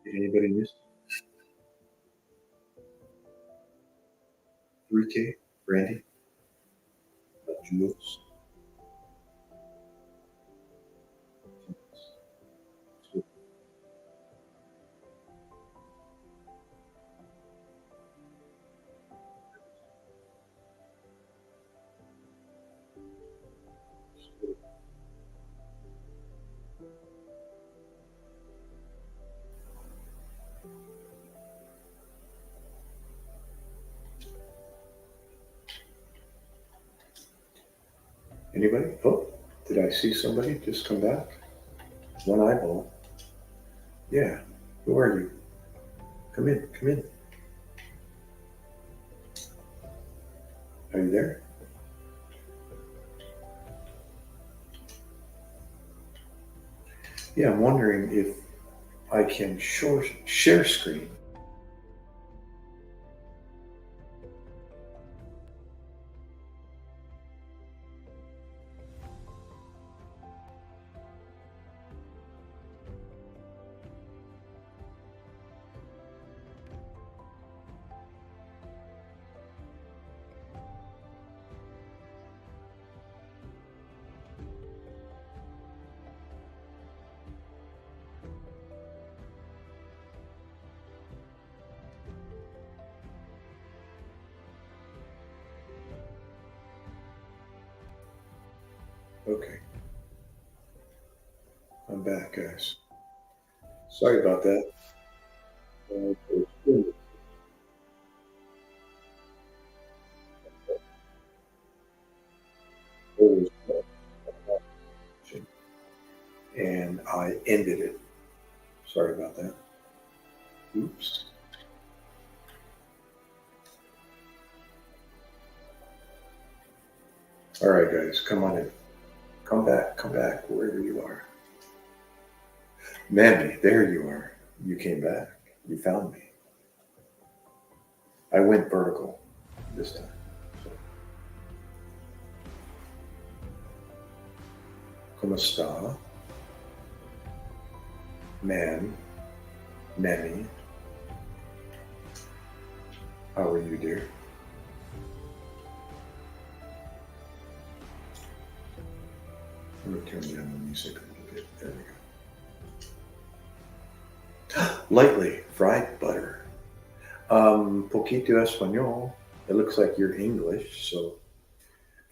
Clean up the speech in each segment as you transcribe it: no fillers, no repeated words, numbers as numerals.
Did anybody miss 3K? Randy? Jules? Anybody? Oh, did I see somebody just come back? One eyeball. Yeah. Who are you? Come in. Come in. Are you there? Yeah, I'm wondering if I can share screen. Okay, I'm back, guys. Sorry about that. And I ended it. Sorry about that. Oops. All right, guys, come on in. Come back, wherever you are. Mammy, there you are. You came back. You found me. I went vertical this time. So, ¿Cómo está? Man, Mammy, how are you, dear? Let me turn down the music a little bit. There we go. Lightly fried butter. Poquito español. It looks like you're English, so.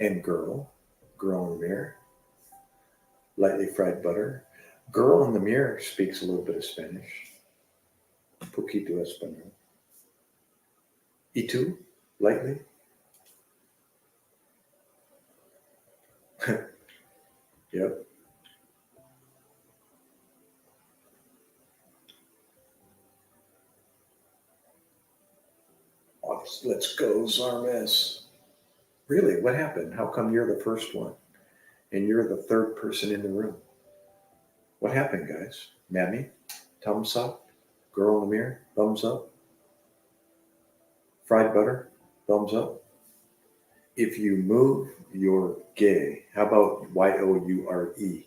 And girl in the mirror. Lightly fried butter. Girl in the mirror speaks a little bit of Spanish. Poquito español. Y tú? Lightly? Yep. Let's go, Zarmes. Really? What happened? How come you're the first one and you're the third person in the room? What happened, guys? Mammy? Thumbs up? Girl in the mirror? Thumbs up? Fried butter? Thumbs up? If you move, you're gay. How about Youre?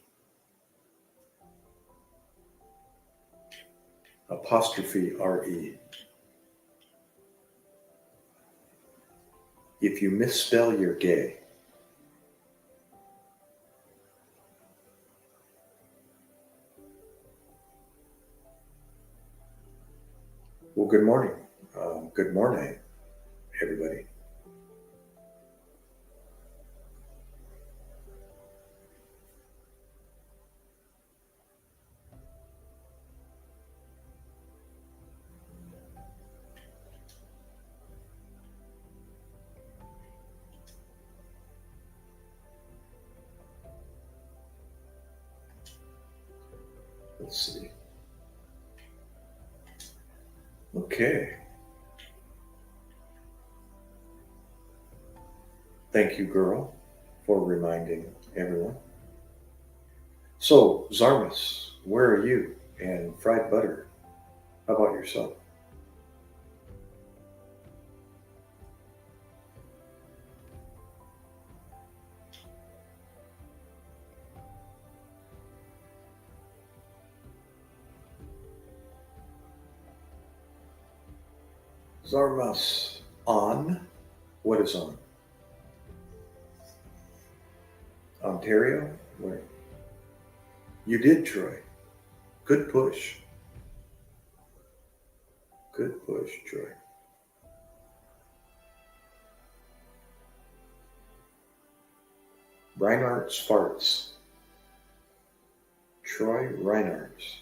Apostrophe RE. If you misspell, you're gay. Well, good morning. Good morning, everybody. Let's see. Okay. Thank you, girl, for reminding everyone. So, Zarmus, where are you? And fried butter, how about yourself? Zarmas. On. What is on? Ontario? Where? You did, Troy. Good push. Good push, Troy. Reinhardt's farts. Troy Reinhardt's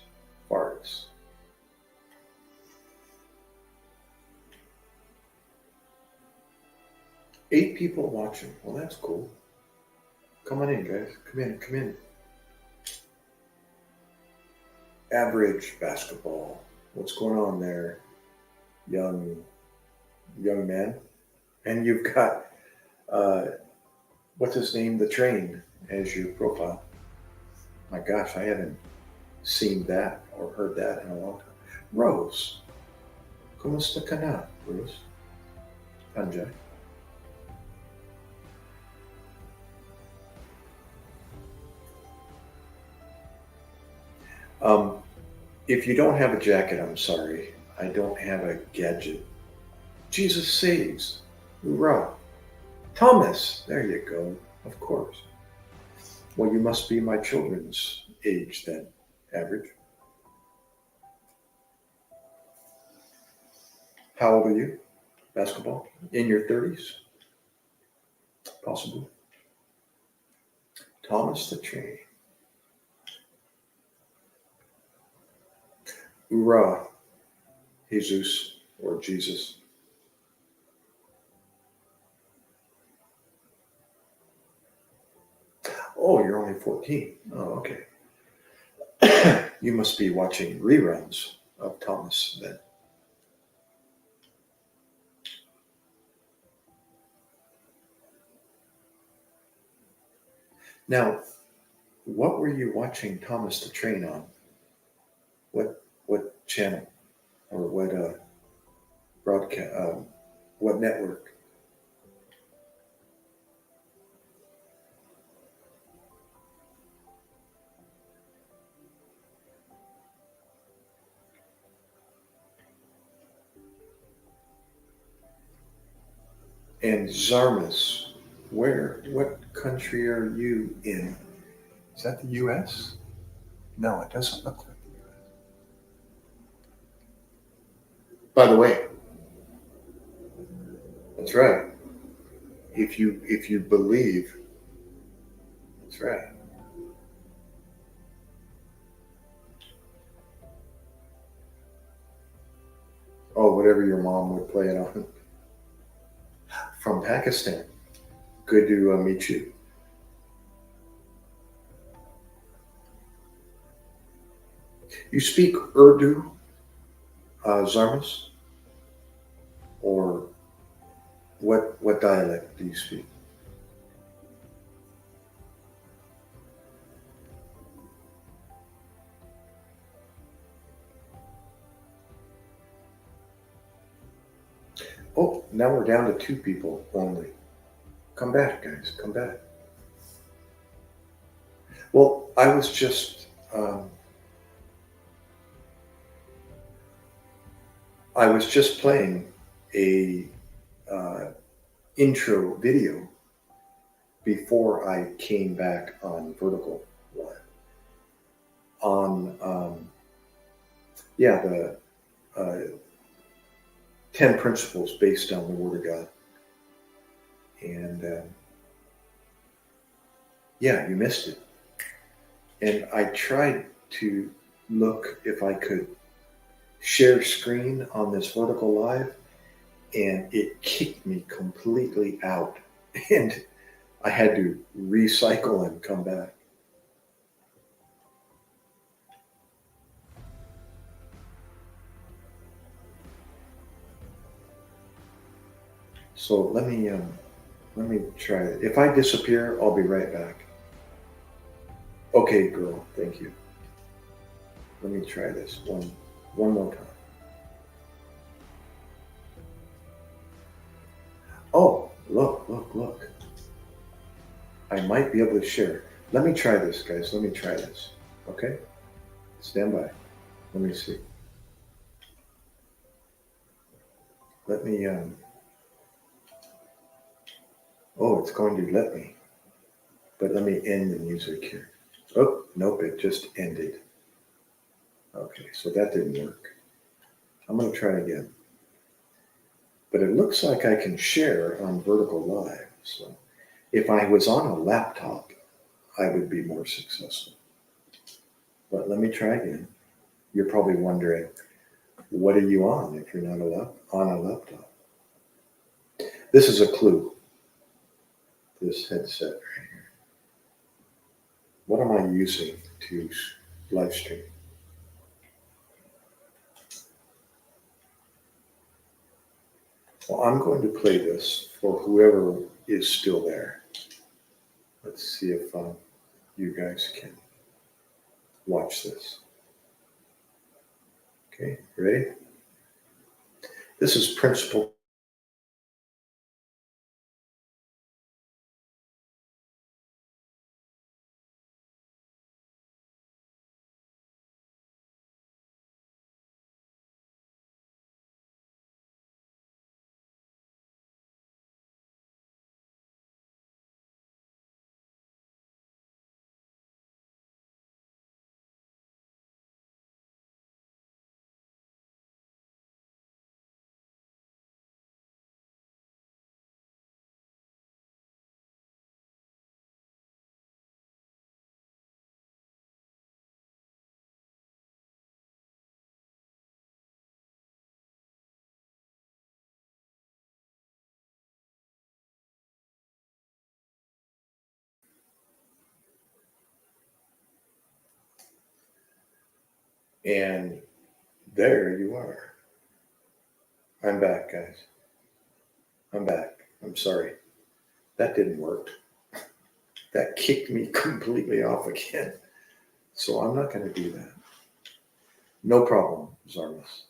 farts. Eight people watching. Well, that's cool. Come on in, guys. Come in. Come in. Average basketball. What's going on there, young man? And you've got what's his name? The Train as your profile. My gosh, I haven't seen that or heard that in a long time. Rose. ¿Cómo está canal, Rose? Anjay. If you don't have a jacket, I'm sorry. I don't have a gadget. Jesus saves. Hoorah. Thomas. There you go. Of course. Well, you must be my children's age then, average. How old are you? Basketball? In your 30s? Possibly. Thomas the Train. Hoorah, Jesus or Jesus. Oh, you're only 14. Oh, okay. You must be watching reruns of Thomas then. Now, what were you watching Thomas the Train on? What channel or what broadcast? What network? And Zarmas, where? What country are you in? Is that the U.S.? No, it doesn't look like the U.S. By the way, that's right. If you believe, that's right. Oh, whatever your mom would play it on. From Pakistan. Good to meet you. You speak Urdu, Zarmas? Or what dialect do you speak? Oh, now we're down to 2 people only. Come back, guys. Come back. Well, I was just playing a intro video before I came back on Vertical Live. On the 10 principles based on the Word of God. And you missed it. And I tried to look if I could share screen on this Vertical Live, and it kicked me completely out. And I had to recycle and come back. So let me try it. If I disappear, I'll be right back. Okay, girl, thank you. Let me try this one more time. Oh, look. I might be able to share. Let me try this, guys. Let me try this. Okay? Stand by. Let me see. Let me, oh, it's going to let me, but let me end the music here. Oh, nope, it just ended. Okay, so that didn't work. I'm going to try again. But it looks like I can share on Vertical Live. So if I was on a laptop, I would be more successful. But let me try again. You're probably wondering, what are you on if you're not on a laptop? This is a clue, this headset right here. What am I using to live stream? Well, I'm going to play this for whoever is still there. Let's see if you guys can watch this. Okay, ready? This is Principal. And there you are. I'm back, guys. I'm back. I'm sorry. That didn't work. That kicked me completely off again. So I'm not going to do that. No problem, Zarmus.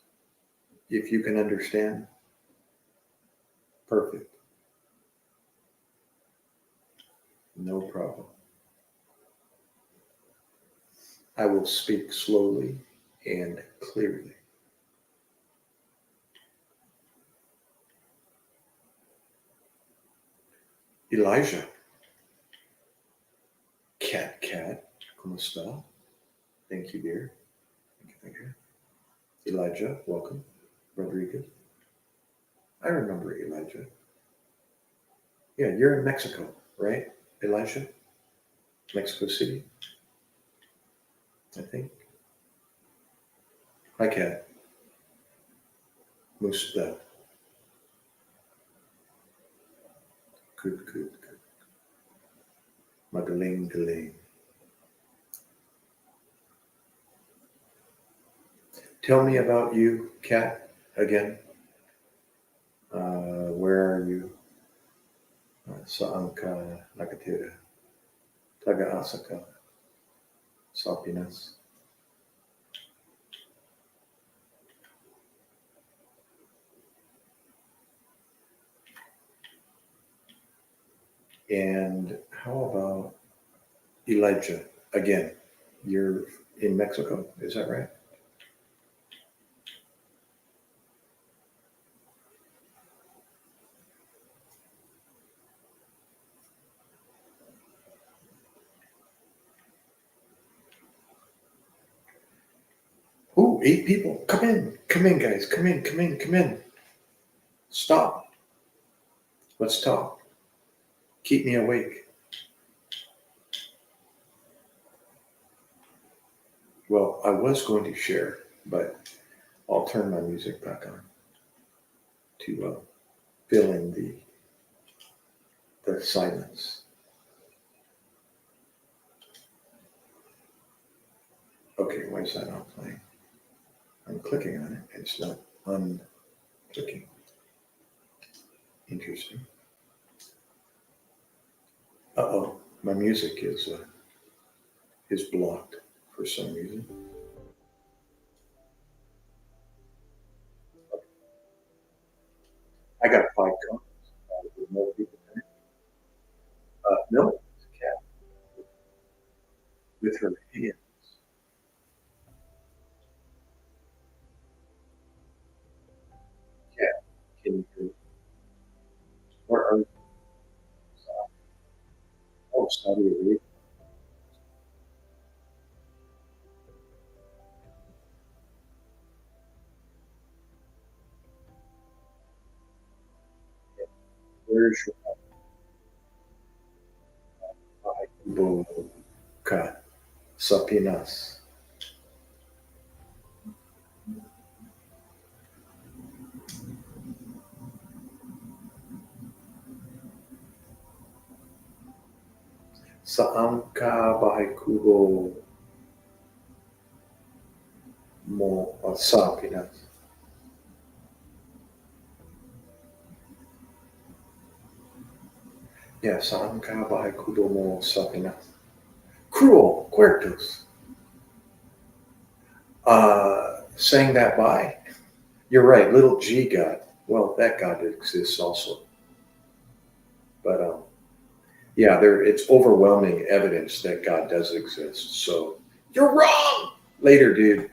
If you can understand, perfect. No problem. I will speak slowly and clearly. Elijah. Cat, ¿cómo está? Thank you, dear. Thank you. Elijah, welcome. Rodriguez. I remember Elijah. Yeah, you're in Mexico, right, Elijah? Mexico City, I think. Hi, Cat. Musta. Good. Magaling. Tell me about you, Cat, again. Where are you? Saan ka nakatira? Taga-asa ka sa Pinas. And how about Elijah? Again, you're in Mexico, is that right? Oh, 8 people. Come in, guys. Come in. Stop. Let's talk. Keep me awake. Well, I was going to share, but I'll turn my music back on to fill in the silence. Okay, why is that not playing? I'm clicking on it. It's not unclicking. Interesting. Uh-oh, my music is blocked for some reason. I got 5 comments with more people. No, it's a cat with her hand. Cat, can Saudi Arabia. Where's your buka sa Pinas? Saan ka bahay kubo mo sa Pinas? Yeah, saan ka bahay kubo mo sa Pinas? Cruel, Quertus. Saying that by. You're right, little G God. Well, that God exists also. But yeah, it's overwhelming evidence that God does exist. So you're wrong. Later, dude.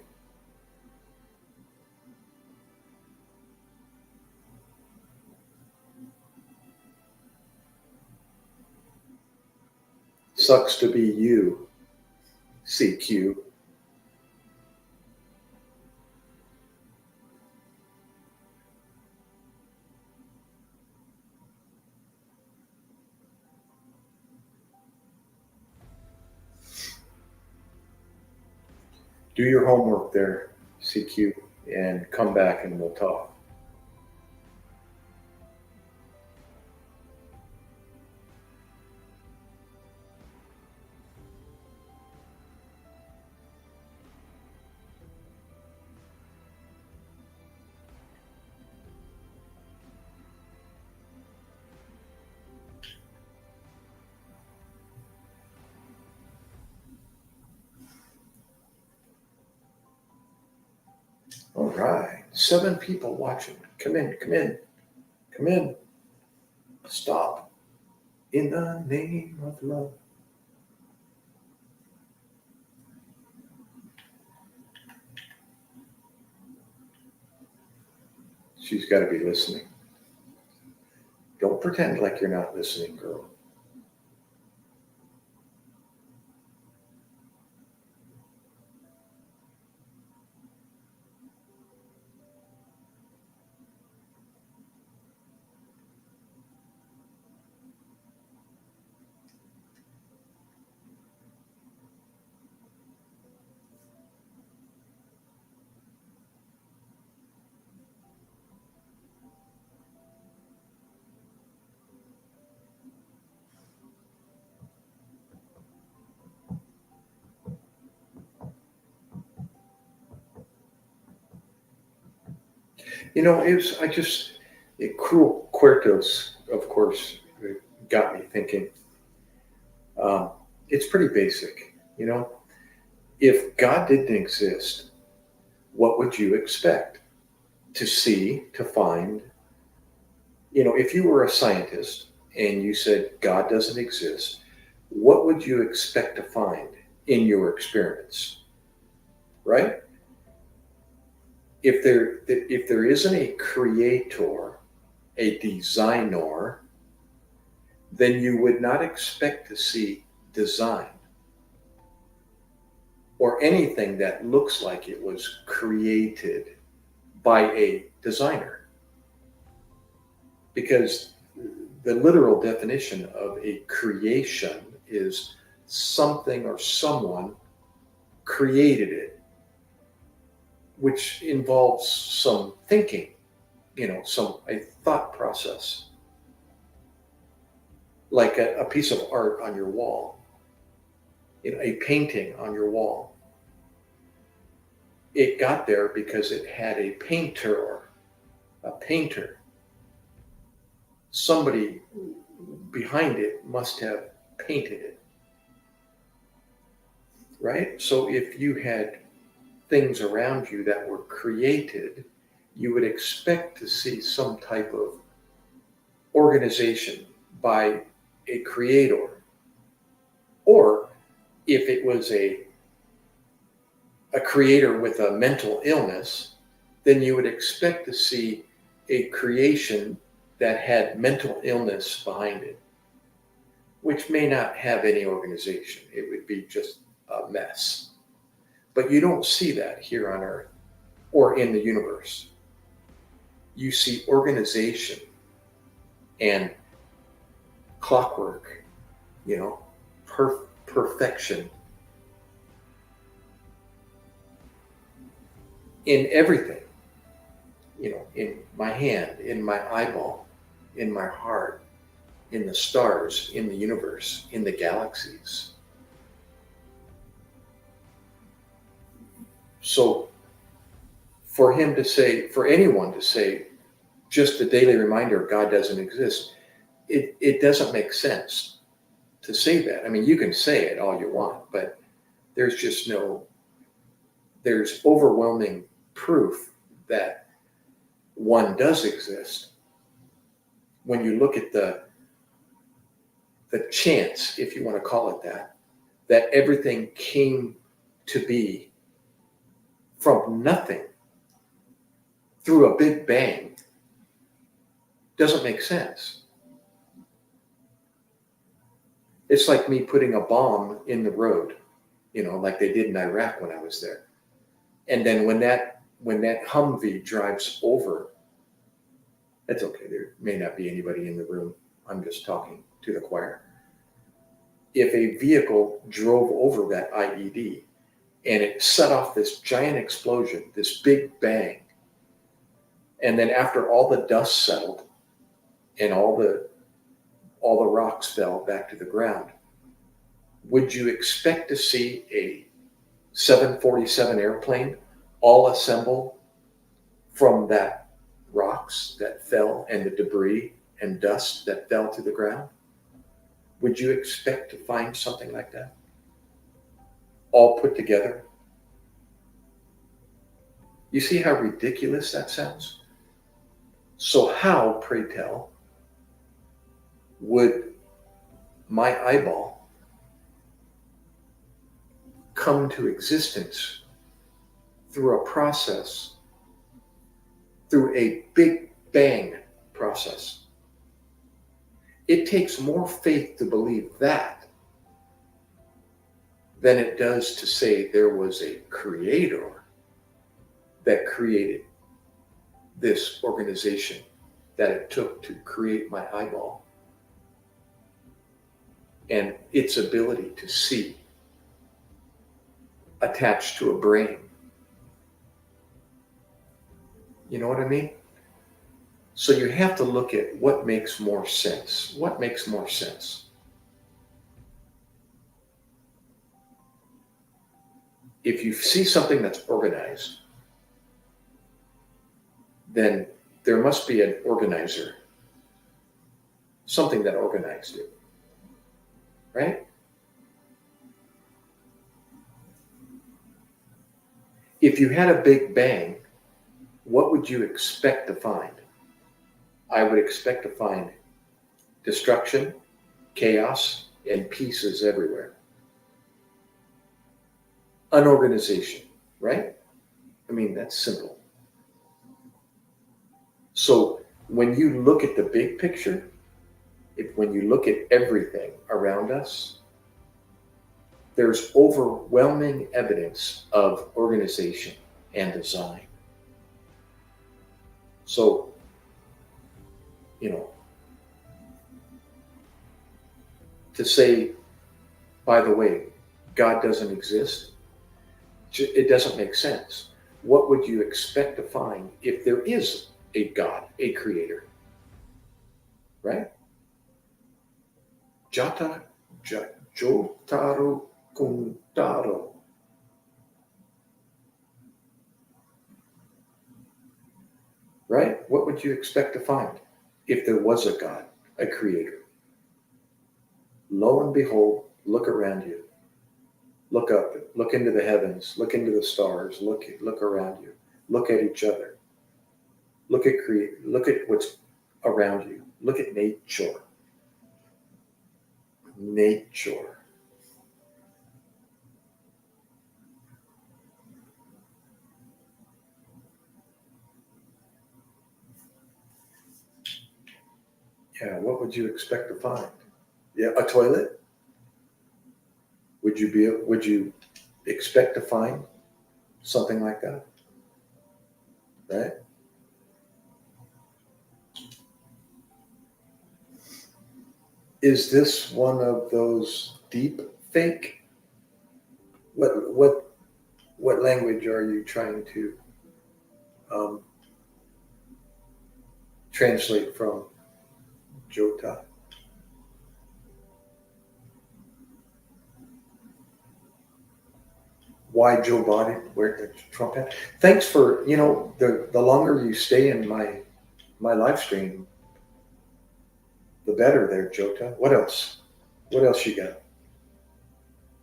Sucks to be you, CQ. Do your homework there, CQ, and come back and we'll talk. All right. 7 people watching. Come in, come in, come in. Stop. In the name of love. She's got to be listening. Don't pretend like you're not listening, girl. You know, Cruel Quertos, of course, got me thinking. Um, it's pretty basic. You know, if God didn't exist, what would you expect to see, to find? You know, if you were a scientist and you said God doesn't exist, what would you expect to find in your experiments? Right? If there isn't a creator, a designer, then you would not expect to see design or anything that looks like it was created by a designer. Because the literal definition of a creation is something or someone created it, which involves some thinking, a thought process, like a piece of art on your wall, a painting on your wall. It got there because it had a painter. Somebody behind it must have painted it, right? So if you had things around you that were created, you would expect to see some type of organization by a creator. Or if it was a creator with a mental illness, then you would expect to see a creation that had mental illness behind it, which may not have any organization. It would be just a mess. But you don't see that here on Earth or in the universe. You see organization and clockwork, perfection in everything, in my hand, in my eyeball, in my heart, in the stars, in the universe, in the galaxies. So for anyone to say, just a daily reminder, God doesn't exist, it doesn't make sense to say that. I mean, you can say it all you want, but there's overwhelming proof that one does exist. When you look at the chance, if you want to call it that everything came to be from nothing through a big bang, doesn't make sense. It's like me putting a bomb in the road, like they did in Iraq when I was there. And then when that Humvee drives over, that's okay. There may not be anybody in the room. I'm just talking to the choir. If a vehicle drove over that IED and it set off this giant explosion, this big bang, and then after all the dust settled and all the rocks fell back to the ground, would you expect to see a 747 airplane all assemble from that rocks that fell and the debris and dust that fell to the ground? Would you expect to find something like that? All put together? You see how ridiculous that sounds? So how, pray tell, would my eyeball come to existence through a process, through a big bang process? It takes more faith to believe that than it does to say there was a creator that created this organization that it took to create my eyeball and its ability to see attached to a brain. You know what I mean? So you have to look at what makes more sense. What makes more sense? If you see something that's organized, then there must be an organizer, something that organized it, right? If you had a big bang, what would you expect to find? I would expect to find destruction, chaos, and pieces everywhere. Unorganization, right? I mean, that's simple. So when you look at the big picture, when you look at everything around us, there's overwhelming evidence of organization and design. So, to say, by the way, God doesn't exist, it doesn't make sense. What would you expect to find if there is a God, a creator? Right? Jotaro Kuntaro. Right? What would you expect to find if there was a God, a creator? Lo and behold, look around you. Look up, look into the heavens, look into the stars, look around you, look at each other. Look at what's around you. Look at nature. Nature. Yeah, what would you expect to find? Yeah, a toilet. Would you expect to find something like that? Right? Is this one of those deep fake? What language are you trying to um, translate from, Jota? Why Joe Biden wear the Trump hat? Thanks for the longer you stay in my live stream, the better there, Jota. What else? What else you got?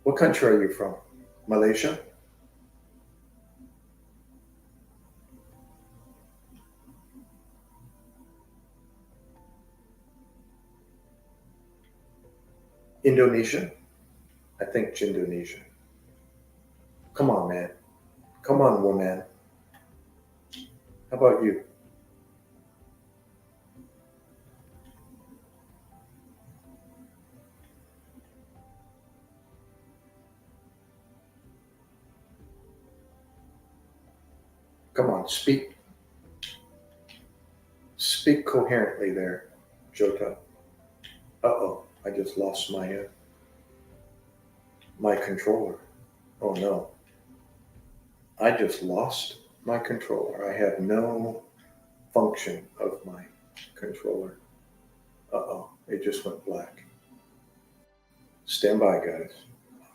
What country are you from? Malaysia? Indonesia? I think it's Indonesia. Come on, man. Come on, woman. How about you? Come on, speak coherently there, Jota. Uh-oh, I just lost my controller. Oh no, I just lost my controller. I have no function of my controller. Uh-oh, it just went black. Stand by, guys.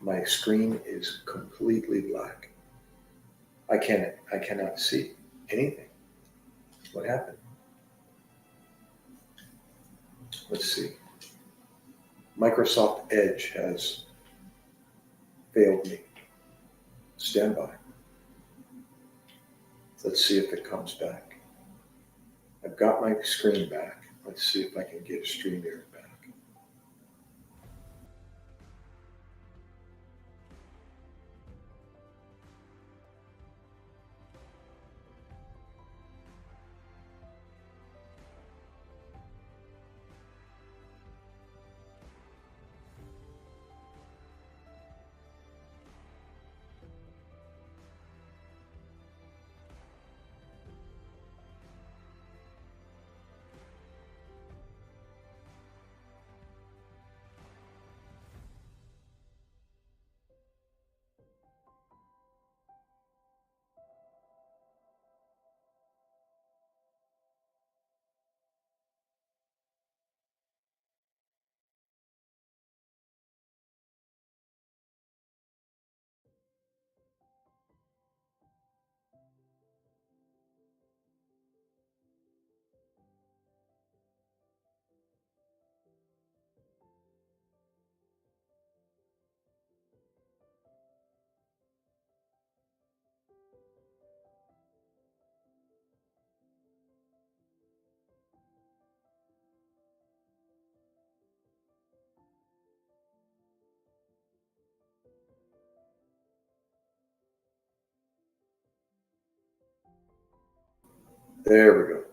My screen is completely black. I cannot see anything. What happened? Let's see. Microsoft Edge has failed me. Stand by. Let's see if it comes back. I've got my screen back. Let's see if I can get StreamYard back. There we go.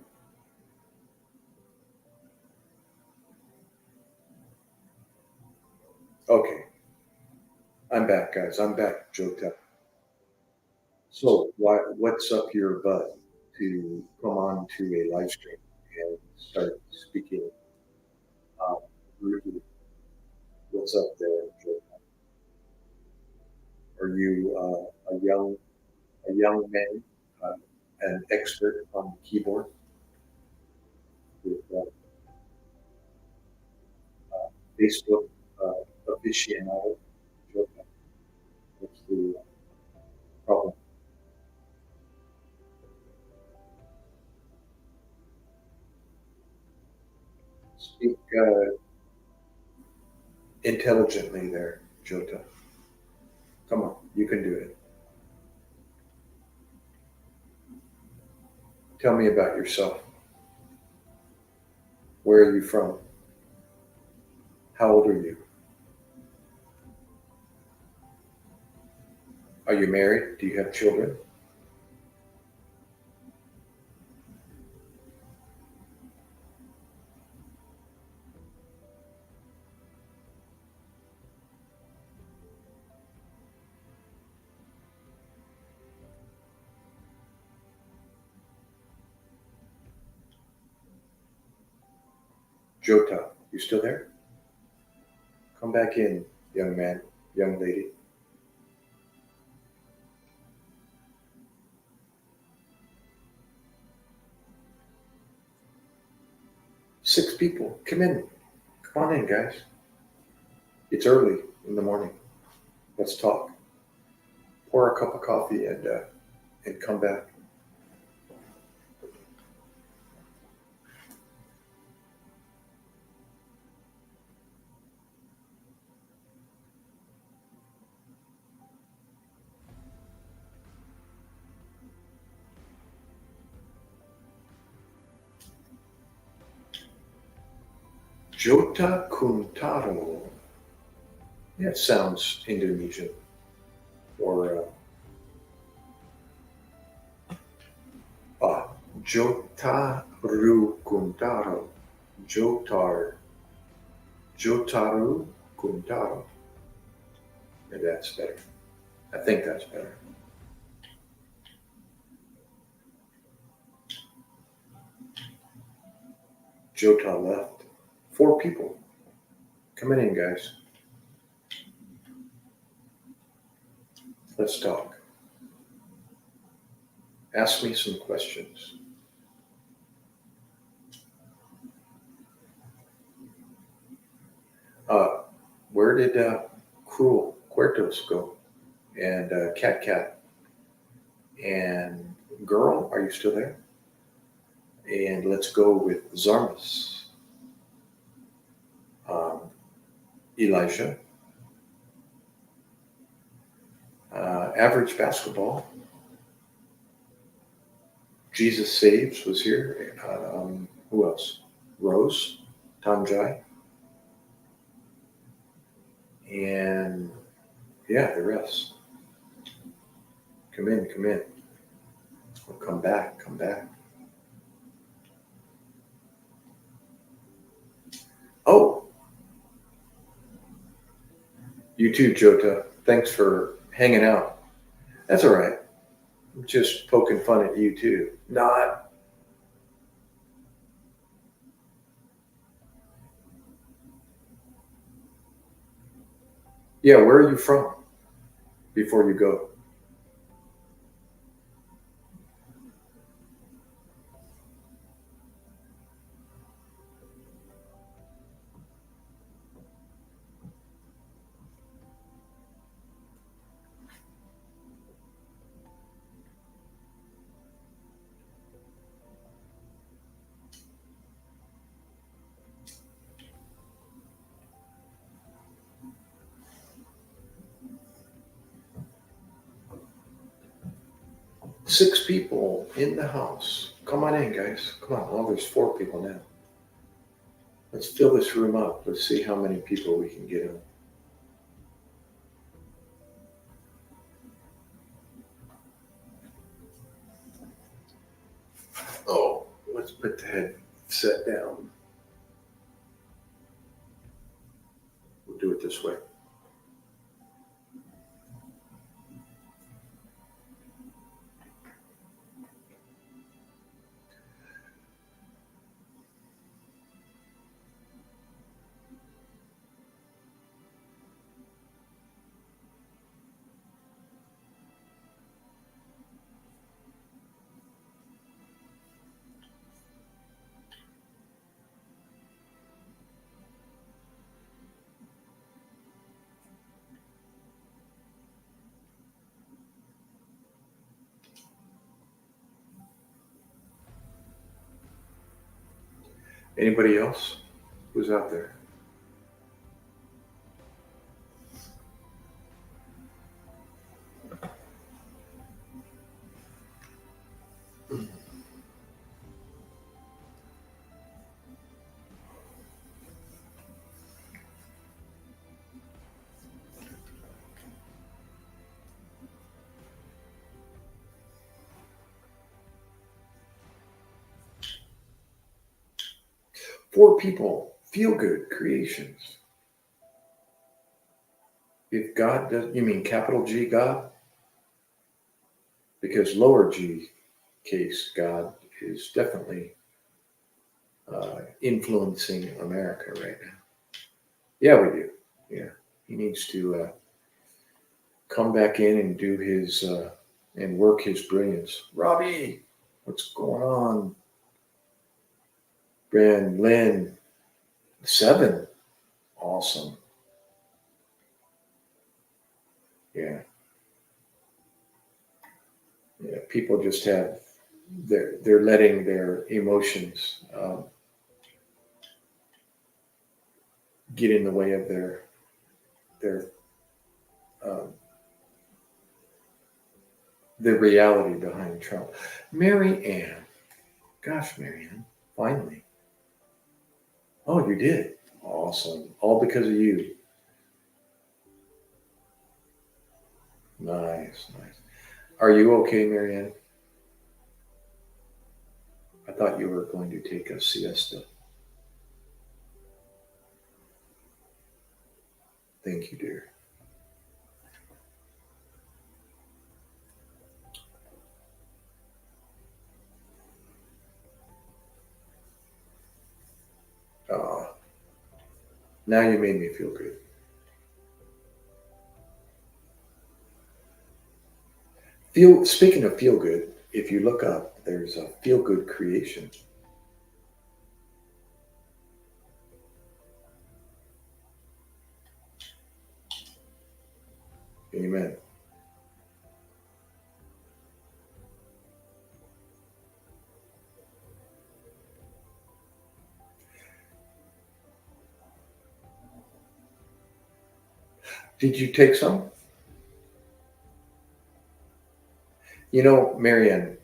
Okay, I'm back, guys. I'm back, Jota. So, what's up your butt to come on to a live stream and start speaking um, rudely? What's up there, Jota? Are you a young man, uh, an expert on the keyboard with Facebook aficionado? Jota, what's the problem? Speak intelligently there, Jota. Come on, you can do it. Tell me about yourself. Where are you from? How old are you? Are you married? Do you have children? Jota, you still there? Come back in, young man, young lady. Six people. Come in. Come on in, guys. It's early in the morning. Let's talk. Pour a cup of coffee and come back. Jota Kuntaro. Yeah, it sounds Indonesian. Or Jotaru Kuntaro. Jotaru Kuntaro. Maybe that's better. I think that's better. Jota left. 4 people. Coming in, guys. Let's talk. Ask me some questions. Where did Cruel Cuertos go? And Cat and Girl, are you still there? And let's go with Zarmus. Elijah. Average Basketball. Jesus Saves was here. Who else? Rose. Tanjai. And yeah, the rest. Come in. Oh, come back. Oh, you too, Jota. Thanks for hanging out. That's all right. I'm just poking fun at you too. Not. Yeah, where are you from before you go? Six people in the house. Come on in, guys. Come on. Well, there's 4 people now. Let's fill this room up. Let's see how many people we can get in. Oh, let's put the headset down. We'll do it this way. Anybody else? Who's out there? Four people. Feel good creations. If God does, you mean capital G God? Because lower G case God is definitely influencing America right now. Yeah, we do. Yeah, he needs to come back in and do his and work his brilliance. Robbie, what's going on? Ben, Lynn, 7. Awesome. Yeah. Yeah. People just have they're letting their emotions get in the way of their um, the reality behind Trump. Mary Ann, gosh, Mary Ann, finally. Oh, you did. Awesome. All because of you. Nice, nice. Are you okay, Mary Ann? I thought you were going to take a siesta. Thank you, dear. Uh, now you made me feel good. Speaking of feel good, if you look up, there's a feel good creation. Amen. Did you take some? You know, Marianne,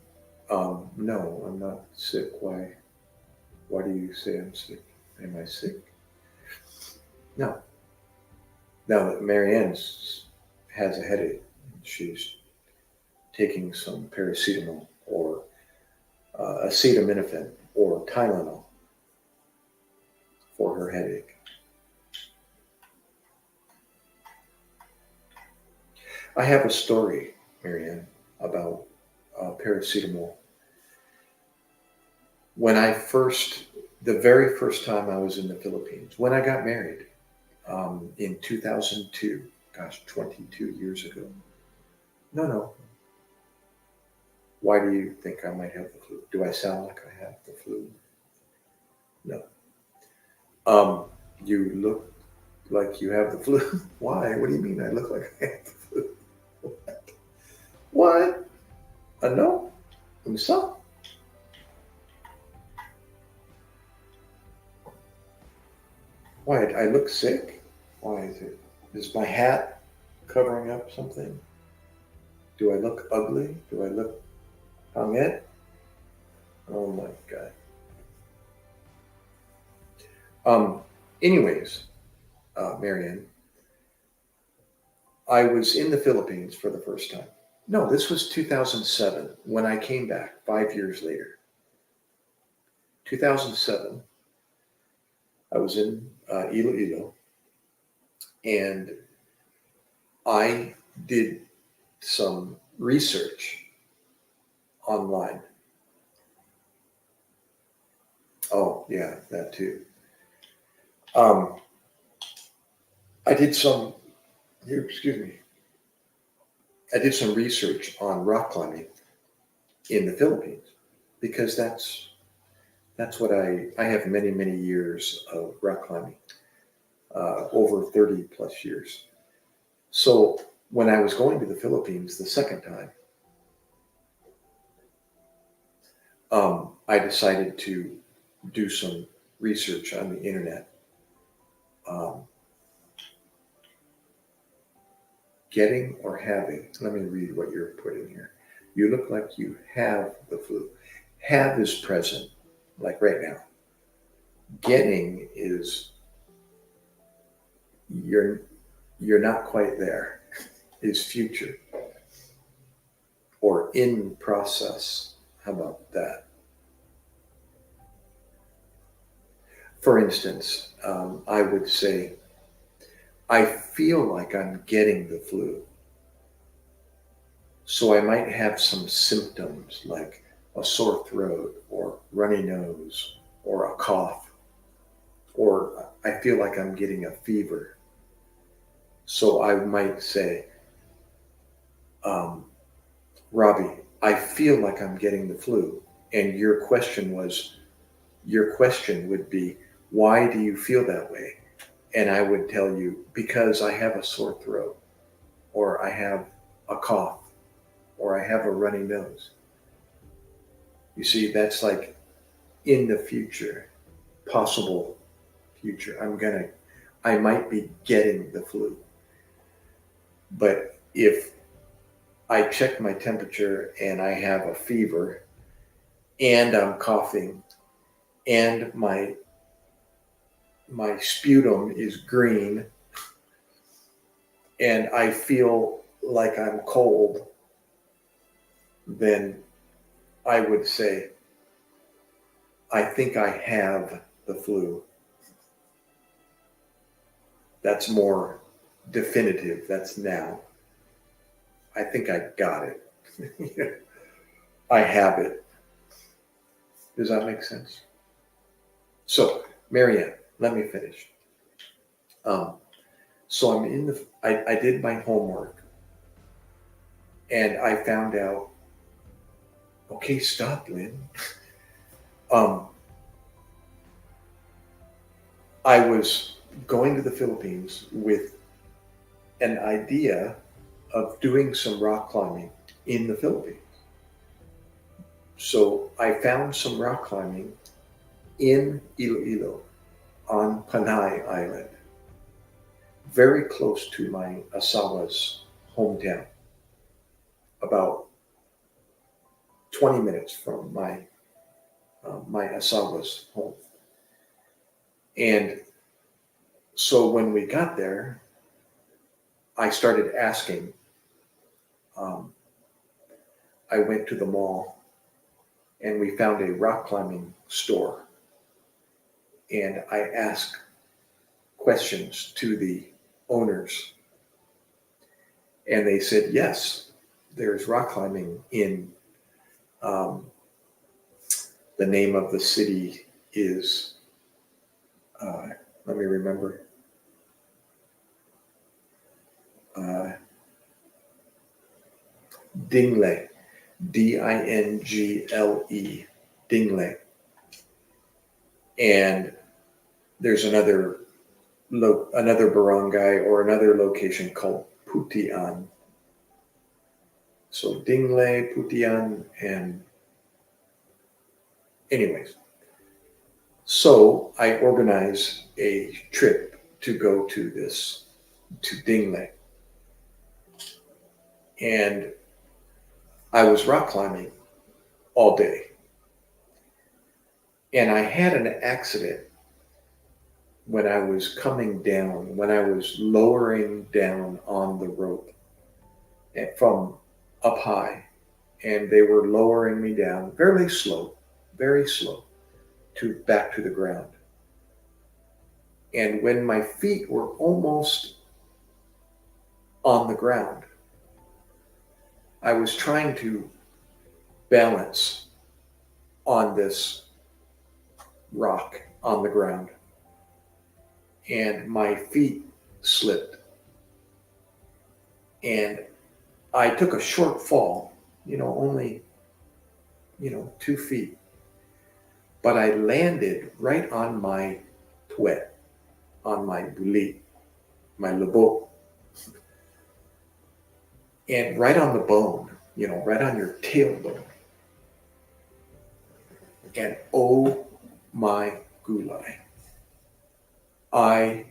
no, I'm not sick. Why? Why do you say I'm sick? Am I sick? No. Now, Marianne has a headache. She's taking some paracetamol or acetaminophen or Tylenol for her headache. I have a story, Marianne, about paracetamol. When the very first time I was in the Philippines, when I got married in 2002, gosh, 22 years ago. No. Why do you think I might have the flu? Do I sound like I have the flu? No. You look like you have the flu. Why? What do you mean I look like I have the flu? What? No? So? Why? I look sick? Why is it? Is my hat covering up something? Do I look ugly? Do I look hungry? Oh my God. Anyways, Marianne, I was in the Philippines for the first time. No, this was 2007 when I came back 5 years later. 2007, I was in Iloilo and I did some research online. Oh, yeah, that too. Um, I did some, excuse me, I did some research on rock climbing in the Philippines because that's what I have many years of rock climbing, over 30 plus years. So when I was going to the Philippines the second time, I decided to do some research on the internet. Getting or having, let me read what you're putting here. You look like you have the flu. Have is present, like right now. Getting is you're not quite there, is future or in process. How about that? For instance, I would say, I feel like I'm getting the flu. So I might have some symptoms like a sore throat or runny nose or a cough, or I feel like I'm getting a fever. So I might say, um, Robbie, I feel like I'm getting the flu. And your question would be, why do you feel that way? And I would tell you, because I have a sore throat, or I have a cough, or I have a runny nose. You see, that's like in the future, possible future. I might be getting the flu. But if I check my temperature and I have a fever and I'm coughing and my sputum is green and I feel like I'm cold, then I would say, I think I have the flu. That's more definitive. That's now. I think I got it. I have it. Does that make sense? So, Marianne, let me finish. Um, so I did my homework and I found out, okay, stop, Lynn. Um, I was going to the Philippines with an idea of doing some rock climbing in the Philippines. So I found some rock climbing in Iloilo on Panay Island, very close to my asawa's hometown, about 20 minutes from my asawa's home. And so when we got there, I started asking. Um, I went to the mall and we found a rock climbing store. And I asked questions to the owners. And they said, yes, there's rock climbing in the name of the city is, let me remember, Dingle, Dingle, Dingle. And there's another barangay or another location called Putian. So Dingle, Putian, and anyways. So I organized a trip to go to Dingle. And I was rock climbing all day. And I had an accident when I was coming down, when I was lowering down on the rope from up high. And they were lowering me down very slow, back to the ground. And when my feet were almost on the ground, I was trying to balance on this rock on the ground. And my feet slipped. And I took a short fall, only, 2 feet. But I landed right on my tuet, on my buli, my lebo, and right on the bone, right on your tailbone. And oh my gulai, I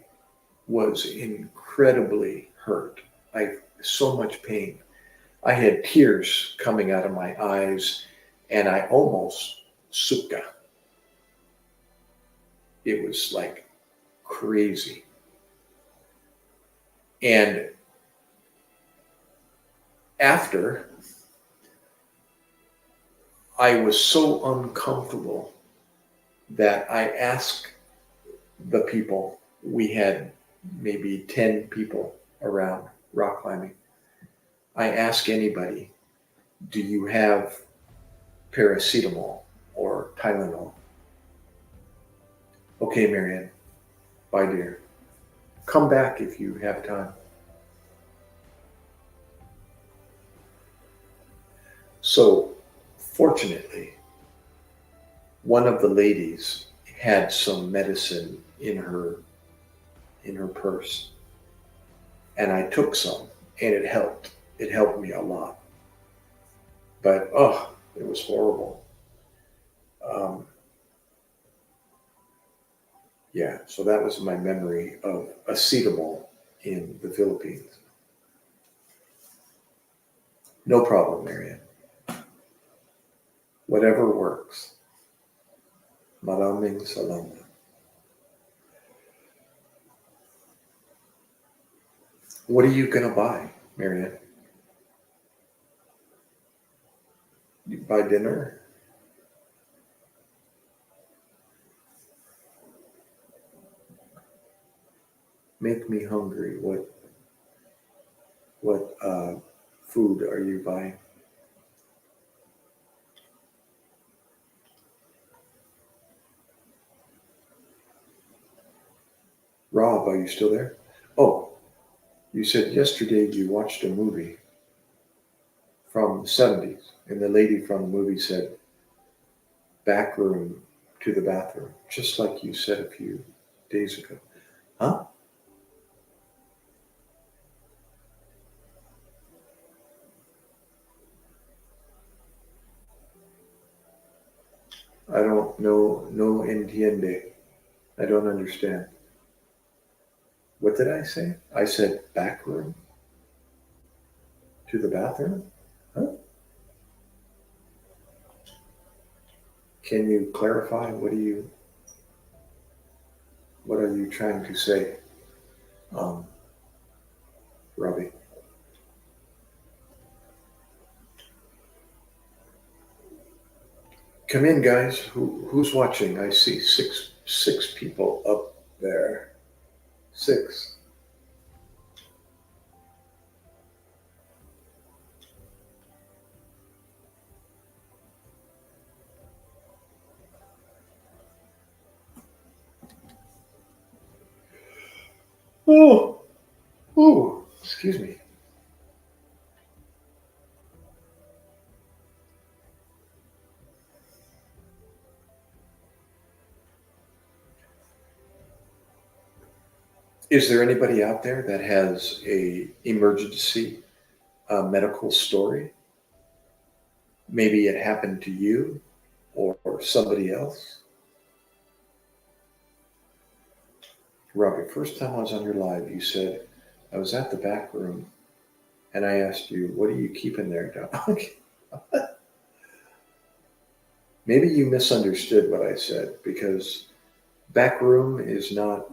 was incredibly hurt. So much pain. I had tears coming out of my eyes, and I almost suka. It was like crazy. And after, I was so uncomfortable that I asked the people, we had maybe 10 people around rock climbing. I ask anybody, do you have paracetamol or Tylenol? Okay, Marianne. Bye, dear. Come back if you have time. So, fortunately, one of the ladies had some medicine in her purse, and I took some, and it helped. It helped me a lot. But it was horrible. Um, yeah, so that was my memory of acetamol in the Philippines. No problem, Marianne. Whatever works. Maraming salamat. What are you gonna buy, Marianne? You buy dinner? Make me hungry. What food are you buying? Rob, are you still there? Oh, you said yesterday you watched a movie from the 70s, and the lady from the movie said, back room to the bathroom, just like you said a few days ago. Huh? I don't know, no entiende. I don't understand. What did I say? I said back room to the bathroom? Huh? Can you clarify? What are you trying to say, um, Robbie? Come in, guys. Who's watching? I see six people up there. Six. Oh, oh, excuse me. Is there anybody out there that has a emergency medical story? Maybe it happened to you or somebody else. Robert, first time I was on your live, you said I was at the back room and I asked you, "What are you keeping there, Doc?" Maybe you misunderstood what I said because back room is not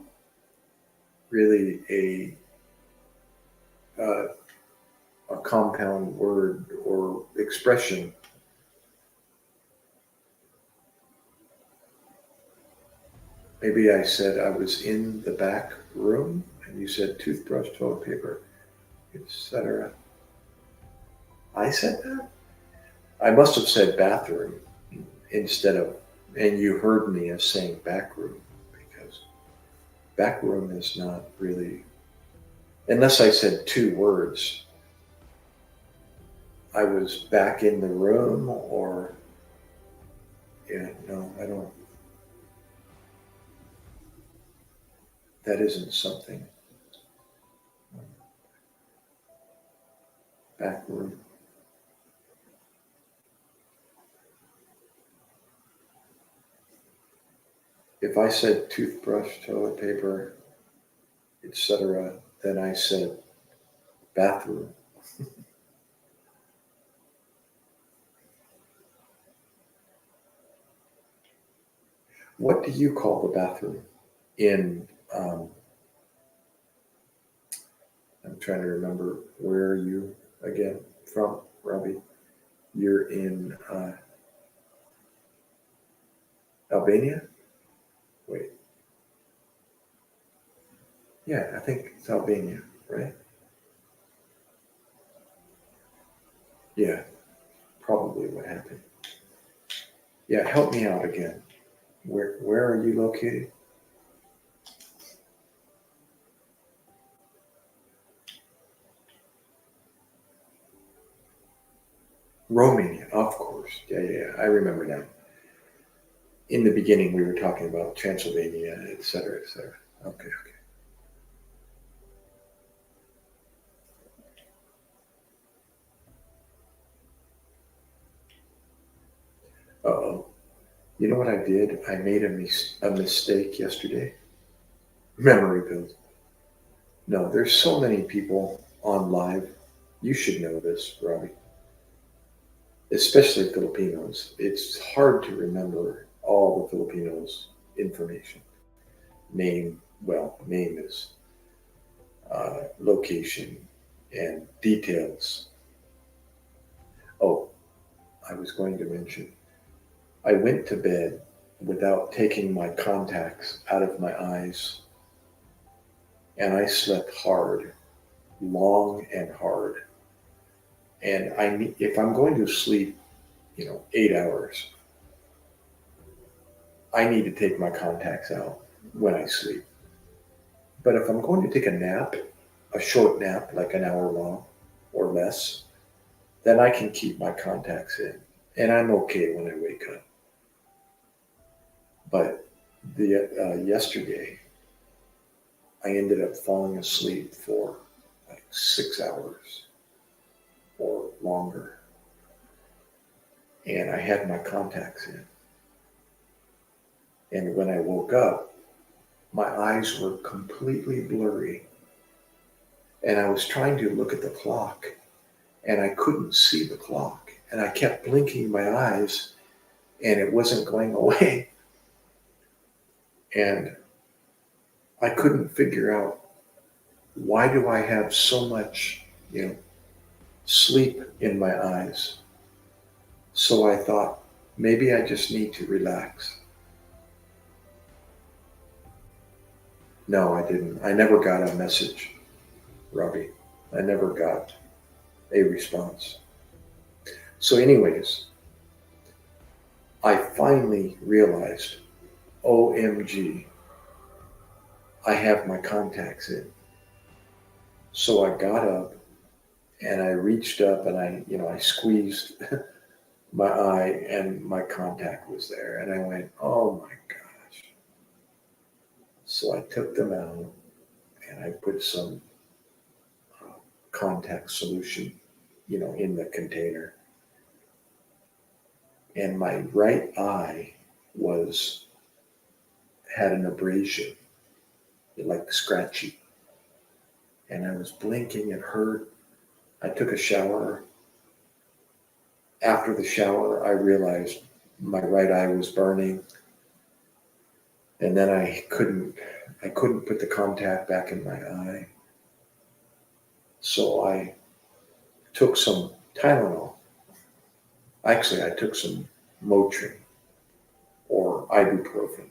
really a compound word or expression. Maybe I said I was in the back room, and you said toothbrush, toilet paper, etc. I said that. I must have said bathroom instead of, and you heard me as saying back room because back room is not really, unless I said two words. I was back in the room, or yeah, no, I don't. That isn't something. Back room. If I said toothbrush, toilet paper, etc., then I said bathroom. What do you call the bathroom in? Um, I'm trying to remember, where are you again from, Robbie? You're in Albania. Wait, yeah, I think it's Albania, right? Yeah, probably what happened. Yeah, help me out again. Where are you located? Romania, of course. Yeah. I remember now. In the beginning, we were talking about Transylvania, et cetera, et cetera. Okay. Uh-oh. You know what I did? I made a mistake yesterday. Memory build. No, there's so many people on live. You should know this, Robbie. Especially Filipinos. It's hard to remember all the Filipinos' information. Name is location and details. Oh, I was going to mention, I went to bed without taking my contacts out of my eyes, and I slept hard, long and hard. And if I'm going to sleep, 8 hours, I need to take my contacts out when I sleep. But if I'm going to take a nap, a short nap, like an hour long or less, then I can keep my contacts in, and I'm okay when I wake up. But yesterday, I ended up falling asleep for like 6 hours or longer, and I had my contacts in. And when I woke up, my eyes were completely blurry, and I was trying to look at the clock, and I couldn't see the clock, and I kept blinking my eyes, and it wasn't going away, and I couldn't figure out, why do I have so much, sleep in my eyes? So I thought, maybe I just need to relax. No, I didn't. I never got a message, Robbie. I never got a response. So, anyways, I finally realized, OMG, I have my contacts in. So I got up and I reached up and I squeezed my eye, and my contact was there. And I went, oh my gosh. So I took them out and I put some uh, contact solution, in the container. And my right eye was had an abrasion, like scratchy. And I was blinking, it hurt. I took a shower. After the shower, I realized my right eye was burning, and then I couldn't put the contact back in my eye. So I took some Tylenol. Actually, I took some Motrin or ibuprofen,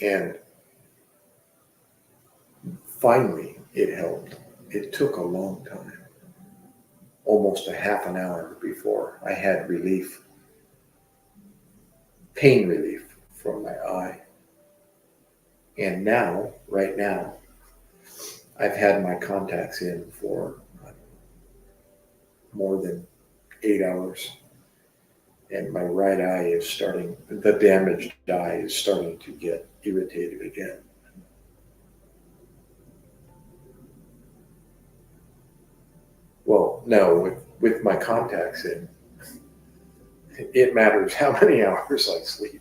and finally it helped. It took a long time, almost a half an hour before I had relief, pain relief from my eye. And now, right now, I've had my contacts in for more than 8 hours, and my right eye is the damaged eye is starting to get irritated again. Well, no, with my contacts in, it matters how many hours I sleep.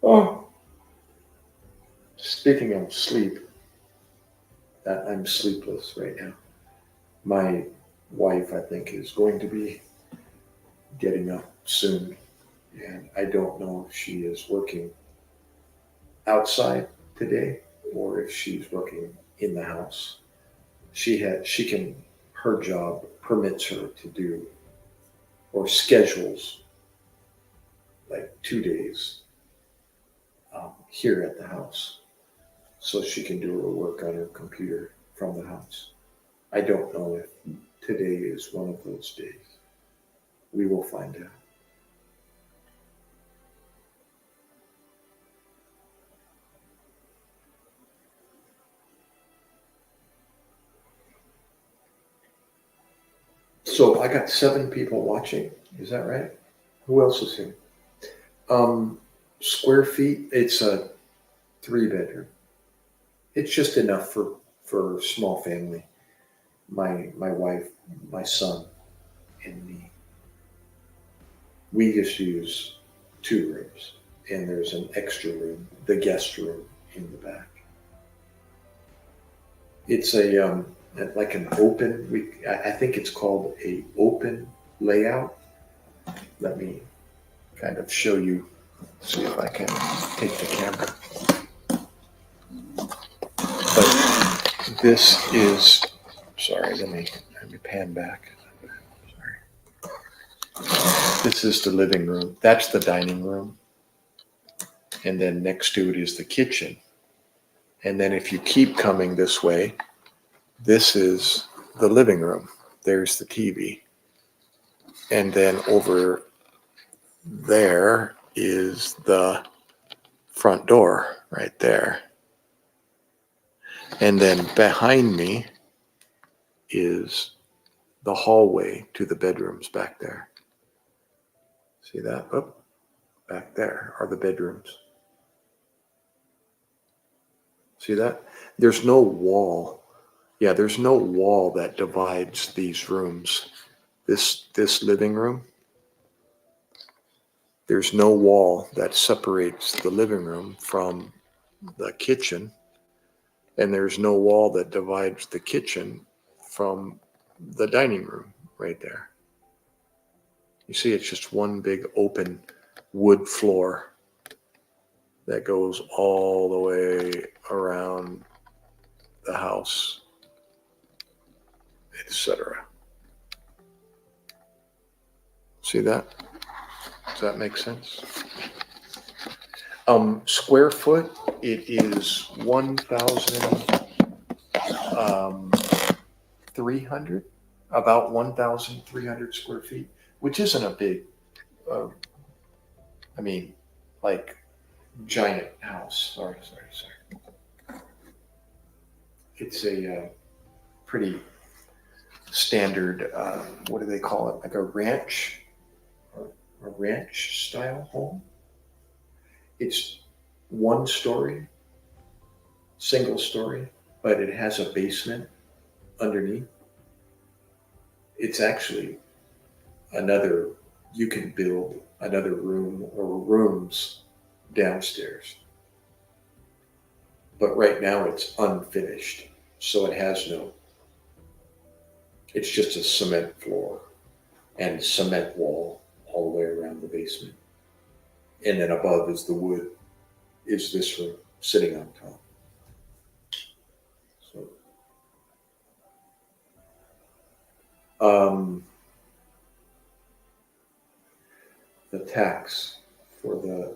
Oh, speaking of sleep, I'm sleepless right now. My wife, I think, is going to be getting up soon, and I don't know if she is working outside today or if she's working in the house. Her job permits her to do, or schedules, like 2 days here at the house, so she can do her work on her computer from the house. I don't know today is one of those days. We will find out. So I got 7 people watching. Is that right? Who else is here? Square feet. It's a 3-bedroom. It's just enough for a small family. My wife, my son, and me. We just use 2 rooms, and there's an extra room, the guest room, in the back. It's a like an open. I think it's called a open layout. Let me kind of show you. See if I can take the camera. But this is. Sorry, let me pan back. Sorry. This is the living room. That's the dining room. And then next to it is the kitchen. And then if you keep coming this way, this is the living room. There's the TV. And then over there is the front door right there. And then behind me is the hallway to the bedrooms back there. See that? Oh, back there are the bedrooms. See that? There's no wall. Yeah, there's no wall that divides these rooms. This living room, there's no wall that separates the living room from the kitchen, and there's no wall that divides the kitchen from the dining room right there. You see, it's just one big open wood floor that goes all the way around the house, etc. See that? Does that make sense? Square foot, it is 1,300, about 1,300 square feet, which isn't a big, like giant house. Sorry. It's a pretty standard, what do they call it? Like a ranch style home. It's 1 story, single story, but it has a basement underneath. It's actually you can build another room or rooms downstairs. But right now it's unfinished, so it's just a cement floor and cement wall all the way around the basement. And then above is the wood, is this room sitting on top. So, the tax for the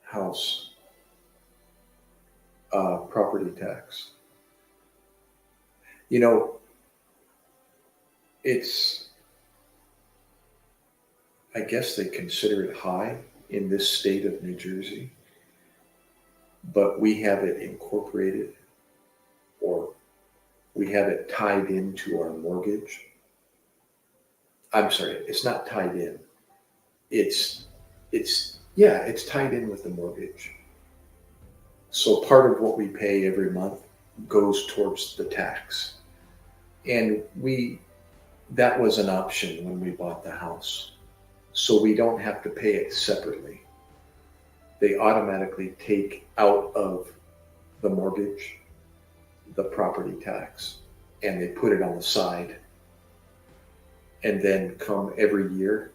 house, property tax. I guess they consider it high in this state of New Jersey, but we have it incorporated, or we have it tied into our mortgage. I'm sorry, it's not tied in. It's tied in with the mortgage. So part of what we pay every month goes towards the tax. And that was an option when we bought the house. So we don't have to pay it separately. They automatically take out of the mortgage the property tax, and they put it on the side. And then come every year,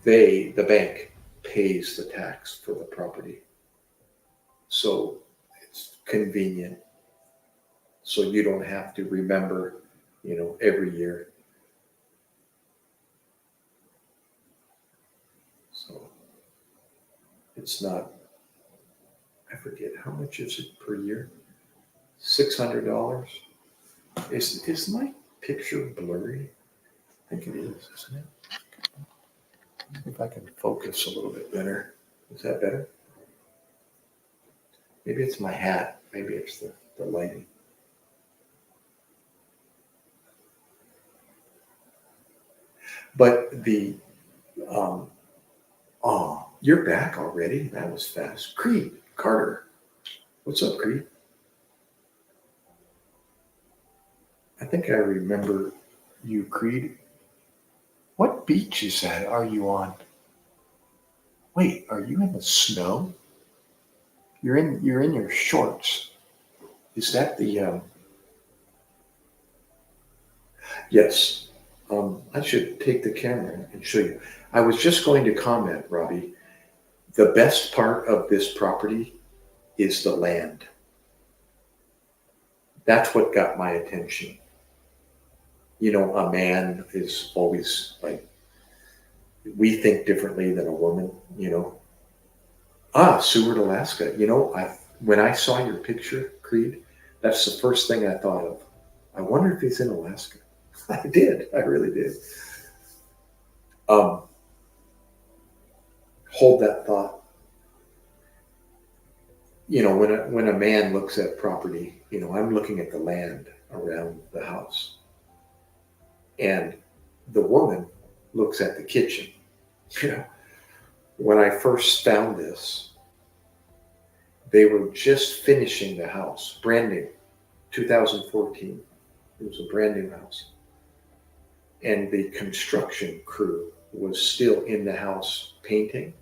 the bank pays the tax for the property. So it's convenient. So you don't have to remember, every year. So it's not, I forget, how much is it per year? $600. Is picture blurry? I think it is, isn't it? See if I can focus a little bit better. Is that better? Maybe it's my hat. Maybe it's the lighting. But oh, you're back already? That was fast. Creed, Carter. What's up, Creed? I think I remember you, Creed. What beach is that? Are you on? Wait, are you in the snow? You're in your shorts. Is that the yes. I should take the camera and show you. I was just going to comment, Robbie. The best part of this property is the land. That's what got my attention. You know, a man is always like, we think differently than a woman, you know. Seward, Alaska. You know, when I saw your picture, Creed, that's the first thing I thought of. I wonder if he's in Alaska. I did. I really did. Hold that thought. You know, when a man looks at property, you know, I'm looking at the land around the house, and the woman looks at the kitchen. You know, when I first found this, they were just finishing the house, brand new, 2014. It was a brand new house. And the construction crew was still in the house painting.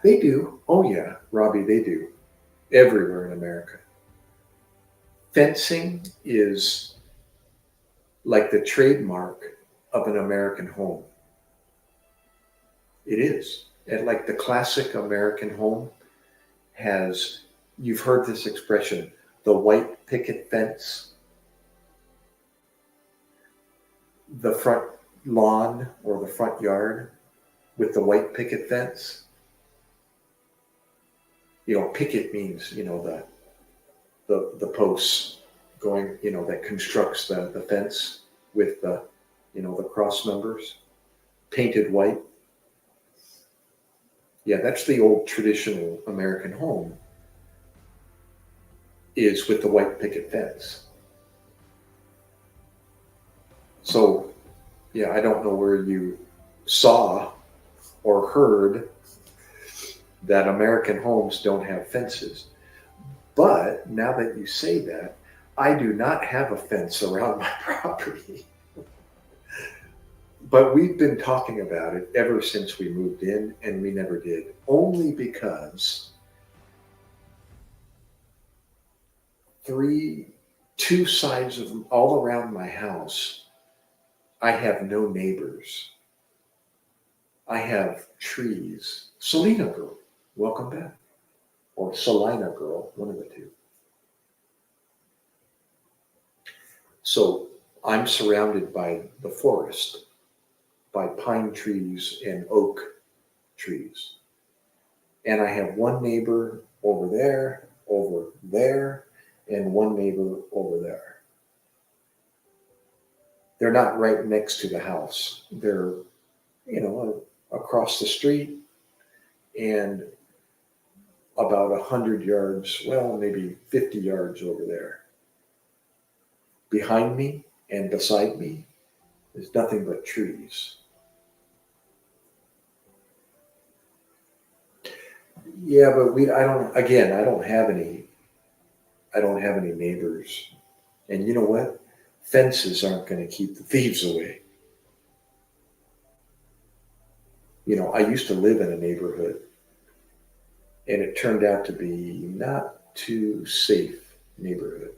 They do. Oh, yeah, Robbie, they do. Everywhere in America. Fencing is like the trademark of an American home. It is. And like the classic American home has, you've heard this expression, the white picket fence, the front lawn or the front yard with the white picket fence. You know, picket means, you know, the posts going, you know, that constructs the fence with the, you know, the cross members painted white. Yeah, that's the old traditional American home, is with the white picket fence. So, yeah, I don't know where you saw or heard that American homes don't have fences. But now that you say that, I do not have a fence around my property. But we've been talking about it ever since we moved in, and we never did. Only because two sides of all around my house, I have no neighbors. I have trees. Selena girl, welcome back. Or Salina girl, one of the two. So I'm surrounded by the forest, by pine trees and oak trees. And I have one neighbor over there, and one neighbor over there. They're not right next to the house. They're, you know, across the street and about 100 yards, well, maybe 50 yards over there. Behind me and beside me is nothing but trees. Yeah, but I don't have any neighbors. And you know what? Fences aren't going to keep the thieves away. You know, I used to live in a neighborhood, and it turned out to be not too safe neighborhood.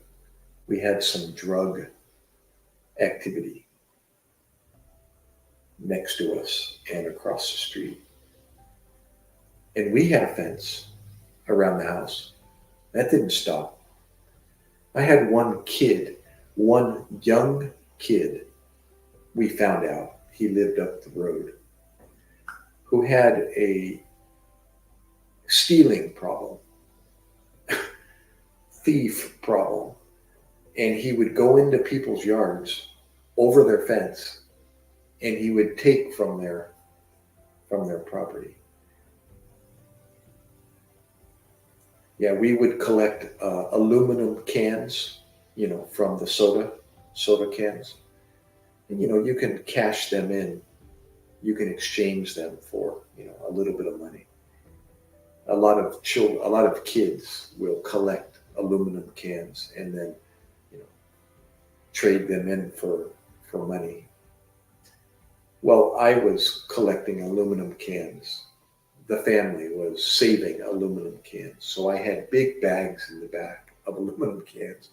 We had some drug activity next to us and across the street. And we had a fence around the house. That didn't stop. I had one young kid, we found out, he lived up the road, who had a stealing problem, thief problem. and he would go into people's yards over their fence, and he would take from their property. Yeah, we would collect aluminum cans, from the soda cans, and you can cash them in. You can exchange them for a little bit of money. A lot of kids will collect aluminum cans and then you know trade them in for money. Well, I was collecting aluminum cans. The family was saving aluminum cans. So I had big bags in the back of aluminum cans.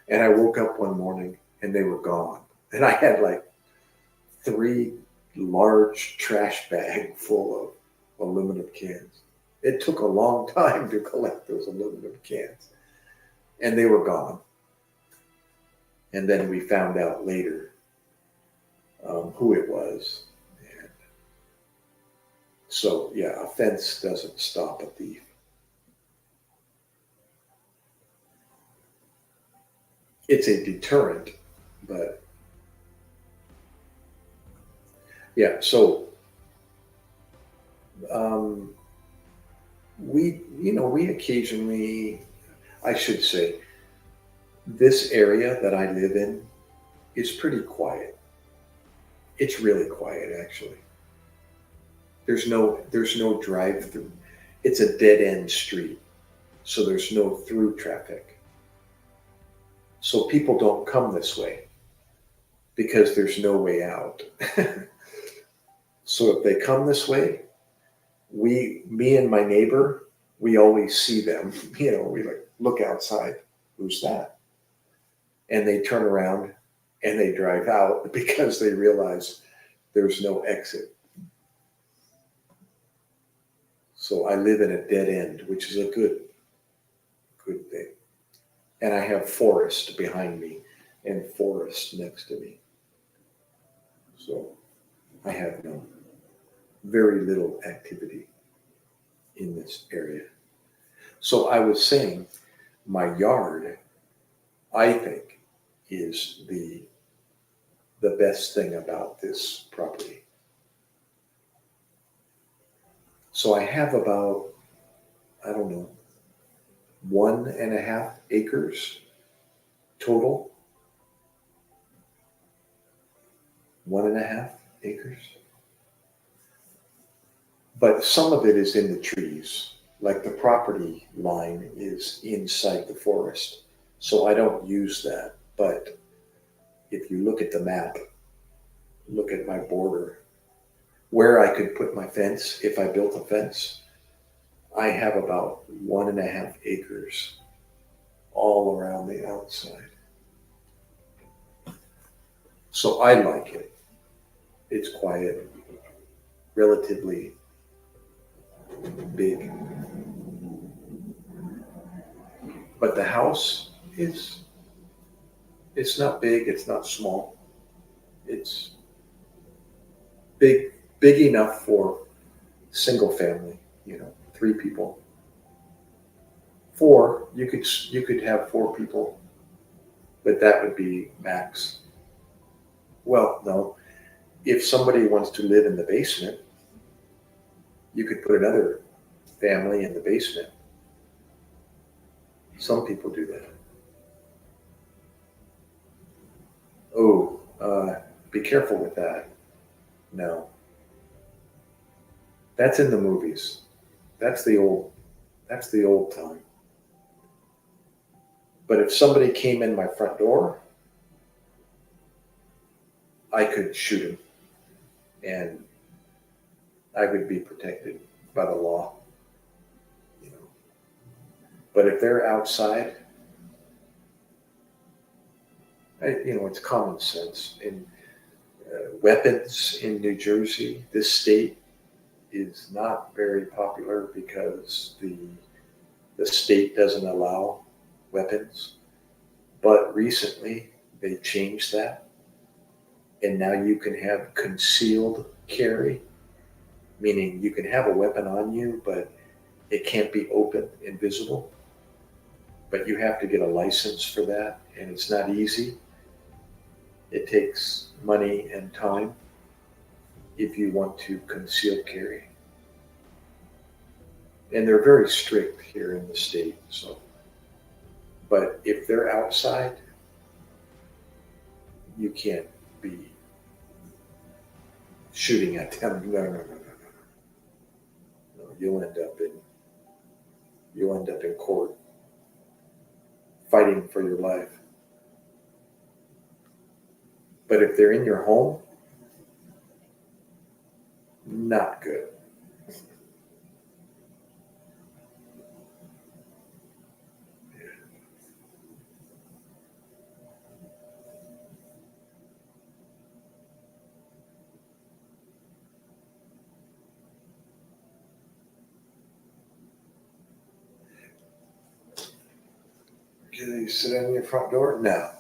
And I woke up one morning and they were gone. And I had like 3 large trash bags full of aluminum cans. It took a long time to collect those aluminum cans. And they were gone. And then we found out later who it was. And so, yeah, a fence doesn't stop a thief. It's a deterrent, but yeah, so we occasionally, I should say, this area that I live in is pretty quiet. It's really quiet, actually. There's no drive-through. It's a dead-end street, so there's no through traffic. So people don't come this way because there's no way out. So if they come this way, me and my neighbor, we always see them. We like look outside. Who's that? And they turn around and they drive out because they realize there's no exit. So I live in a dead end, which is a good thing. And I have forest behind me and forest next to me. So I have very little activity in this area. So I was saying my yard, I think, is the best thing about this property. So I have about, I don't know, 1.5 acres total. 1.5 acres. But some of it is in the trees. Like the property line is inside the forest. So I don't use that. But if you look at the map, look at my border, where I could put my fence, if I built a fence, I have about 1.5 acres all around the outside. So I like it. It's quiet, relatively big. But the house it's not big, it's not small. It's big enough for single family, 3 people. 4, you could have 4 people, but that would be max. Well, no. If somebody wants to live in the basement, you could put another family in the basement. Some people do that. Oh, be careful with that. No. That's in the movies. That's the old time. But if somebody came in my front door, I could shoot him and I would be protected by the law. But if they're outside, it's common sense. And weapons in New Jersey, this state, is not very popular because the state doesn't allow weapons. But recently they changed that. And now you can have concealed carry, meaning you can have a weapon on you, but it can't be open and visible. but you have to get a license for that, and it's not easy. It takes money and time if you want to conceal carry. And they're very strict here in the state. So, but if they're outside, you can't be shooting at them. No. You'll end up in court fighting for your life. But if they're in your home, not good. Can you sit on your front door? No.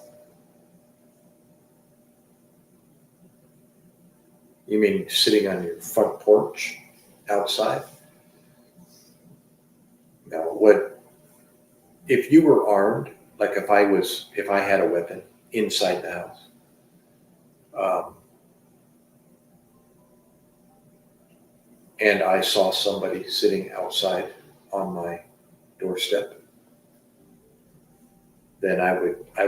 You mean sitting on your front porch outside? Now, what if you were armed? Like if I had a weapon inside the house, and I saw somebody sitting outside on my doorstep, then I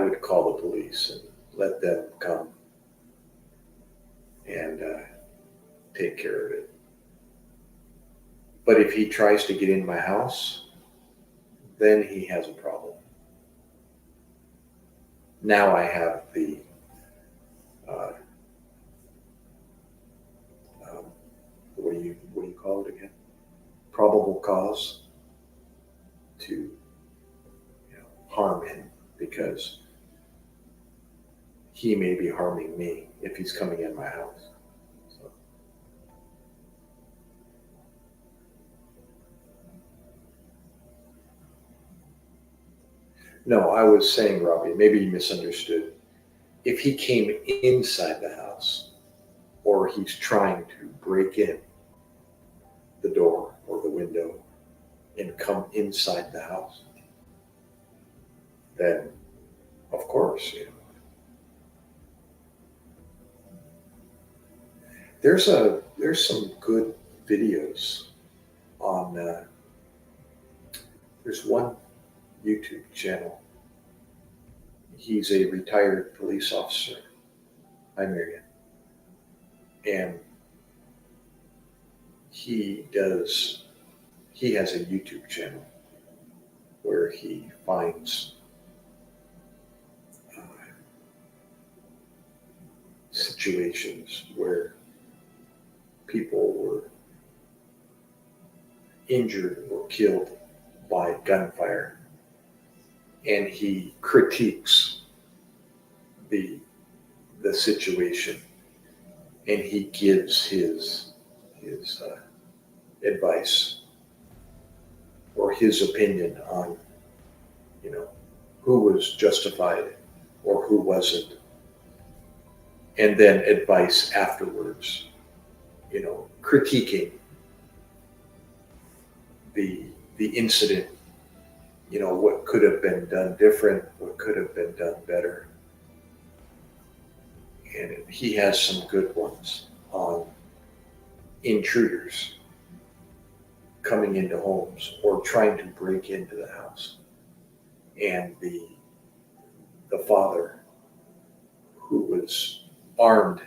would call the police and let them come and take care of it. But if he tries to get in my house, then he has a problem. Now I have the what do you call it again? Probable cause to harm him, because he may be harming me if he's coming in my house. So. No, I was saying, Robbie, maybe you misunderstood. If he came inside the house, or he's trying to break in the door or the window and come inside the house, then of course, there's some good videos on there's one YouTube channel. He's a retired police officer. Hi, Marion. And he has a YouTube channel where he finds situations where people were injured or killed by gunfire, and he critiques the situation, and he gives his advice or his opinion on who was justified or who wasn't, and then advice afterwards, critiquing the incident, what could have been done different, what could have been done better. And he has some good ones on intruders coming into homes or trying to break into the house, and the father who was armed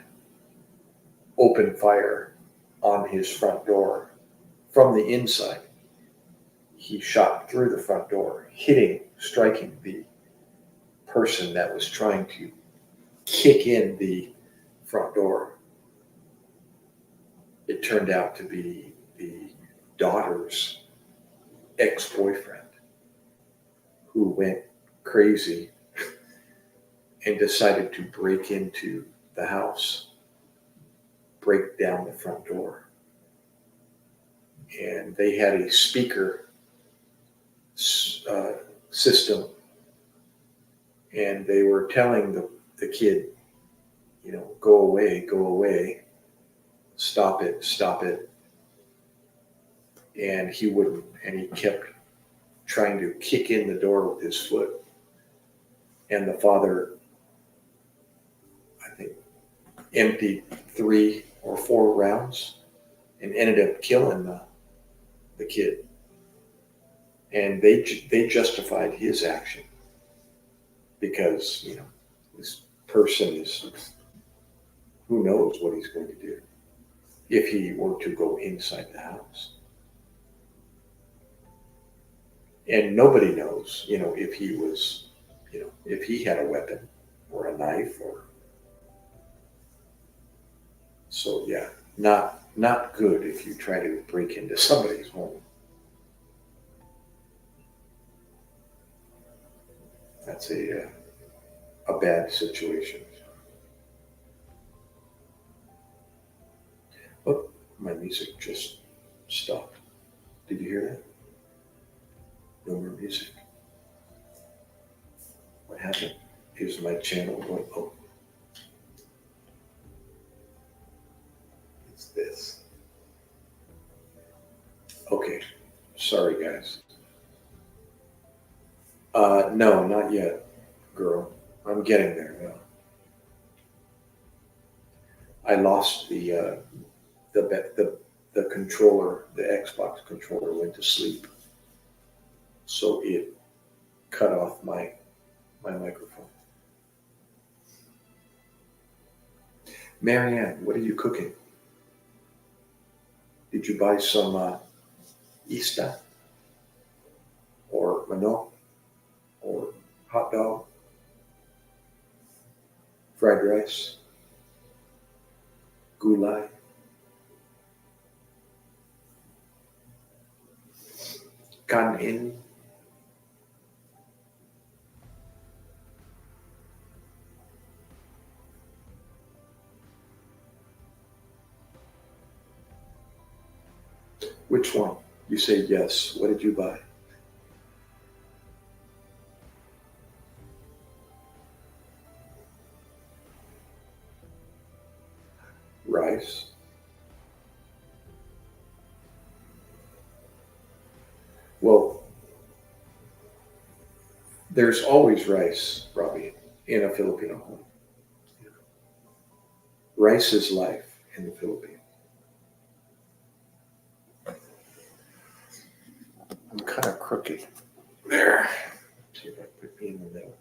opened fire on his front door from the inside. He shot through the front door, striking the person that was trying to kick in the front door. It turned out to be the daughter's ex-boyfriend, who went crazy and decided to break into the house, break down the front door. And they had a speaker system, and they were telling the kid, go away, stop it. And he wouldn't, and he kept trying to kick in the door with his foot. And the father, I think, emptied 3 or 4 rounds and ended up killing the kid. And they justified his action because, this person is, who knows what he's going to do if he were to go inside the house. And nobody knows, if he was, if he had a weapon or a knife or. So yeah, not good if you try to break into somebody's home. That's a bad situation. Oh, my music just stopped. Did you hear that? No more music. What happened? Is my channel going? Oh, it's this. Okay, sorry guys. No, not yet, girl. I'm getting there now. I lost the controller. The Xbox controller went to sleep, so it cut off my microphone. Marianne, what are you cooking? Did you buy some Easter or manok or hot dog, fried rice, gulai? Kanin? Which one? You say yes. What did you buy? Rice. Well, there's always rice, Robbie, in a Filipino home. Rice is life in the Philippines. I'm kind of crooked. There. See if I put me in the middle.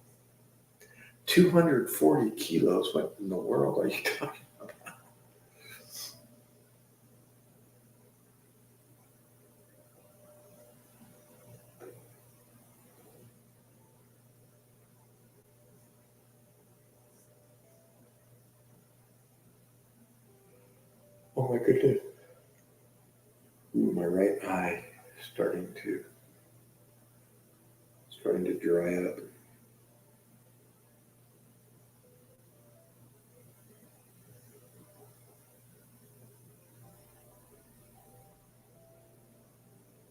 240 kilos. What in the world are you talking about? Oh my goodness. Ooh, my right eye is starting to dry up.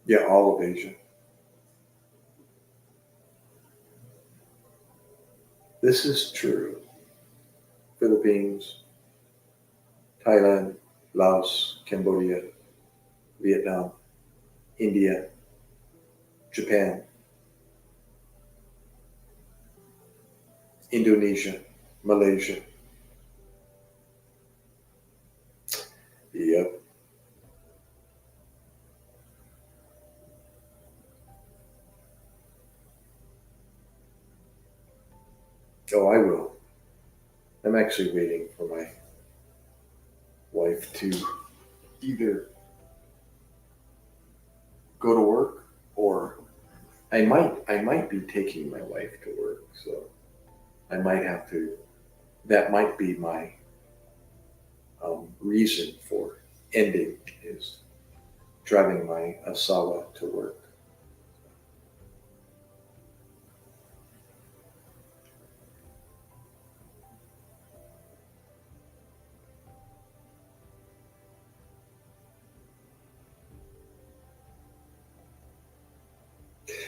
Yeah, all of Asia. This is true. Philippines, Thailand, Laos, Cambodia, Vietnam, India, Japan, Indonesia, Malaysia. Yep. Oh, I will. I'm actually waiting for my wife to either go to work or I might be taking my wife to work, so I might have to. That might be my reason for ending is driving my Asawa to work.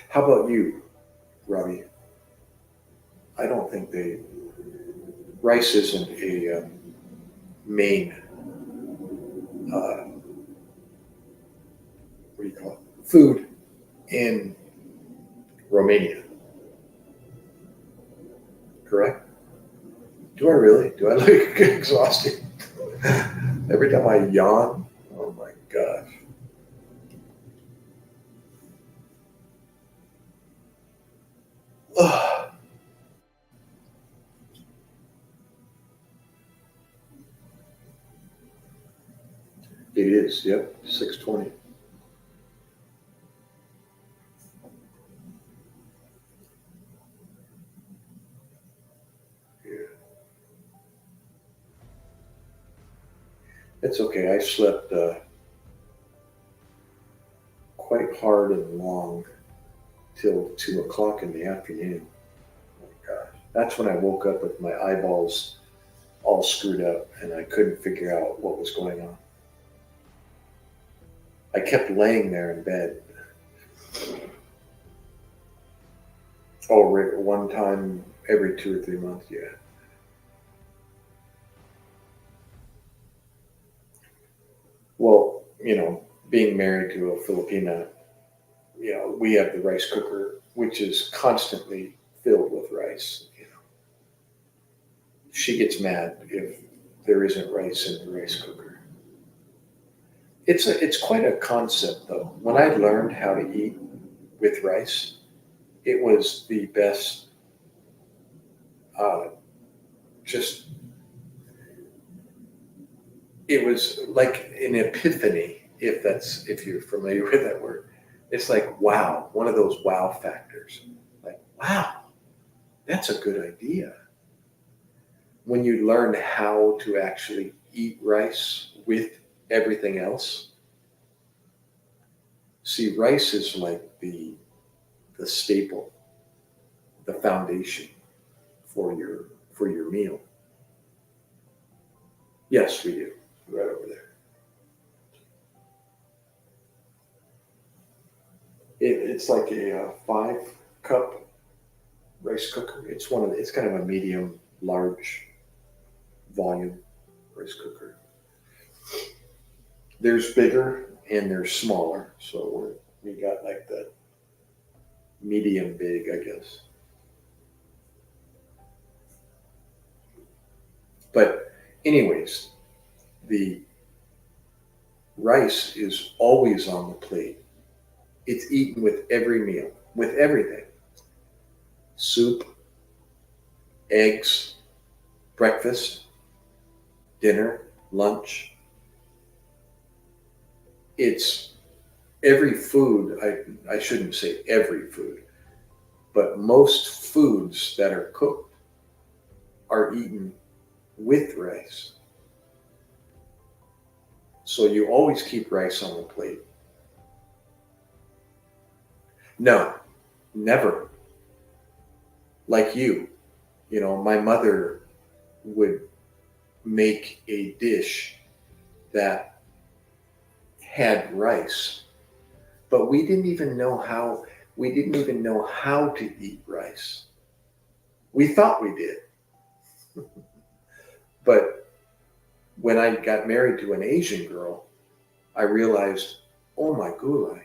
How about you, Robbie? I don't think rice isn't a main, what do you call it, food in Romania, correct? Do I really? Do I look exhausted? Every time I yawn, oh my gosh. Ugh. It is, yep, 6:20. Yeah. It's okay. I slept quite hard and long till 2 o'clock in the afternoon. Oh my gosh. That's when I woke up with my eyeballs all screwed up and I couldn't figure out what was going on. I kept laying there in bed. Oh, one time every 2 or 3 months, yeah. Well, being married to a Filipina, we have the rice cooker, which is constantly filled with rice. She gets mad if there isn't rice in the rice cooker. It's quite a concept though. When I learned how to eat with rice, it was the best. Uh, just it was like an epiphany, if you're familiar with that word. It's like wow, one of those wow factors. Like wow, that's a good idea. When you learn how to actually eat rice with everything else, see, rice is like the staple, the foundation for your meal. Yes, we do. Right over there. It's like a 5 cup rice cooker. It's kind of a medium large volume rice cooker. There's bigger and there's smaller, so we got like the medium big, I guess. But anyways, the rice is always on the plate. It's eaten with every meal, with everything. Soup, eggs, breakfast, dinner, lunch. It's every food. I shouldn't say every food, but most foods that are cooked are eaten with rice. So you always keep rice on the plate. No, never. Like my mother would make a dish that had rice, but we didn't even know how to eat rice. We thought we did. But when I got married to an Asian girl, I realized, oh my gulai,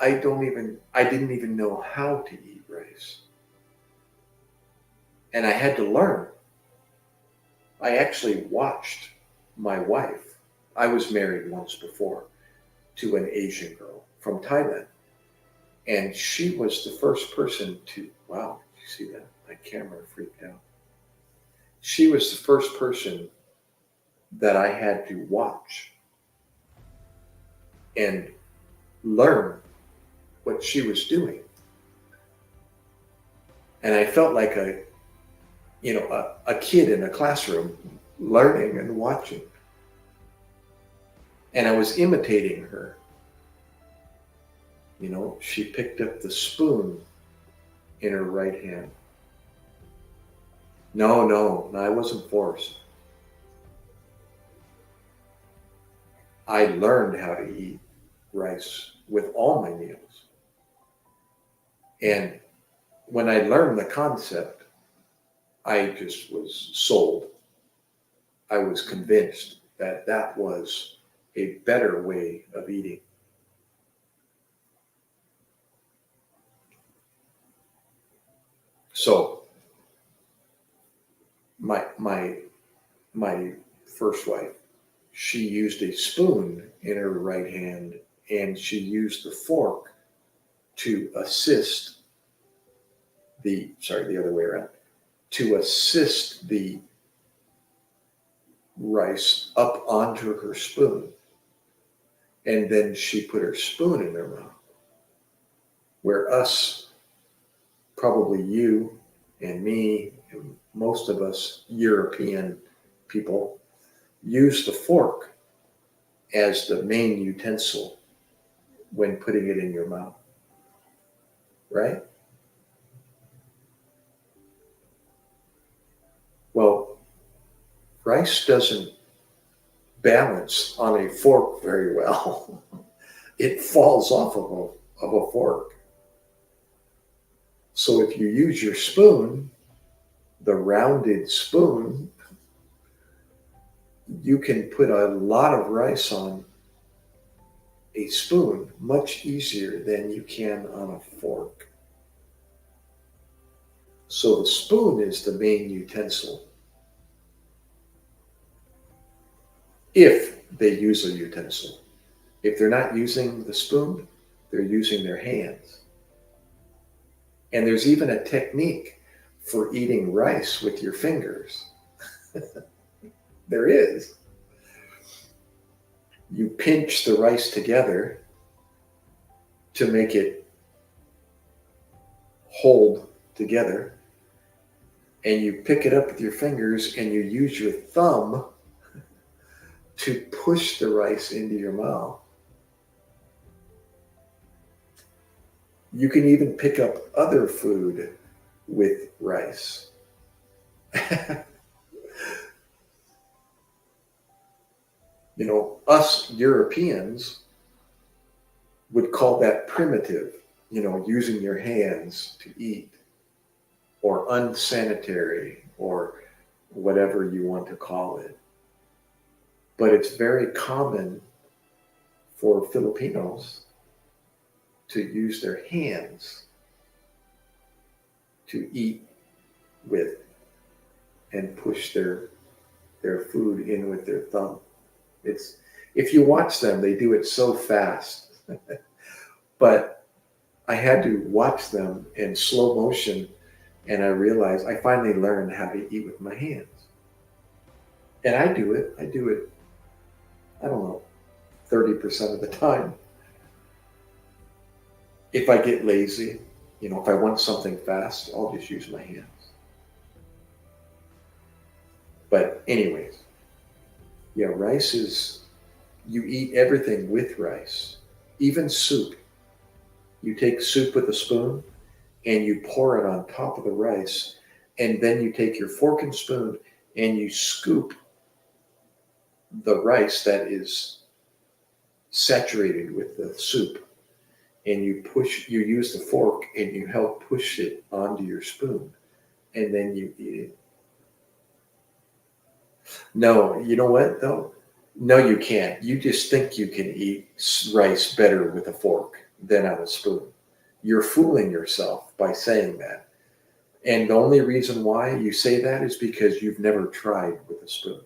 I didn't even know how to eat rice. And I had to learn. I actually watched my wife. I was married once before to an Asian girl from Thailand. And she was the first person wow, you see that? My camera freaked out. She was the first person that I had to watch and learn what she was doing. And I felt like a kid in a classroom learning and watching. And I was imitating her. She picked up the spoon in her right hand. No, I wasn't forced. I learned how to eat rice with all my meals. And when I learned the concept, I just was sold. I was convinced that that was a better way of eating. So my first wife, she used a spoon in her right hand, and she used the fork to assist the other way around, to assist the rice up onto her spoon. And then she put her spoon in her mouth. Where us, probably you and me, and most of us European people, use the fork as the main utensil when putting it in your mouth, right? Well, rice doesn't balance on a fork very well. It falls off of a fork. So if you use your spoon, the rounded spoon, you can put a lot of rice on a spoon much easier than you can on a fork. So the spoon is the main utensil if they use a utensil. If they're not using the spoon, they're using their hands. And there's even a technique for eating rice with your fingers. There is. You pinch the rice together to make it hold together, and you pick it up with your fingers and you use your thumb to push the rice into your mouth. You can even pick up other food with rice. You know, us Europeans would call that primitive, using your hands to eat, or unsanitary, or whatever you want to call it. But it's very common for Filipinos to use their hands to eat with and push their food in with their thumb. It's, if you watch them, they do it so fast. But I had to watch them in slow motion, and I realized I finally learned how to eat with my hands. And I do it, I don't know, 30% of the time. If I get lazy, if I want something fast, I'll just use my hands. But anyways, yeah, rice is, you eat everything with rice, even soup. You take soup with a spoon and you pour it on top of the rice, and then you take your fork and spoon and you scoop the rice that is saturated with the soup, and you use the fork and you help push it onto your spoon, and then you eat it. No, you know what though? No, you can't. You just think you can eat rice better with a fork than on a spoon. You're fooling yourself by saying that. And the only reason why you say that is because you've never tried with a spoon.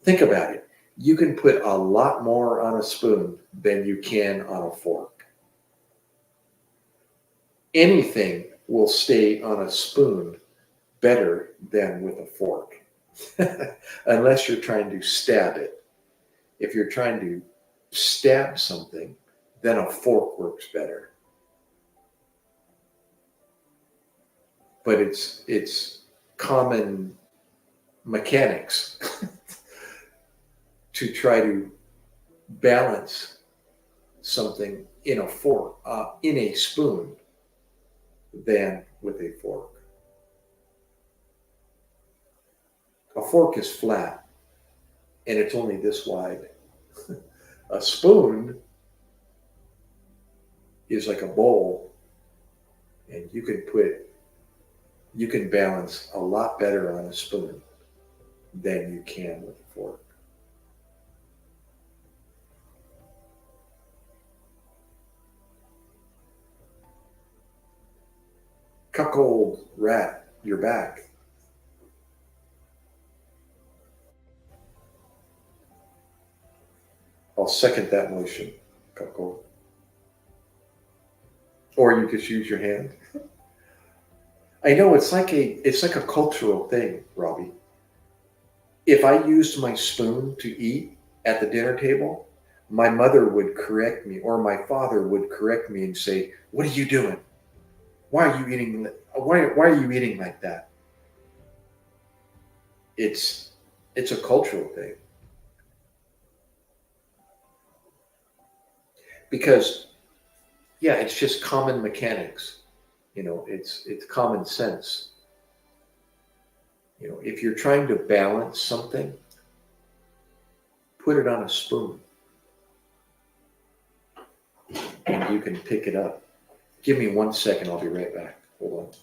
Think about it. You can put a lot more on a spoon than you can on a fork. Anything will stay on a spoon better than with a fork. Unless you're trying to stab it. If you're trying to stab something, then a fork works better. But it's common mechanics to try to balance something in a fork, in a spoon, than with a fork. A fork is flat, and it's only this wide. A spoon is like a bowl, and you can balance a lot better on a spoon than you can with a fork. Cuckold rat, you're back. I'll second that motion, cuckold. Or you just use your hand. I know it's like a cultural thing, Robbie. If I used my spoon to eat at the dinner table, my mother would correct me, or my father would correct me and say, "What are you doing? Why are you eating? Why are you eating like that?" It's it's a cultural thing because yeah, it's just common mechanics. It's common sense. If you're trying to balance something, put it on a spoon and you can pick it up. Give me 1 second, I'll be right back. Hold on.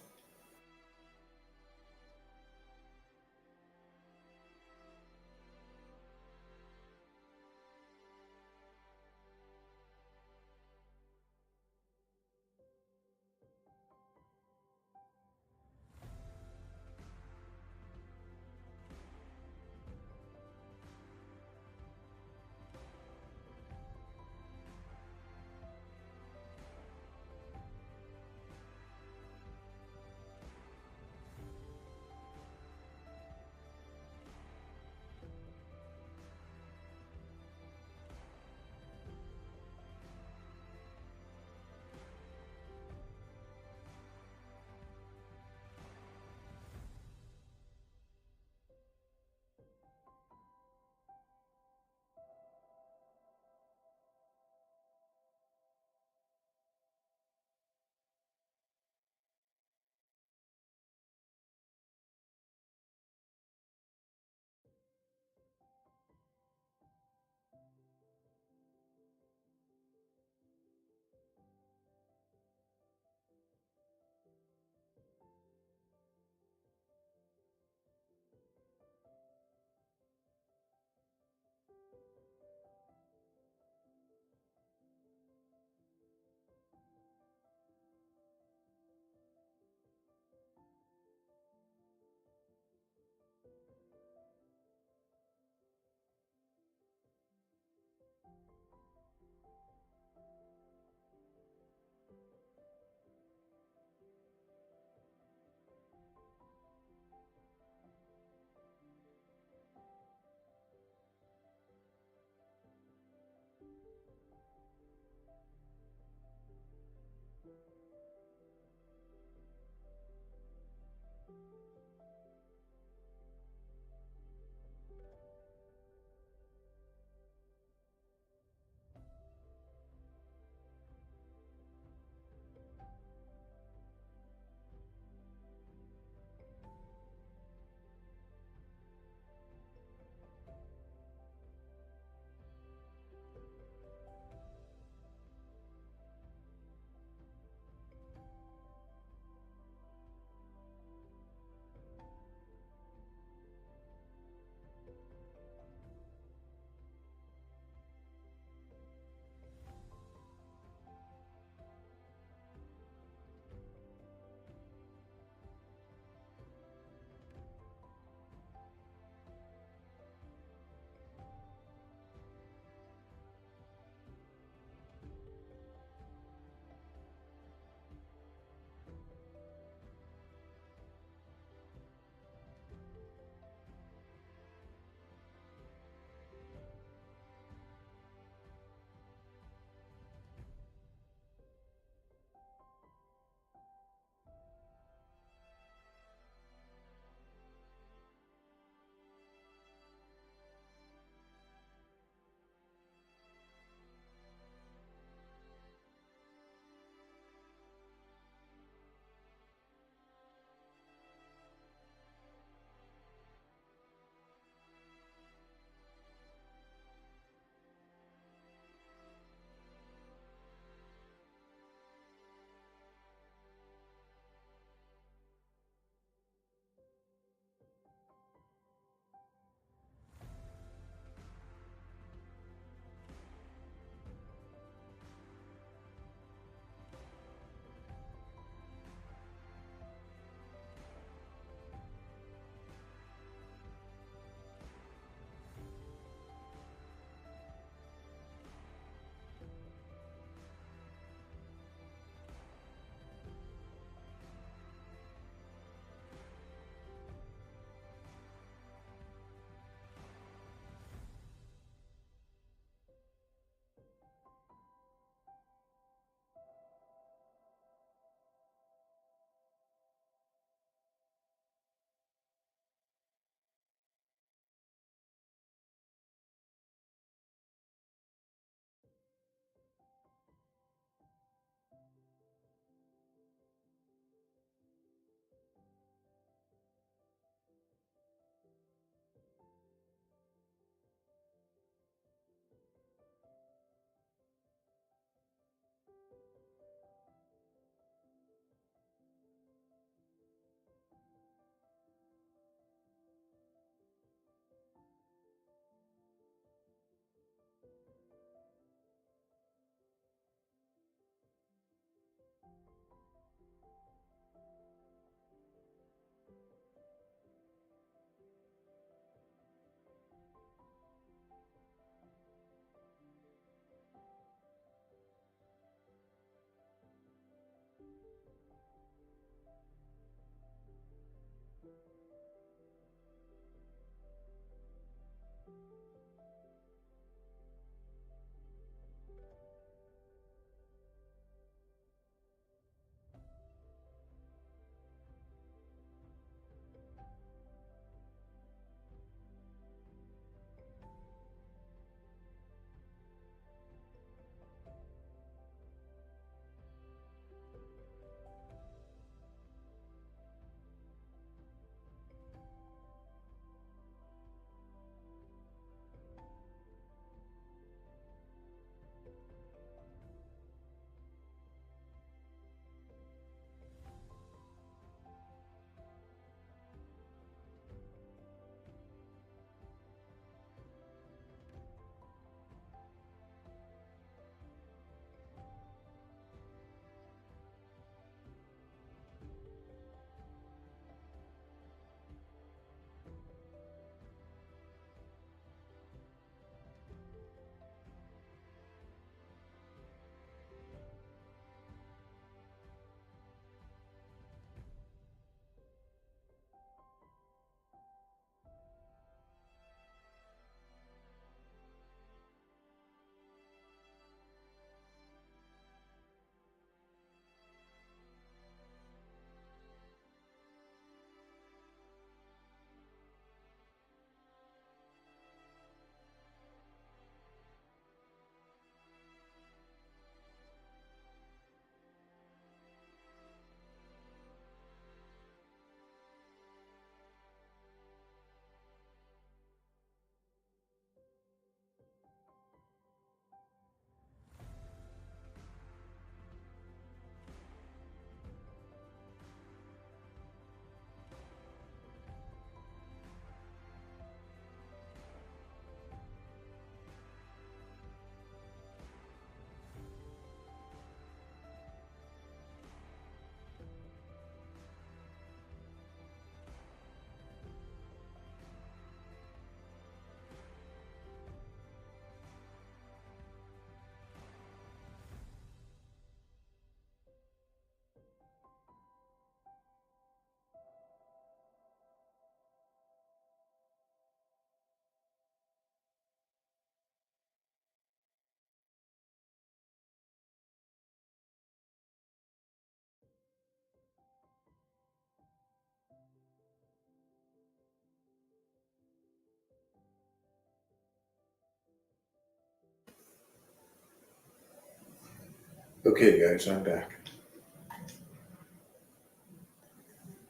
Okay, guys, I'm back.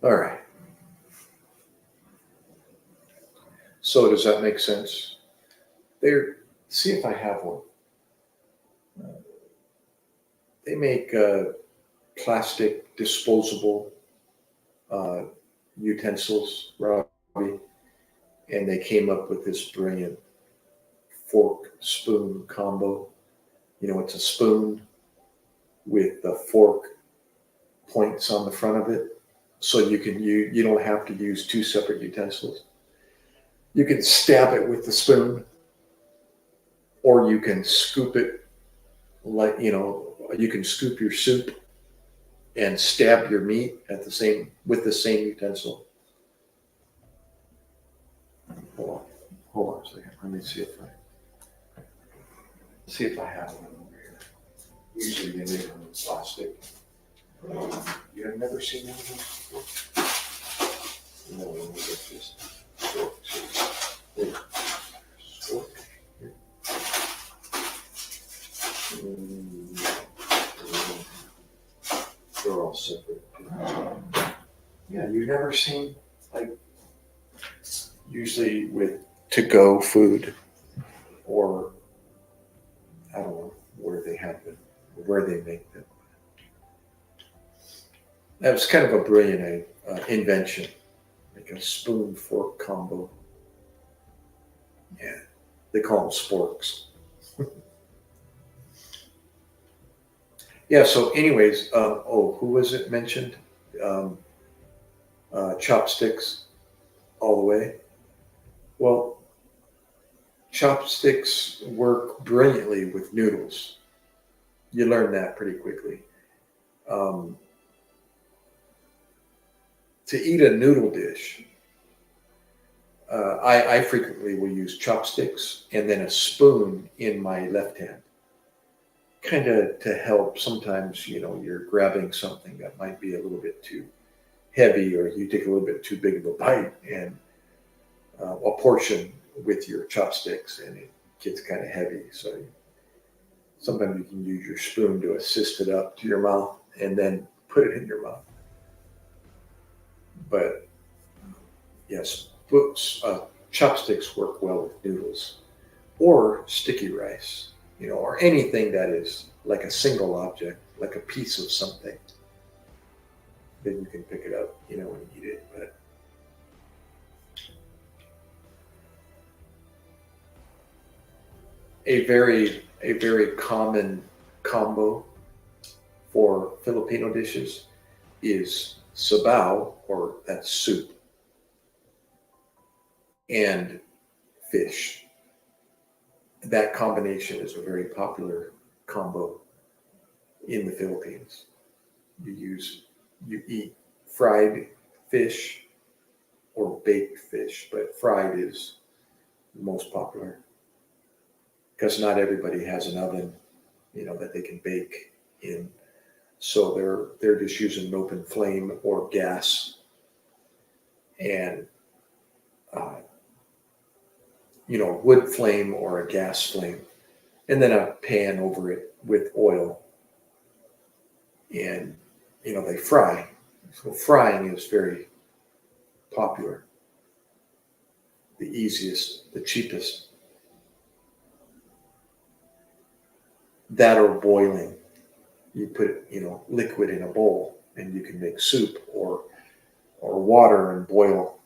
All right. So does that make sense? There. See if I have one. They make plastic disposable uh, utensils, Robbie, and they came up with this brilliant fork spoon combo. You know, it's a spoon with the fork points on the front of it, so you don't have to use two separate utensils. You can stab it with the spoon, or you can scoop it like you can scoop your soup and stab your meat at the same with the same utensil. Hold on, hold on a second. Let me see if I have one over here. Usually they make them in plastic. You have never seen one of those before? No, let me get this fork. There. Fork. Here. They're all separate. Yeah, you've never seen, like, usually with to-go food, or I don't know where they have them, where they make them. That was kind of a brilliant invention, like a spoon fork combo. Yeah, they call them sporks. Yeah. So, anyways, who was it mentioned? Um, Chopsticks all the way. Well, chopsticks work brilliantly with noodles. You learn that pretty quickly. Um, to eat a noodle dish, I frequently will use chopsticks and then a spoon in my left hand, kind of to help. Sometimes, you're grabbing something that might be a little bit too heavy, or you take a little bit too big of a bite, and a portion with your chopsticks, and it gets kind of heavy. So sometimes you can use your spoon to assist it up to your mouth and then put it in your mouth. But yes, chopsticks work well with noodles or sticky rice, or anything that is like a single object, like a piece of something. Then you can pick it up, and eat it. But a very common combo for Filipino dishes is sabaw, or that's soup, and fish. That combination is a very popular combo in the Philippines. You eat fried fish or baked fish, but fried is most popular because not everybody has an oven, that they can bake in. So they're just using an open flame or gas, and wood flame or a gas flame, and then a pan over it with oil, and they fry. So frying is very popular, the easiest, the cheapest. That or boiling. You put liquid in a bowl, and you can make soup or water and boil.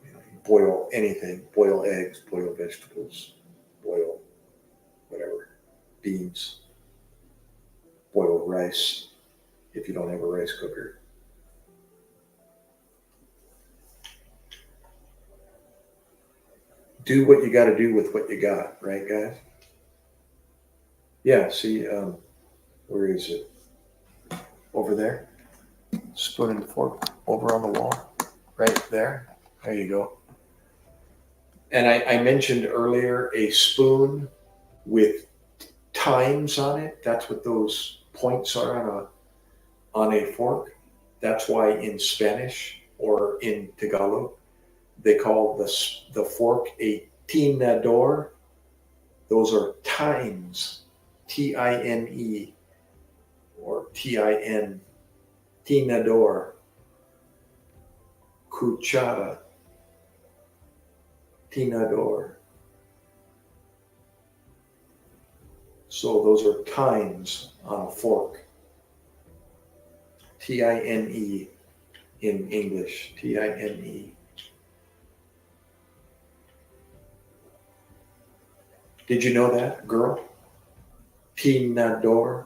You boil anything: boil eggs, boil vegetables, boil whatever, beans, boil rice if you don't have a rice cooker. Do what you got to do with what you got, right, guys? Yeah. See, where is it? Over there. Spoon and fork over on the wall, right there. There you go. And I mentioned earlier a spoon with tines on it. That's what those points are on a fork. That's why in Spanish or in Tagalog they call the fork a tinador. Those are tines, Tine, or Tin, tinador, cuchara, tinador. So those are tines on a fork. Tine in English, Tine. Did you know that, girl? Tinador.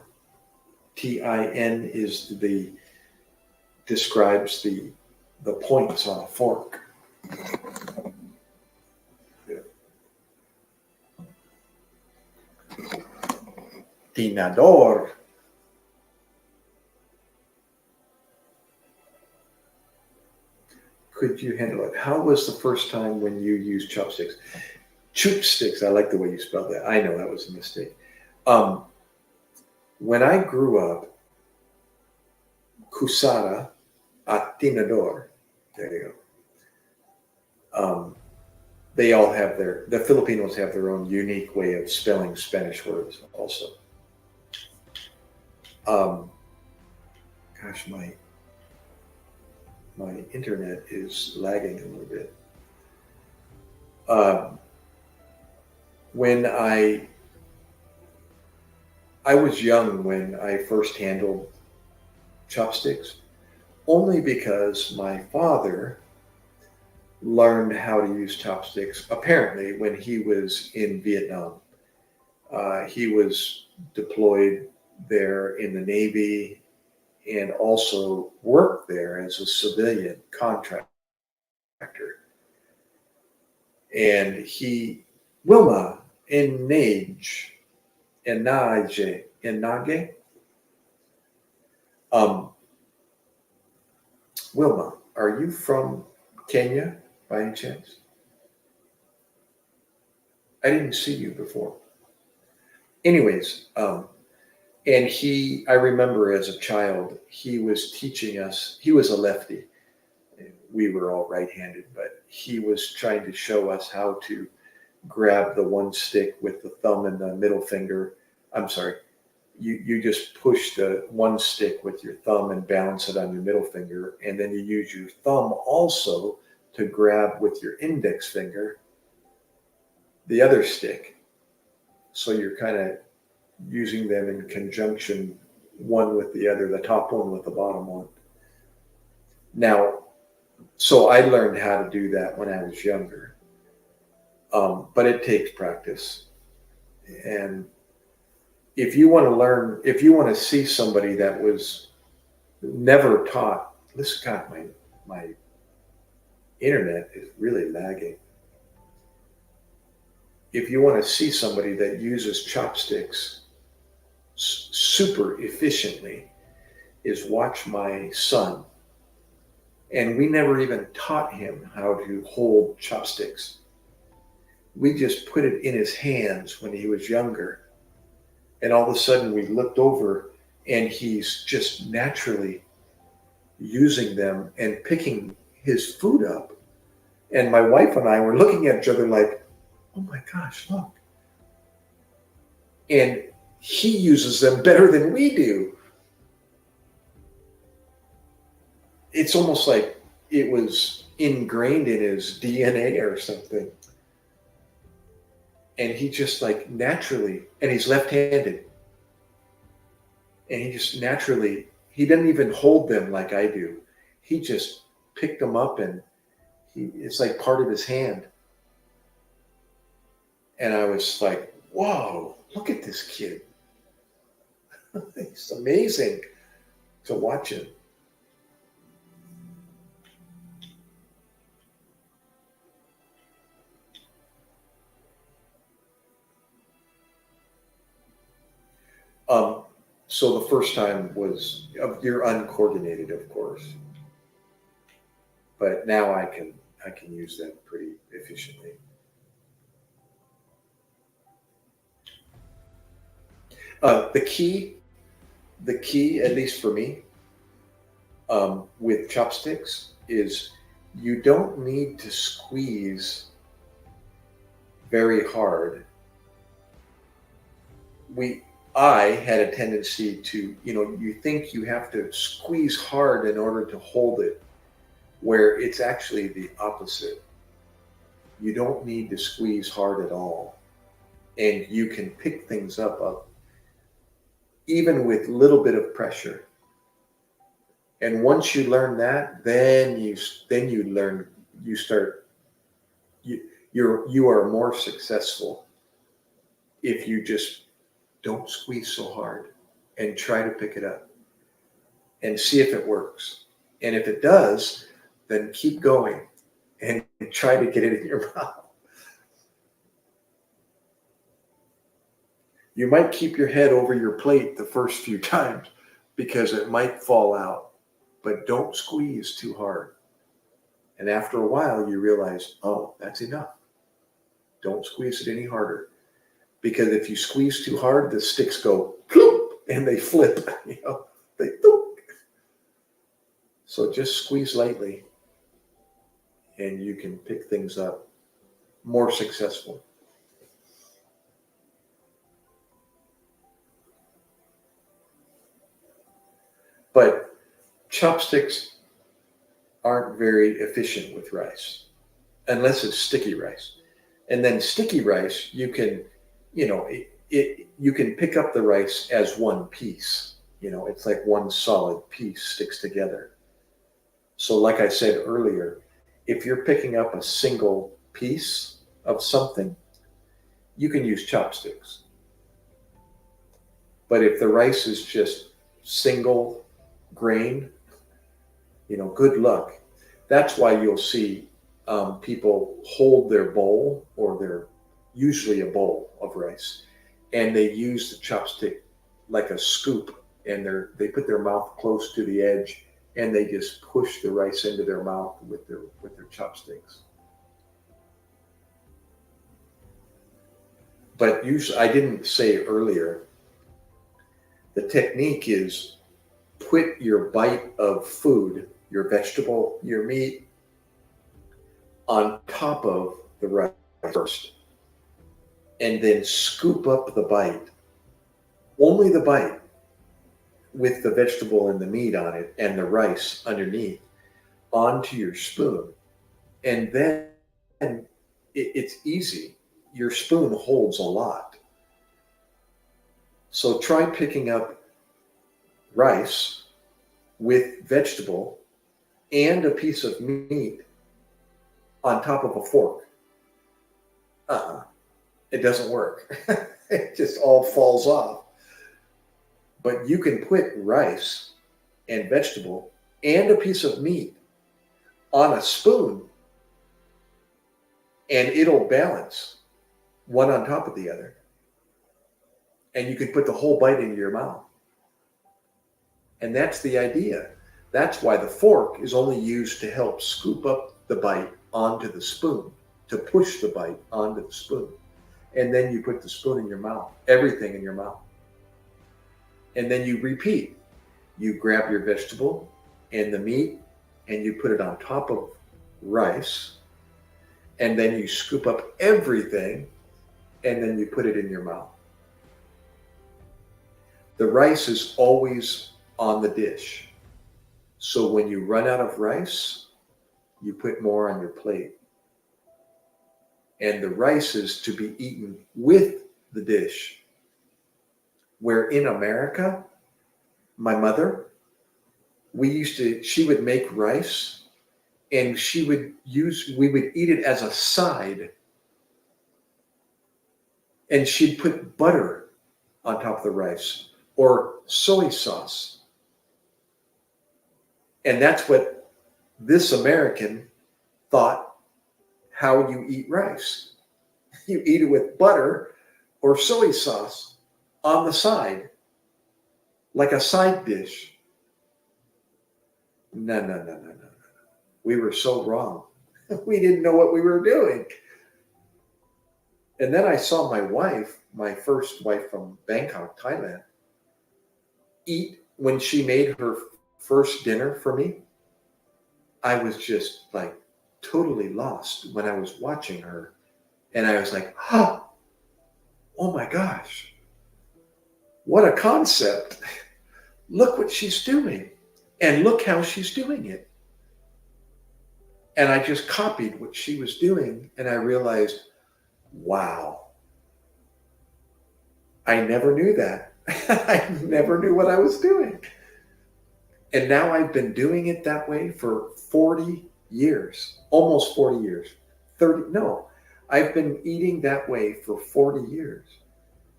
Tin is describes the points on a fork. Yeah. Tinador. Could you handle it? How was the first time when you used chopsticks? Choopsticks. I like the way you spelled that. I know that was a mistake. When I grew up, Kusara Atinador. There you go. They all have the Filipinos have their own unique way of spelling Spanish words also. Gosh, my internet is lagging a little bit. When I was young when I first handled chopsticks, only because my father learned how to use chopsticks apparently when he was in Vietnam. He was deployed there in the Navy and also worked there as a civilian contractor. And Wilma, Enage, Enage. Wilma, are you from Kenya by any chance? I didn't see you before. Anyways, and I remember as a child, he was teaching us, he was a lefty. We were all right-handed, but he was trying to show us how to grab the one stick with the thumb and the middle finger. I'm sorry. You just push the one stick with your thumb and balance it on your middle finger. And then you use your thumb also to grab with your index finger the other stick. So you're kind of using them in conjunction, one with the other, the top one with the bottom one. Now, so I learned how to do that when I was younger. But it takes practice. And if you want to learn, if you want to see somebody that was never taught, listen, God, my internet is really lagging. If you want to see somebody that uses chopsticks super efficiently, is watch my son. And we never even taught him how to hold chopsticks. We just put it in his hands when he was younger. And all of a sudden we looked over and he's just naturally using them and picking his food up. And my wife and I were looking at each other like, oh my gosh, look. And he uses them better than we do. It's almost like it was ingrained in his DNA or something. And he just like naturally, and he's left-handed. And he just naturally, he doesn't even hold them like I do. He just picked them up and it's like part of his hand. And I was like, whoa, look at this kid. It's amazing to watch him. So the first time was, you're uncoordinated, of course, but now I can use them pretty efficiently. The key, at least for me, with chopsticks is you don't need to squeeze very hard. I had a tendency to, you think you have to squeeze hard in order to hold it, where it's actually the opposite. You don't need to squeeze hard at all. And you can pick things up even with a little bit of pressure. And once you learn that, then you learn, you start, you are more successful if you just don't squeeze so hard and try to pick it up and see if it works. And if it does, then keep going and try to get it in your mouth. You might keep your head over your plate the first few times because it might fall out, but don't squeeze too hard. And after a while, you realize, oh, that's enough. Don't squeeze it any harder. Because if you squeeze too hard, the sticks go and they flip. They So just squeeze lightly and you can pick things up more successful. But chopsticks aren't very efficient with rice unless it's sticky rice. And then sticky rice, you can, you can pick up the rice as one piece. It's like one solid piece sticks together. So like I said earlier, if you're picking up a single piece of something, you can use chopsticks. But if the rice is just single grain, good luck. That's why you'll see people hold their bowl, or they're usually a bowl of rice, and they use the chopstick like a scoop, and they put their mouth close to the edge, and they just push the rice into their mouth with their chopsticks. But usually, I didn't say earlier, the technique is put your bite of food, your vegetable, your meat, on top of the rice first, and then scoop up the bite, only the bite, with the vegetable and the meat on it and the rice underneath, onto your spoon. And then it's easy. Your spoon holds a lot. So try picking up rice with vegetable and a piece of meat on top of a fork. It doesn't work. It just all falls off. But you can put rice and vegetable and a piece of meat on a spoon, and it'll balance one on top of the other. And you can put the whole bite into your mouth. And that's the idea. That's why the fork is only used to help scoop up the bite onto the spoon, to push the bite onto the spoon. And then you put the spoon in your mouth, everything in your mouth. And then you repeat. You grab your vegetable and the meat, and you put it on top of rice, and then you scoop up everything, and then you put it in your mouth. The rice is always on the dish. So when you run out of rice, you put more on your plate. And the rice is to be eaten with the dish. Where in America, my mother, she would make rice, and we would eat it as a side. And she'd put butter on top of the rice, or soy sauce. And that's what this American thought how you eat rice. You eat it with butter or soy sauce on the side, like a side dish. No. We were so wrong. We didn't know what we were doing. And then I saw my wife, my first wife from Bangkok, Thailand, eat when she made her first dinner for me. I was just like totally lost when I was watching her. And I was like, oh my gosh. What a concept. Look what she's doing. And look how she's doing it. And I just copied what she was doing. And I realized, wow, I never knew that. I never knew what I was doing. And now I've been doing it that way for 40 years, almost 40 years. 30, no, I've been eating that way for 40 years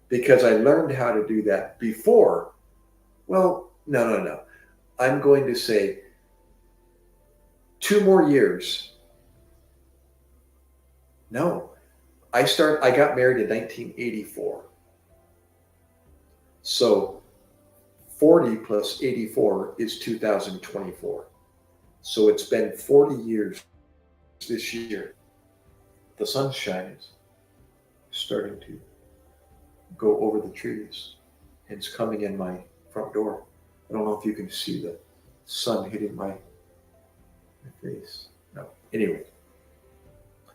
because I learned how to do that before. Well, no. I'm going to say 2 more years. No, I got married in 1984. So 40 plus 84 is 2024. So it's been 40 years this year. The sunshine is starting to go over the trees. And it's coming in my front door. I don't know if you can see the sun hitting my face. No. Anyway.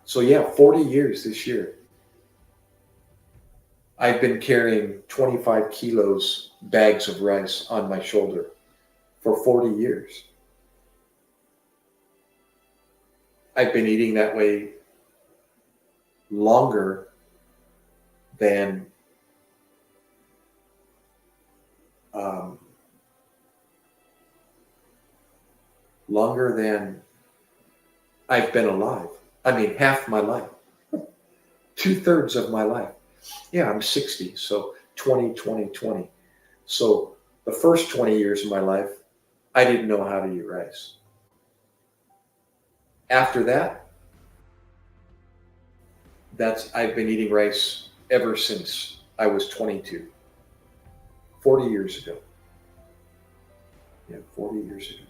So yeah, 40 years this year. I've been carrying 25 kilos bags of rice on my shoulder for 40 years. I've been eating that way longer than I've been alive. I mean, half my life. 2/3 of my life. Yeah, I'm 60, so 20, 20, 20. So the first 20 years of my life, I didn't know how to eat rice. After that, I've been eating rice ever since I was 22. 40 years ago. Yeah, 40 years ago.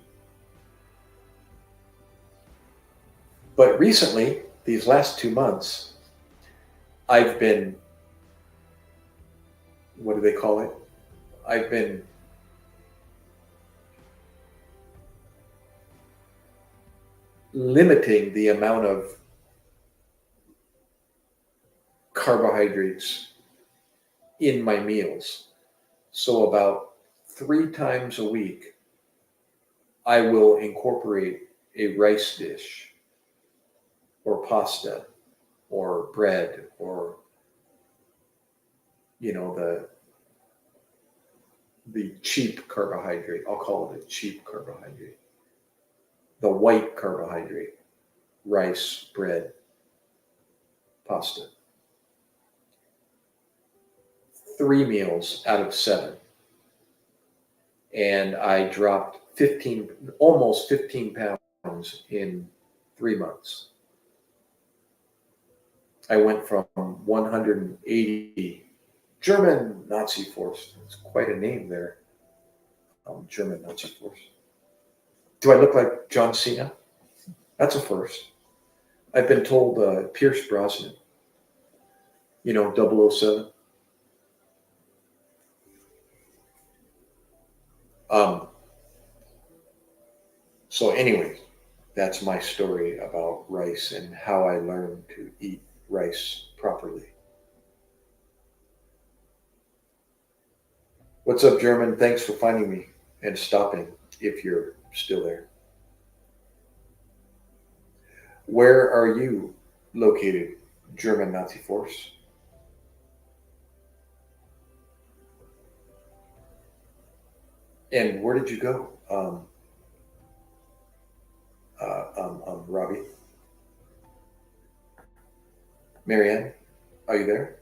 But recently, these last 2 months, I've been, what do they call it? I've been limiting the amount of carbohydrates in my meals. So about 3 times a week, I will incorporate a rice dish or pasta or bread or, the cheap carbohydrate. I'll call it a cheap carbohydrate. The white carbohydrate, rice, bread, pasta. 3 meals out of 7. And I dropped almost 15 pounds in 3 months. I went from 180 German Nazi force. It's quite a name there. German Nazi force. Do I look like John Cena? That's a first. I've been told Pierce Brosnan, 007. So anyways, that's my story about rice and how I learned to eat rice properly. What's up, German? Thanks for finding me and stopping if you're still there. Where are you located, German Nazi force? And where did you go, Robbie? Marianne, are you there?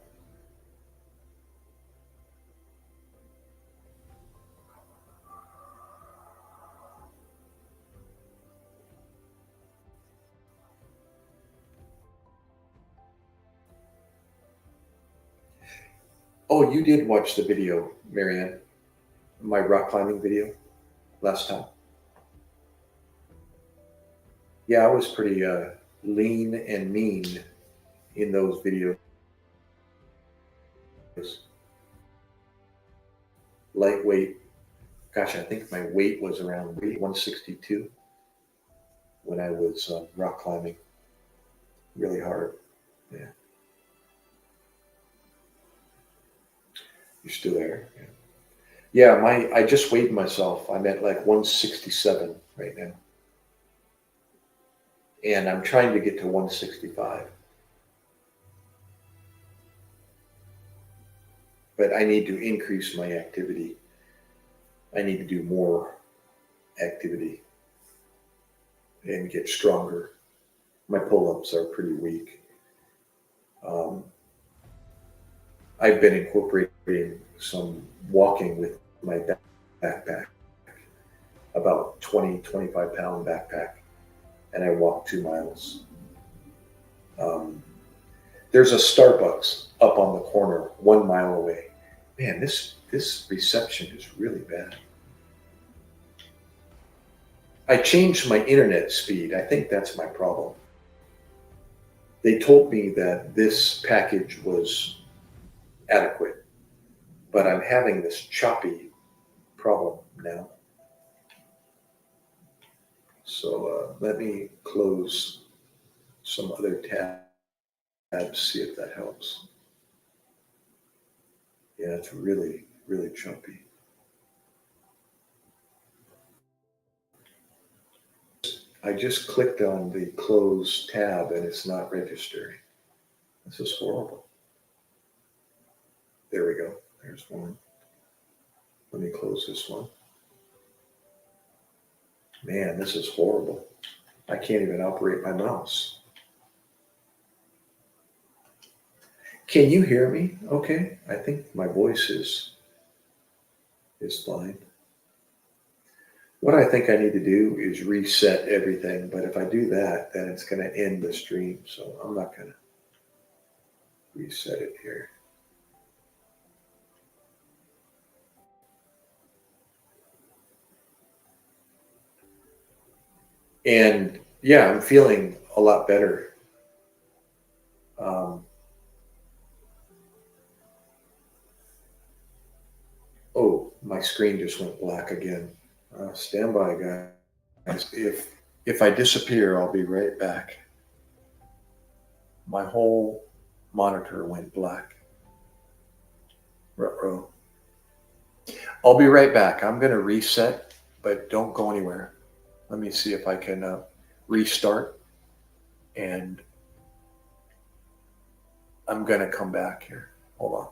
Oh, you did watch the video, Marianne, my rock climbing video last time. Yeah, I was pretty lean and mean in those videos. Lightweight. Gosh, I think my weight was around 162 when I was rock climbing really hard. Yeah. You're still there? Yeah. Yeah, I just weighed myself. I'm at like 167 right now, and I'm trying to get to 165. But I need to increase my activity. I need to do more activity and get stronger. My pull-ups are pretty weak. Um, I've been incorporating some walking with my backpack, about 20, 25-pound backpack, and I walk 2 miles. Um, there's a Starbucks up on the corner 1 mile away. Man, this reception is really bad. I changed my internet speed. I think that's my problem. They told me that this package was adequate, but I'm having this choppy problem now. So let me close some other tabs, see if that helps. Yeah, it's really, really choppy. I just clicked on the close tab and it's not registering. This is horrible. There we go. There's one. Let me close this one. Man, this is horrible. I can't even operate my mouse. Can you hear me? Okay. I think my voice is fine. What I think I need to do is reset everything, but if I do that, then it's going to end the stream. So I'm not going to reset it here. And yeah, I'm feeling a lot better. Um, oh, my screen just went black again. Stand by, guys. If I disappear, I'll be right back. My whole monitor went black. Ruh-roh. I'll be right back. I'm going to reset, but don't go anywhere. Let me see if I can restart, and I'm going to come back here. Hold on.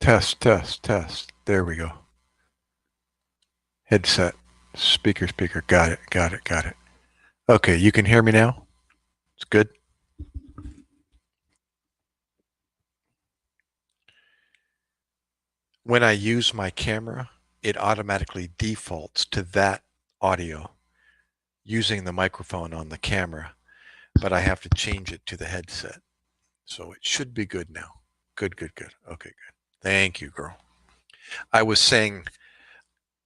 Test, test, test. There we go. Headset. Speaker, speaker. Got it, got it, got it. Okay, you can hear me now? It's good. When I use my camera, it automatically defaults to that audio using the microphone on the camera, but I have to change it to the headset. So it should be good now. Good, good, good. Okay, good. Thank you, girl. I was saying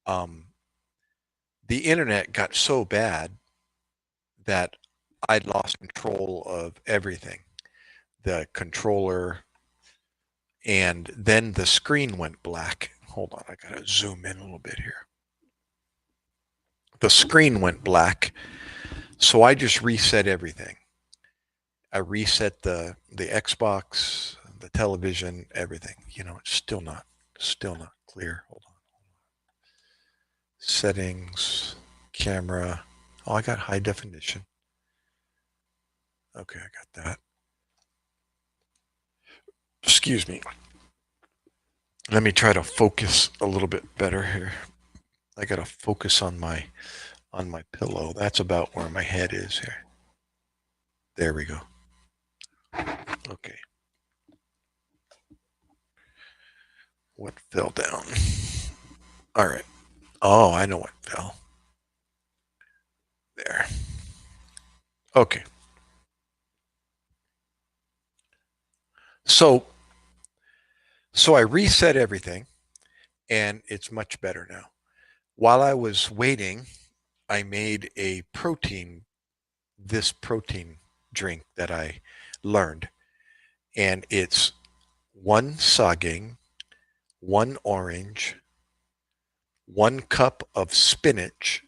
um, the internet got so bad that I lost control of everything. The controller, and then the screen went black. Hold on, I gotta zoom in a little bit here. The screen went black, so I just reset everything. I reset the Xbox, the television, everything. It's still not clear. Hold on. Settings, camera. Oh, I got high definition. Okay, I got that. Excuse me. Let me try to focus a little bit better here. I got to focus on my pillow. That's about where my head is here. There we go. Okay. What fell down? All right. Oh, I know what fell. There. Okay. So so I reset everything and it's much better now. While I was waiting, I made this protein drink that I learned. And it's one saging, one orange, 1 cup of spinach,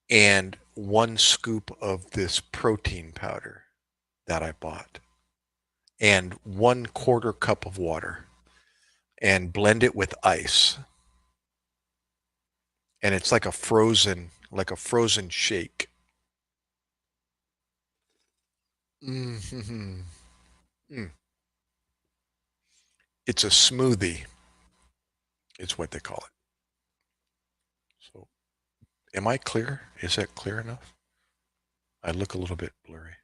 and 1 scoop of this protein powder that I bought, and 1/4 cup of water, and blend it with ice. And it's like a frozen shake. Mm-hmm. Mm. It's a smoothie. It's what they call it. So, am I clear? Is that clear enough? I look a little bit blurry.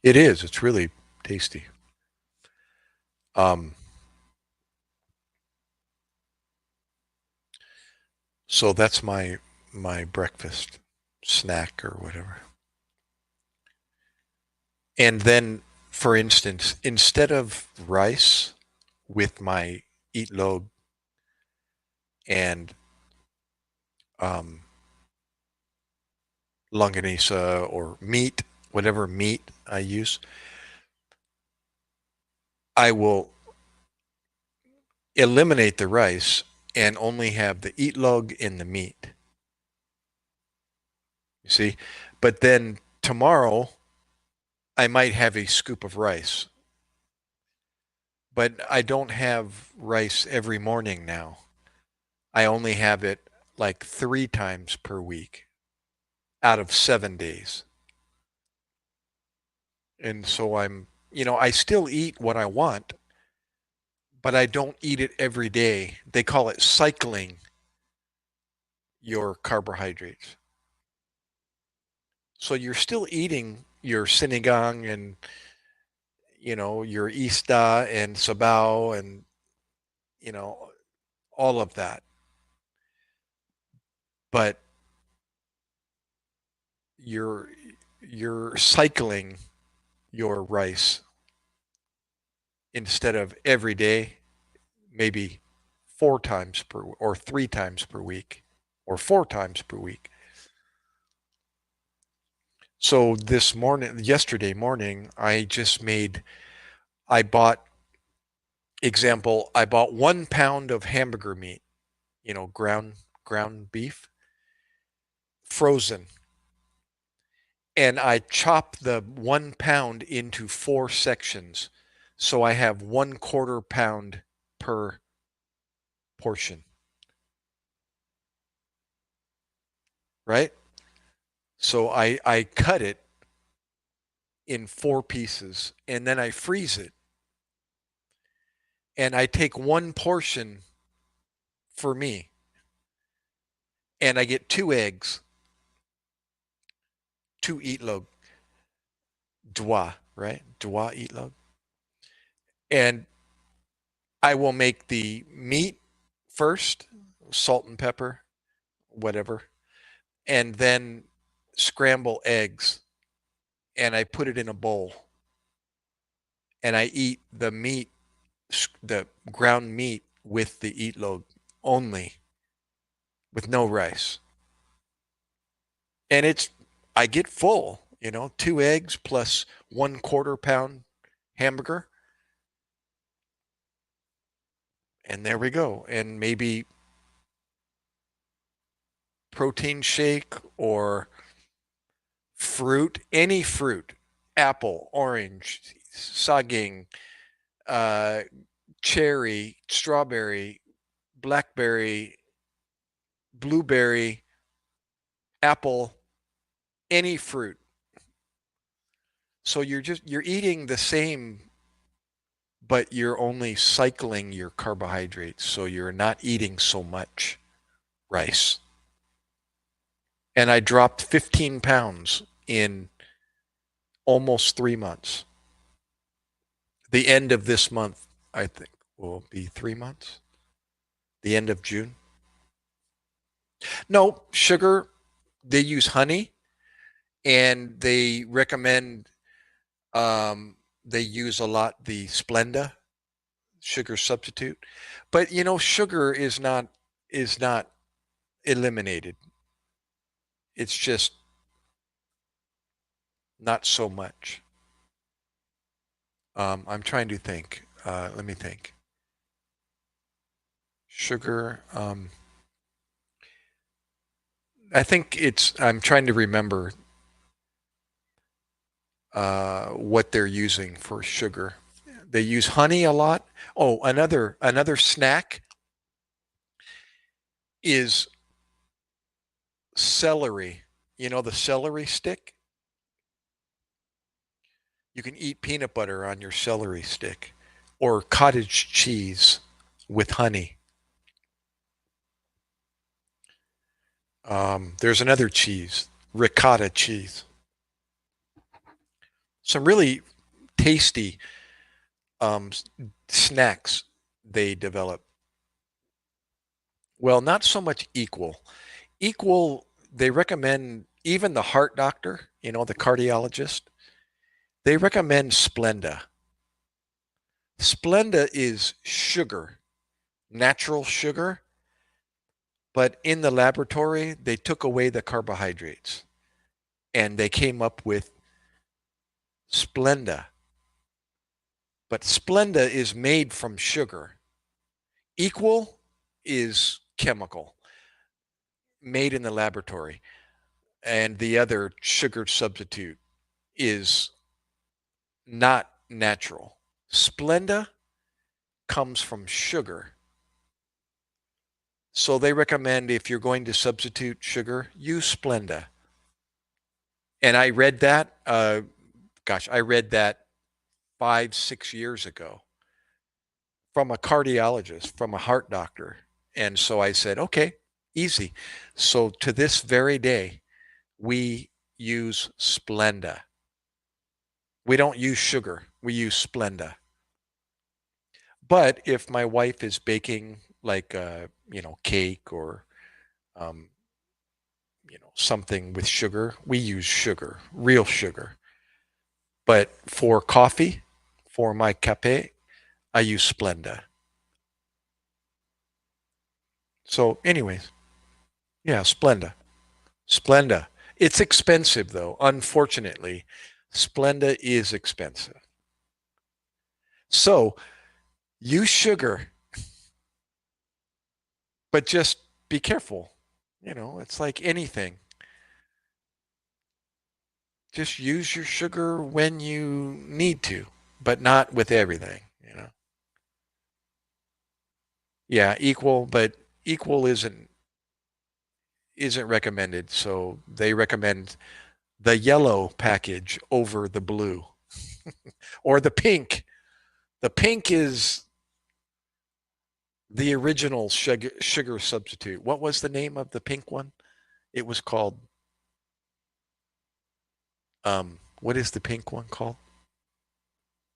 It is. It's really tasty. Um, so that's my breakfast snack or whatever. And then, for instance, instead of rice with my eat lobe and um, longanisa or meat, whatever meat I use, I will eliminate the rice and only have the eat log and the meat. You see? But then tomorrow, I might have a scoop of rice. But I don't have rice every morning now. I only have it like 3 times per week out of 7 days. And so I still eat what I want, but I don't eat it every day. They call it cycling your carbohydrates. So you're still eating your sinigang and your ista and sabao and you know all of that, but you're you're cycling your rice instead of every day, maybe 4 times per or 3 times per week or 4 times per week. So yesterday morning, I bought, I bought 1 pound of hamburger meat, ground beef, frozen. And I chopped the 1 pound into 4 sections. So I have 1/4 pound per portion, right? So I cut it in 4 pieces and then I freeze it. and I take one portion for me, and I get 2 eggs, 2 eatlog, dwa, right? Dwa eatlog. And I will make the meat first, salt and pepper, whatever, and then scramble eggs, and I put it in a bowl, and I eat the meat, the ground meat with the eatlog only, with no rice. And I get full, 2 eggs plus 1/4 pound hamburger. And there we go. And maybe protein shake or fruit, any fruit, apple, orange, saging, uh, cherry, strawberry, blackberry, blueberry, apple, any fruit. So you're eating the same, but you're only cycling your carbohydrates. So you're not eating so much rice. And I dropped 15 pounds in almost 3 months. The end of this month, I think, will be 3 months. The end of June. No, sugar, they use honey, and they recommend they use a lot the Splenda sugar substitute. But sugar is not eliminated. It's just not so much. I'm trying to think. Let me think. Sugar. I think I'm trying to remember what they're using for sugar. They use honey a lot. Oh, another snack is celery. You know the celery stick? You can eat peanut butter on your celery stick or cottage cheese with honey. There's another cheese, ricotta cheese. Some really tasty um, snacks they develop. Well, not so much equal. Equal, they recommend, even the heart doctor, the cardiologist, they recommend Splenda. Splenda is sugar, natural sugar, but in the laboratory, they took away the carbohydrates and they came up with Splenda. But Splenda is made from sugar. Equal is chemical, made in the laboratory. And the other sugar substitute is not natural. Splenda comes from sugar. So they recommend, if you're going to substitute sugar, use Splenda. And I read that, I read that 5, 6 years ago from a cardiologist, from a heart doctor. And so I said, okay, easy. So to this very day, we use Splenda. We don't use sugar. We use Splenda. But if my wife is baking like cake or something with sugar, we use sugar, real sugar. But for coffee, for my cafe, I use Splenda. So anyways, yeah, Splenda. Splenda. It's expensive though. Unfortunately, Splenda is expensive. So use sugar, but just be careful. It's like anything. Just use your sugar when you need to, but not with everything. Yeah, equal, but equal isn't recommended. So they recommend the yellow package over the blue or the pink. The pink is The original sugar substitute. What was the name of the pink one? It was called, what is the pink one called?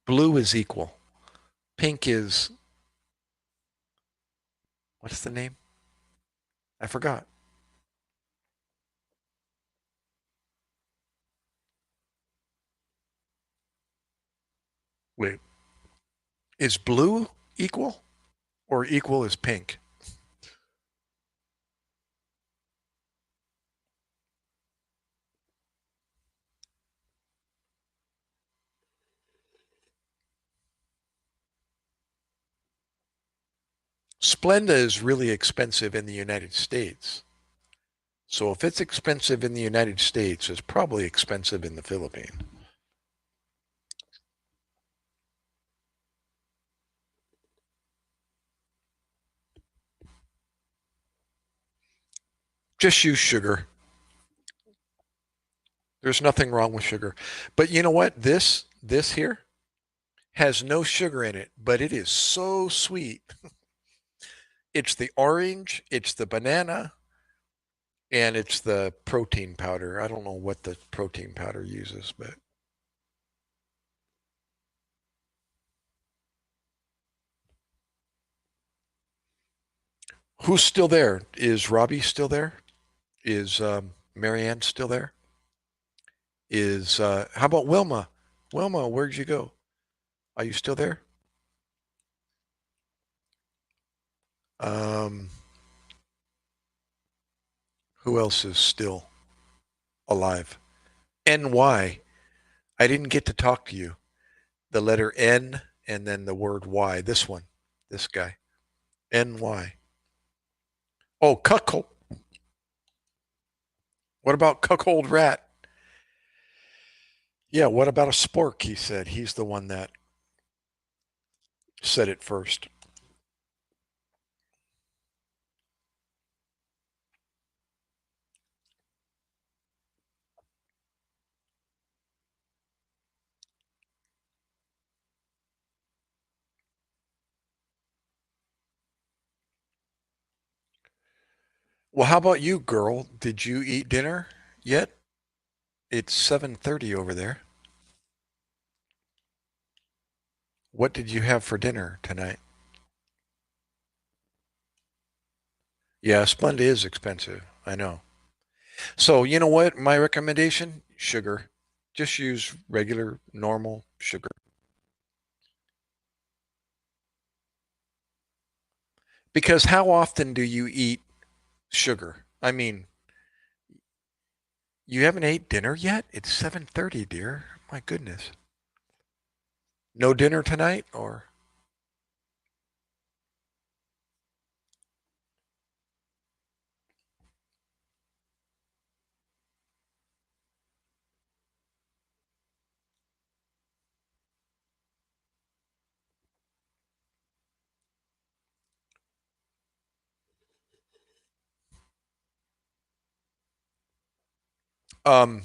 Blue is equal. Pink is, what's the name? I forgot. Wait, is blue equal or equal is pink? Splenda is really expensive in the United States. So if it's expensive in the United States, it's probably expensive in the Philippines. Just use sugar. There's nothing wrong with sugar. But you know what? This here has no sugar in it, but it is so sweet. It's the orange, it's the banana, and it's the protein powder. I don't know what the protein powder uses, but who's still there? Is Robbie still there? Is Marianne still there? Is how about Wilma? Wilma, where'd you go? Are you still there? Um, who else is still alive? NY. I didn't get to talk to you. The letter N and then the word Y. This one. This guy. NY. Oh, cuckold. What about cuckold rat? Yeah, what about a spork? He said. He's the one that said it first. Well, how about you, girl? Did you eat dinner yet? It's 7:30 over there. What did you have for dinner tonight? Yeah, Splenda is expensive. I know. So, you know what? My recommendation, sugar. Just use regular, normal sugar. Because how often do you eat sugar? I mean, you haven't ate dinner yet? It's 7:30, dear. My goodness. No dinner tonight or um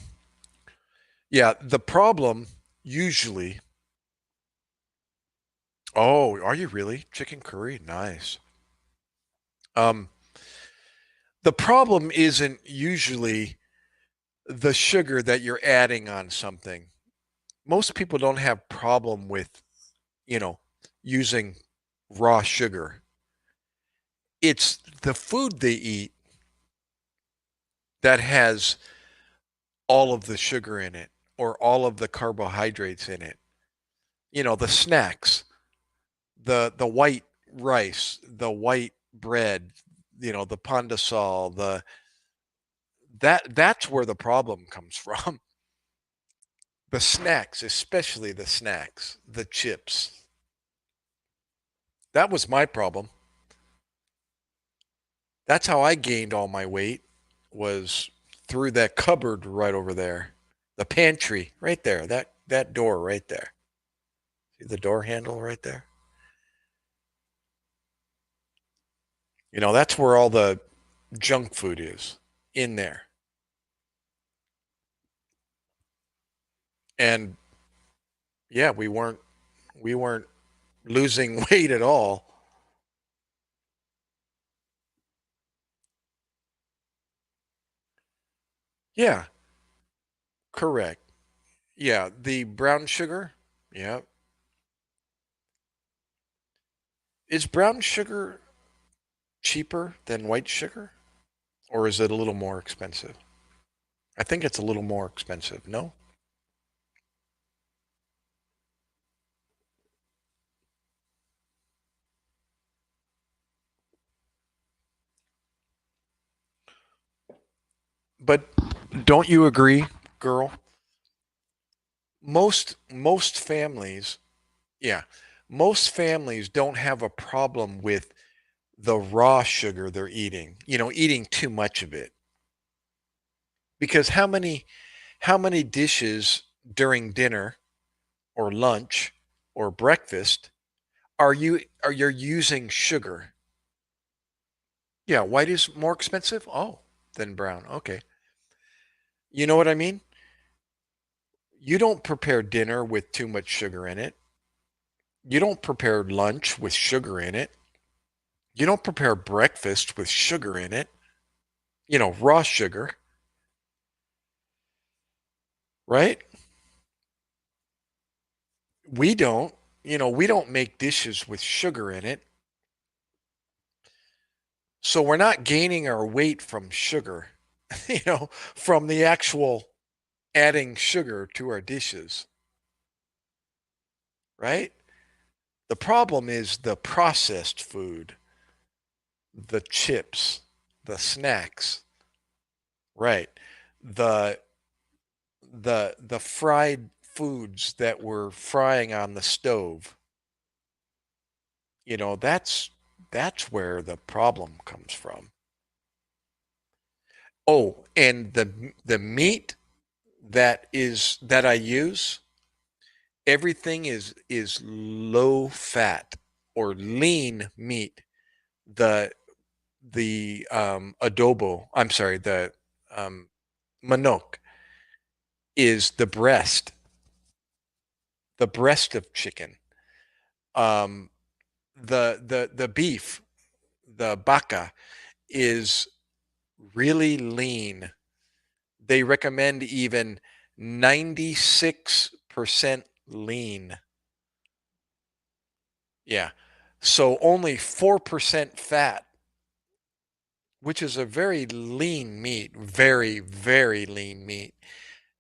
yeah, the problem usually. Oh, are you really? Chicken curry? Nice. Um the problem isn't usually the sugar that you're adding on something. Most people don't have problem with, you know, using raw sugar. It's the food they eat that has all of the sugar in it or all of the carbohydrates in it. You know, the snacks, the white rice, the white bread, you know, the pandesal, the that's where the problem comes from. The snacks, especially the snacks, the chips. That was my problem. That's how I gained all my weight was through that cupboard right over there. The pantry right there. That door right there. See the door handle right there? You know, that's where all the junk food is in there. And yeah, we weren't losing weight at all. Yeah, correct. Yeah, the brown sugar. Yeah. Is brown sugar cheaper than white sugar? Or is it a little more expensive? I think it's a little more expensive, no? But don't you agree, girl? Most families, yeah, most families don't have a problem with the raw sugar they're eating, eating too much of it. Because how many dishes during dinner or lunch or breakfast are you using sugar? Yeah, white is more expensive? Oh, than brown. Okay. You know what I mean? You don't prepare dinner with too much sugar in it. You don't prepare lunch with sugar in it. You don't prepare breakfast with sugar in it. Raw sugar, right? We don't. We don't make dishes with sugar in it. So we're not gaining our weight from sugar, from the actual adding sugar to our dishes, right? The problem is the processed food, the chips, the snacks, right? The the fried foods that we're frying on the stove. That's where the problem comes from. Oh, and the meat that I use, everything is low fat or lean meat. The adobo, I'm sorry, the um, manok is the breast of chicken. Um, the beef, the baka, is really lean. They recommend even 96% lean. Yeah. So only 4% fat, which is a very lean meat, very, very lean meat.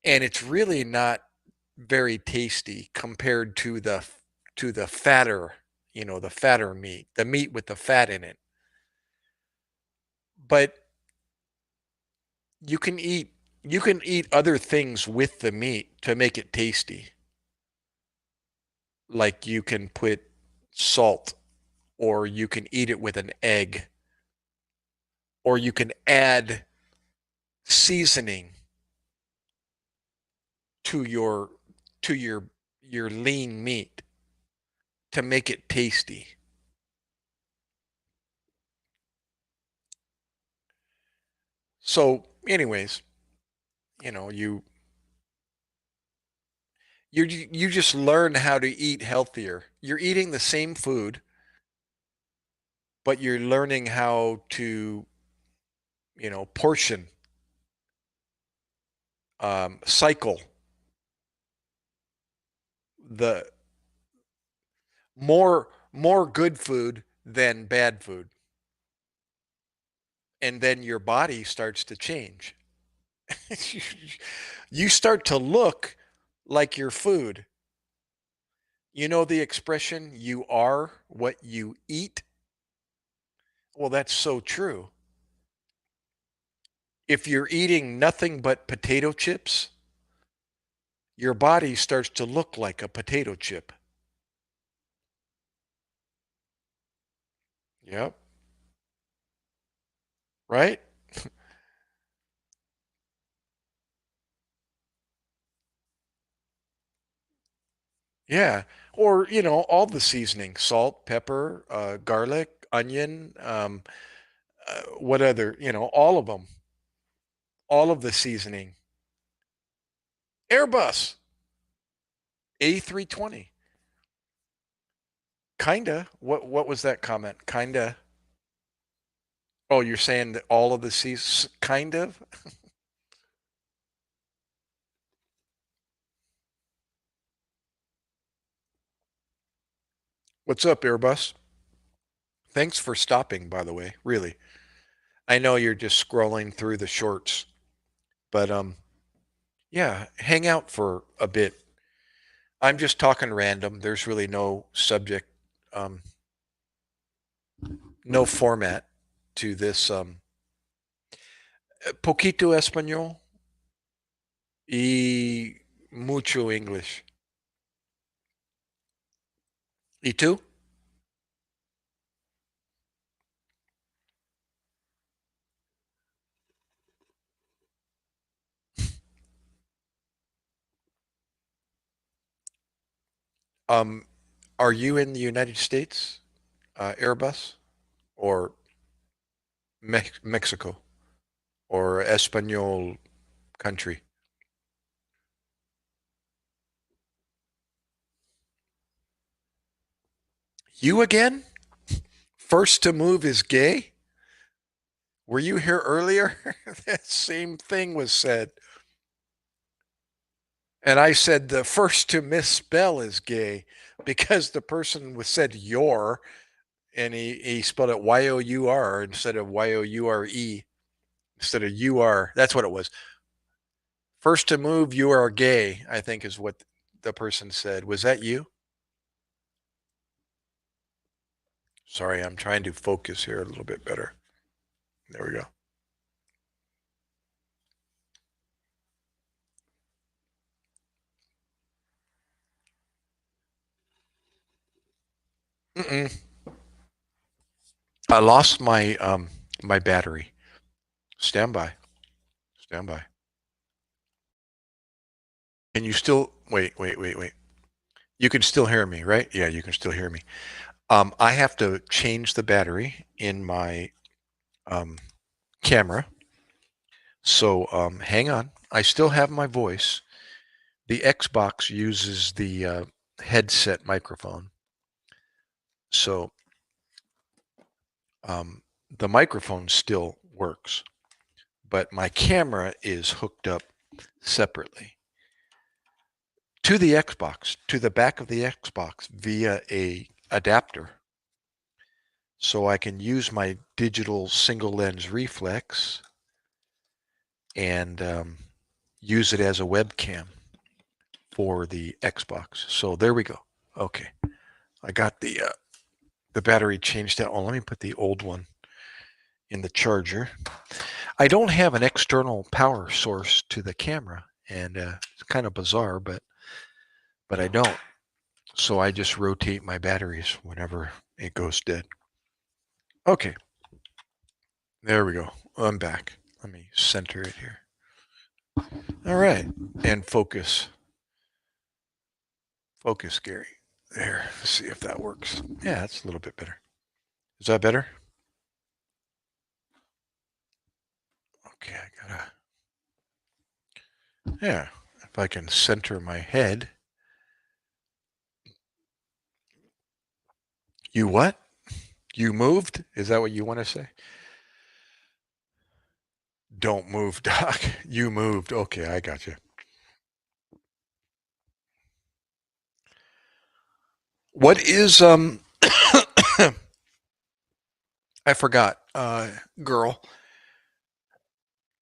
And it's really not very tasty compared to the fatter, the fatter meat, the meat with the fat in it. But you can eat you can eat other things with the meat to make it tasty. Like you can put salt, or you can eat it with an egg, or you can add seasoning to your lean meat to make it tasty. So anyways, you know, you just learn how to eat healthier. You're eating the same food, but you're learning how to, portion, cycle the more good food than bad food, and then your body starts to change. You start to look like your food. You know the expression, you are what you eat? Well, that's so true. If you're eating nothing but potato chips, your body starts to look like a potato chip. Yep. Right? Yeah. Or, all the seasoning, salt, pepper, garlic, onion, what other, all of them, all of the seasoning. Airbus A320. Kinda. What was that comment? Kinda. Oh, you're saying that all of the seas kind of? What's up, Airbus? Thanks for stopping, by the way. Really. I know you're just scrolling through the shorts, but yeah, hang out for a bit. I'm just talking random. There's really no subject, um, no format to this. Poquito español y mucho English. ¿Y tú? Um, are you in the United States, Airbus, or Mexico, or Espanol country? You again? First to move is gay? Were you here earlier? That same thing was said. And I said the first to misspell is gay because the person was said your and he spelled it Y-O-U-R instead of Y-O-U-R-E instead of U-R. That's what it was. First to move, you are gay, I think is what the person said. Was that you? Sorry, I'm trying to focus here a little bit better. There we go. Mm-mm. I lost my battery. Stand by. Stand by. Can you still wait. You can still hear me, right? Yeah, you can still hear me. I have to change the battery in my um, camera. So hang on. I still have my voice. The Xbox uses the headset microphone. So the microphone still works, but my camera is hooked up separately to the Xbox, to the back of the Xbox via a adapter. So I can use my digital single lens reflex and use it as a webcam for the Xbox. So there we go. Okay, I got the battery changed out. Oh, let me put the old one in the charger. I don't have an external power source to the camera, and it's kind of bizarre, but I don't. So I just rotate my batteries whenever it goes dead. Okay, there we go. I'm back. Let me center it here. All right, and focus. Focus, Gary. There. Let's see if that works. Yeah, that's a little bit better. Is that better? Okay, I gotta. Yeah, if I can center my head. You what? You moved? Is that what you want to say? Don't move, Doc. You moved. Okay, I got you. What is I forgot. Girl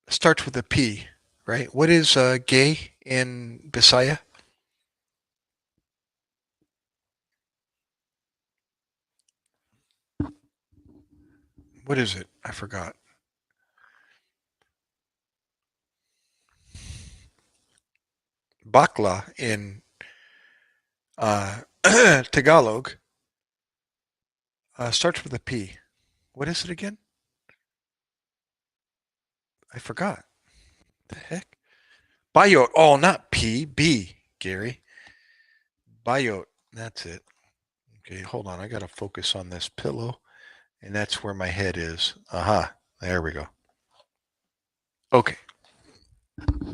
starts with a P, right? What is gay in Bisaya? What is it? I forgot. Bakla in Tagalog starts with a P. What is it again? I forgot. The heck? Bayot. Oh, not P. B. Gary. Bayot. That's it. Okay, hold on. I got to focus on this pillow, and that's where my head is. Aha. There we go. Okay.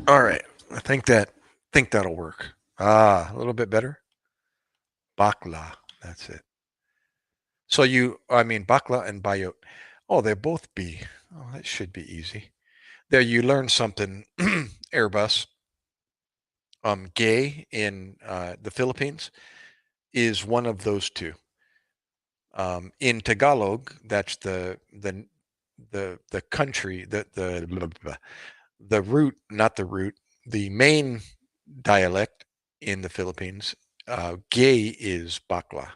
All right. I think that'll work. Ah, a little bit better. Bakla. That's it. So I mean, bakla and bayot. Oh, they're both B. Oh, that should be easy. There, you learn something, Airbus. Gay in the Philippines is one of those two. In Tagalog, that's the country, the root, not the root, the main dialect in the Philippines. Gay is bakla.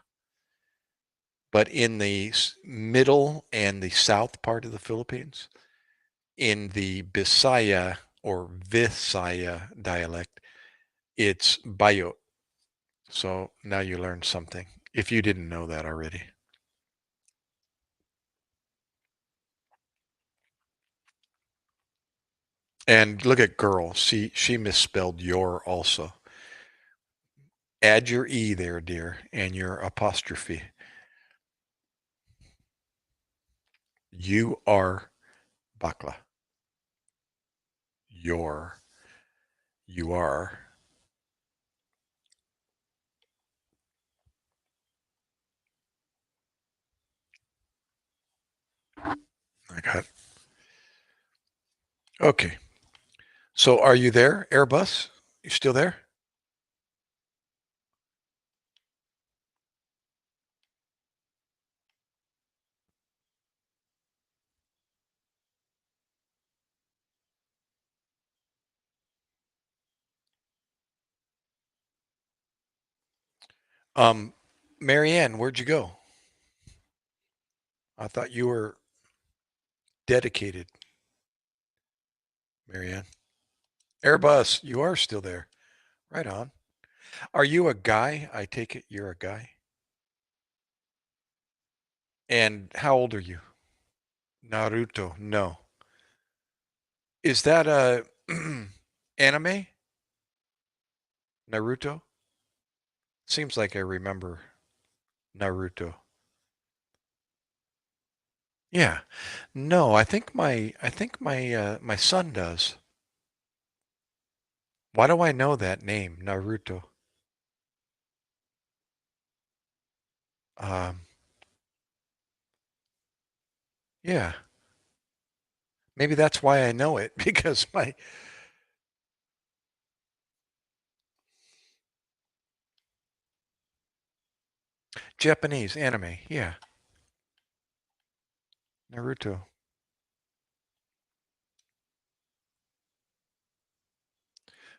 But in the middle and the south part of the Philippines, in the Bisaya or Visaya dialect, it's bayo. So now you learned something if you didn't know that already. And look at girl. She misspelled your also. Add your E there, dear, and your apostrophe. You are bakla. You are. I got it. Okay. So are you there, Airbus? You still there? Um, Marianne, where'd you go? I thought you were dedicated, Marianne. Airbus, you are still there. Right on. Are you a guy? I take it you're a guy. And how old are you? Naruto. No. Is that a anime? Naruto? Seems like I remember Naruto. Yeah. No, I think my son does. Why do I know that name, Naruto? Um, yeah. Maybe that's why I know it because my Japanese anime. Yeah. Naruto.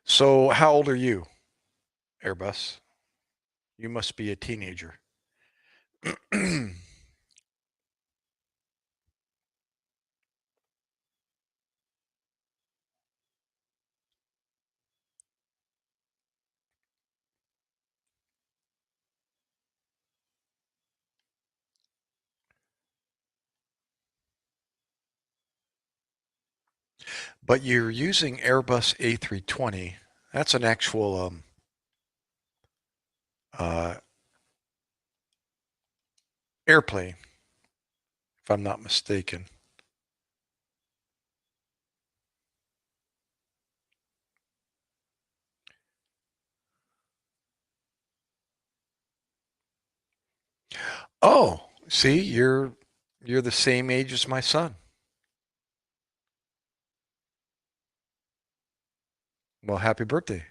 So, how old are you, Airbus? You must be a teenager. But you're using Airbus A320. That's an actual uh, airplane, if I'm not mistaken. Oh, see, you're the same age as my son. Well, happy birthday.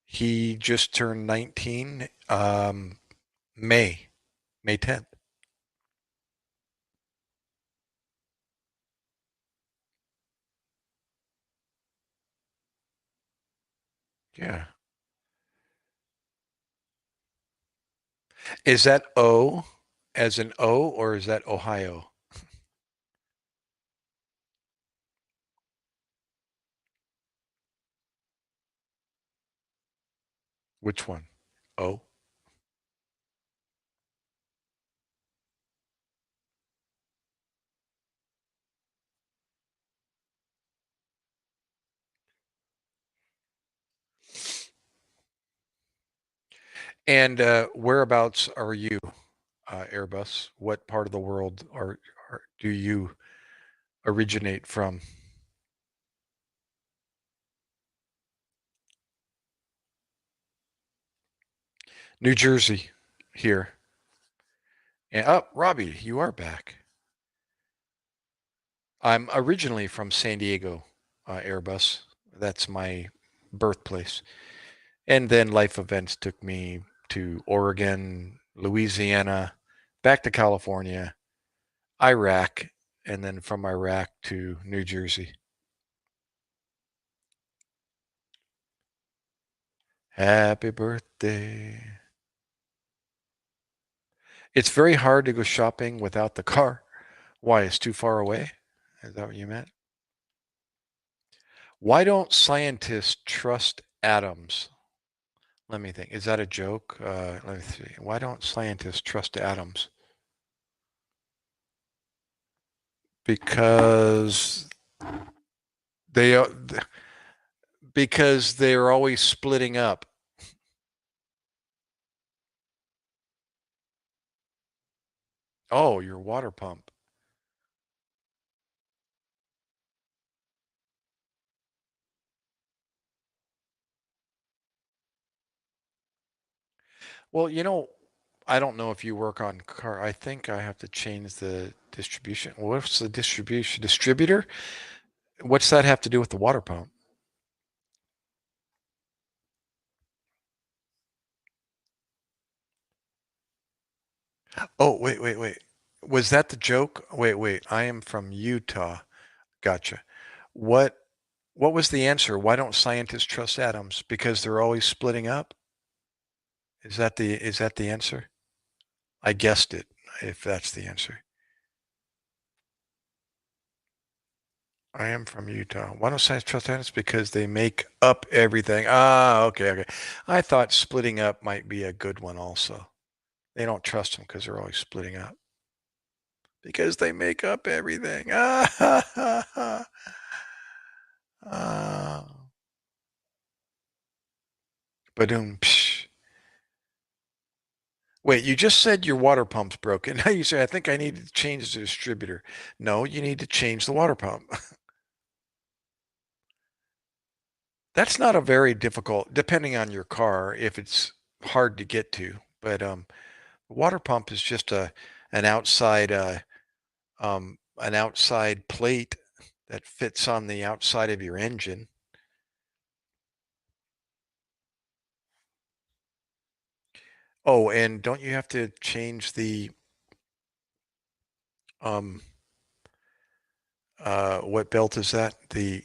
He just turned 19 May 10th. Yeah. Is that O as an O or is that Ohio? Which one? O. And whereabouts are you, Airbus? What part of the world do you originate from? New Jersey, here. And Robbie, you are back. I'm originally from San Diego, Airbus. That's my birthplace. And then life events took me to Oregon, Louisiana, back to California, Iraq, and then from Iraq to New Jersey. Happy birthday. It's very hard to go shopping without the car. Why? It's too far away? Is that what you meant? Why don't scientists trust atoms? Let me think. Is that a joke? Let me see. Why don't scientists trust atoms? Because they are, because they're always splitting up. Oh, your water pump. Well, I don't know if you work on car. I think I have to change the distribution. What's the distribution distributor? What's that have to do with the water pump? Oh, wait. Was that the joke? Wait. I am from Utah. Gotcha. What what was the answer? Why don't scientists trust atoms? Because they're always splitting up? Is that the answer? I guessed it, if that's the answer. I am from Utah. Why don't scientists trust atoms? Because they make up everything. Ah, okay. I thought splitting up might be a good one also. They don't trust them because they're always splitting up. Because they make up everything. Ah, ha, ha, ha. Ah. Badoom. Psh. Wait, you just said your water pump's broken. Now you say, I think I need to change the distributor. No, you need to change the water pump. That's not a very difficult, depending on your car, if it's hard to get to. But the water pump is just an outside plate that fits on the outside of your engine. Oh, and don't you have to change the um what belt is that? The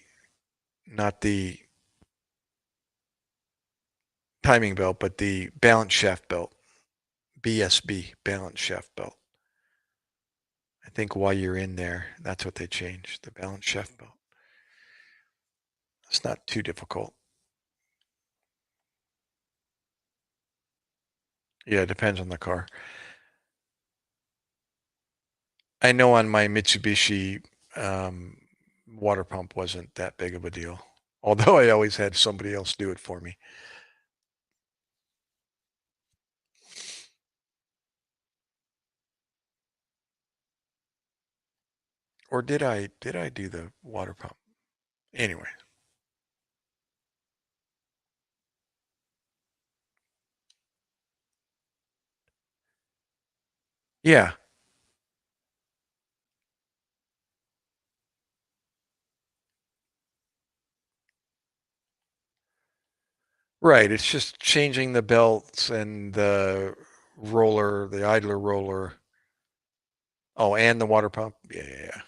not the timing belt, but the balance shaft belt. BSB, balance shaft belt. I think while you're in there, that's what they changed, the balance shaft belt. It's not too difficult. Yeah, it depends on the car. I know on my Mitsubishi, water pump wasn't that big of a deal. Although I always had somebody else do it for me. Or did I do the water pump? Anyway. Yeah. Right. It's just changing the belts and the roller, the idler roller. Oh, and the water pump. Yeah.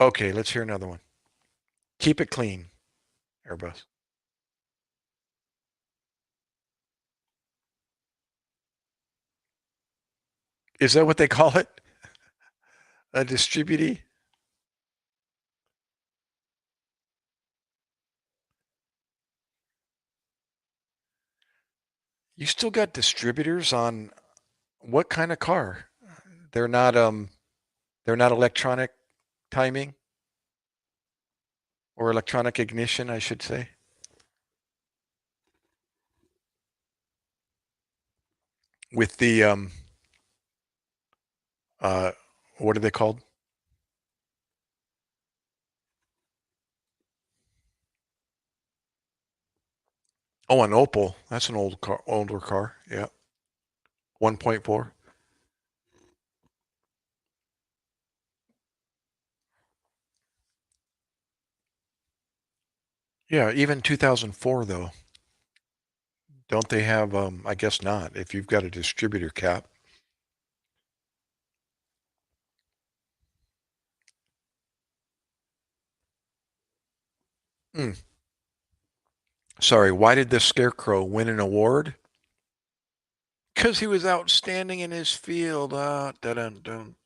Okay, let's hear another one. Keep it clean, Airbus. Is that what they call it? A distributee? You still got distributors on what kind of car? They're not they're not electronic timing or electronic ignition, I should say. With the uh what are they called? Oh, an Opel. That's an older car. Yeah. 1.4. Yeah, even 2004 though. Don't they have, I guess not, if you've got a distributor cap. Mm. Sorry, why did the Scarecrow win an award? Because he was outstanding in his field. Dun-dun-dun.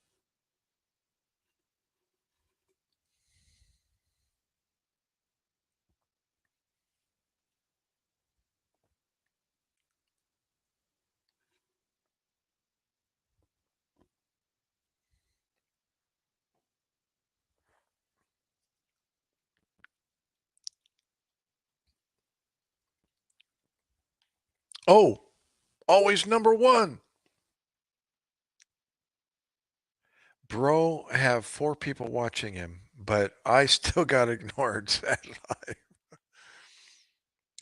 Oh, always number one. Bro, have 4 people watching him, but I still got ignored, sadly.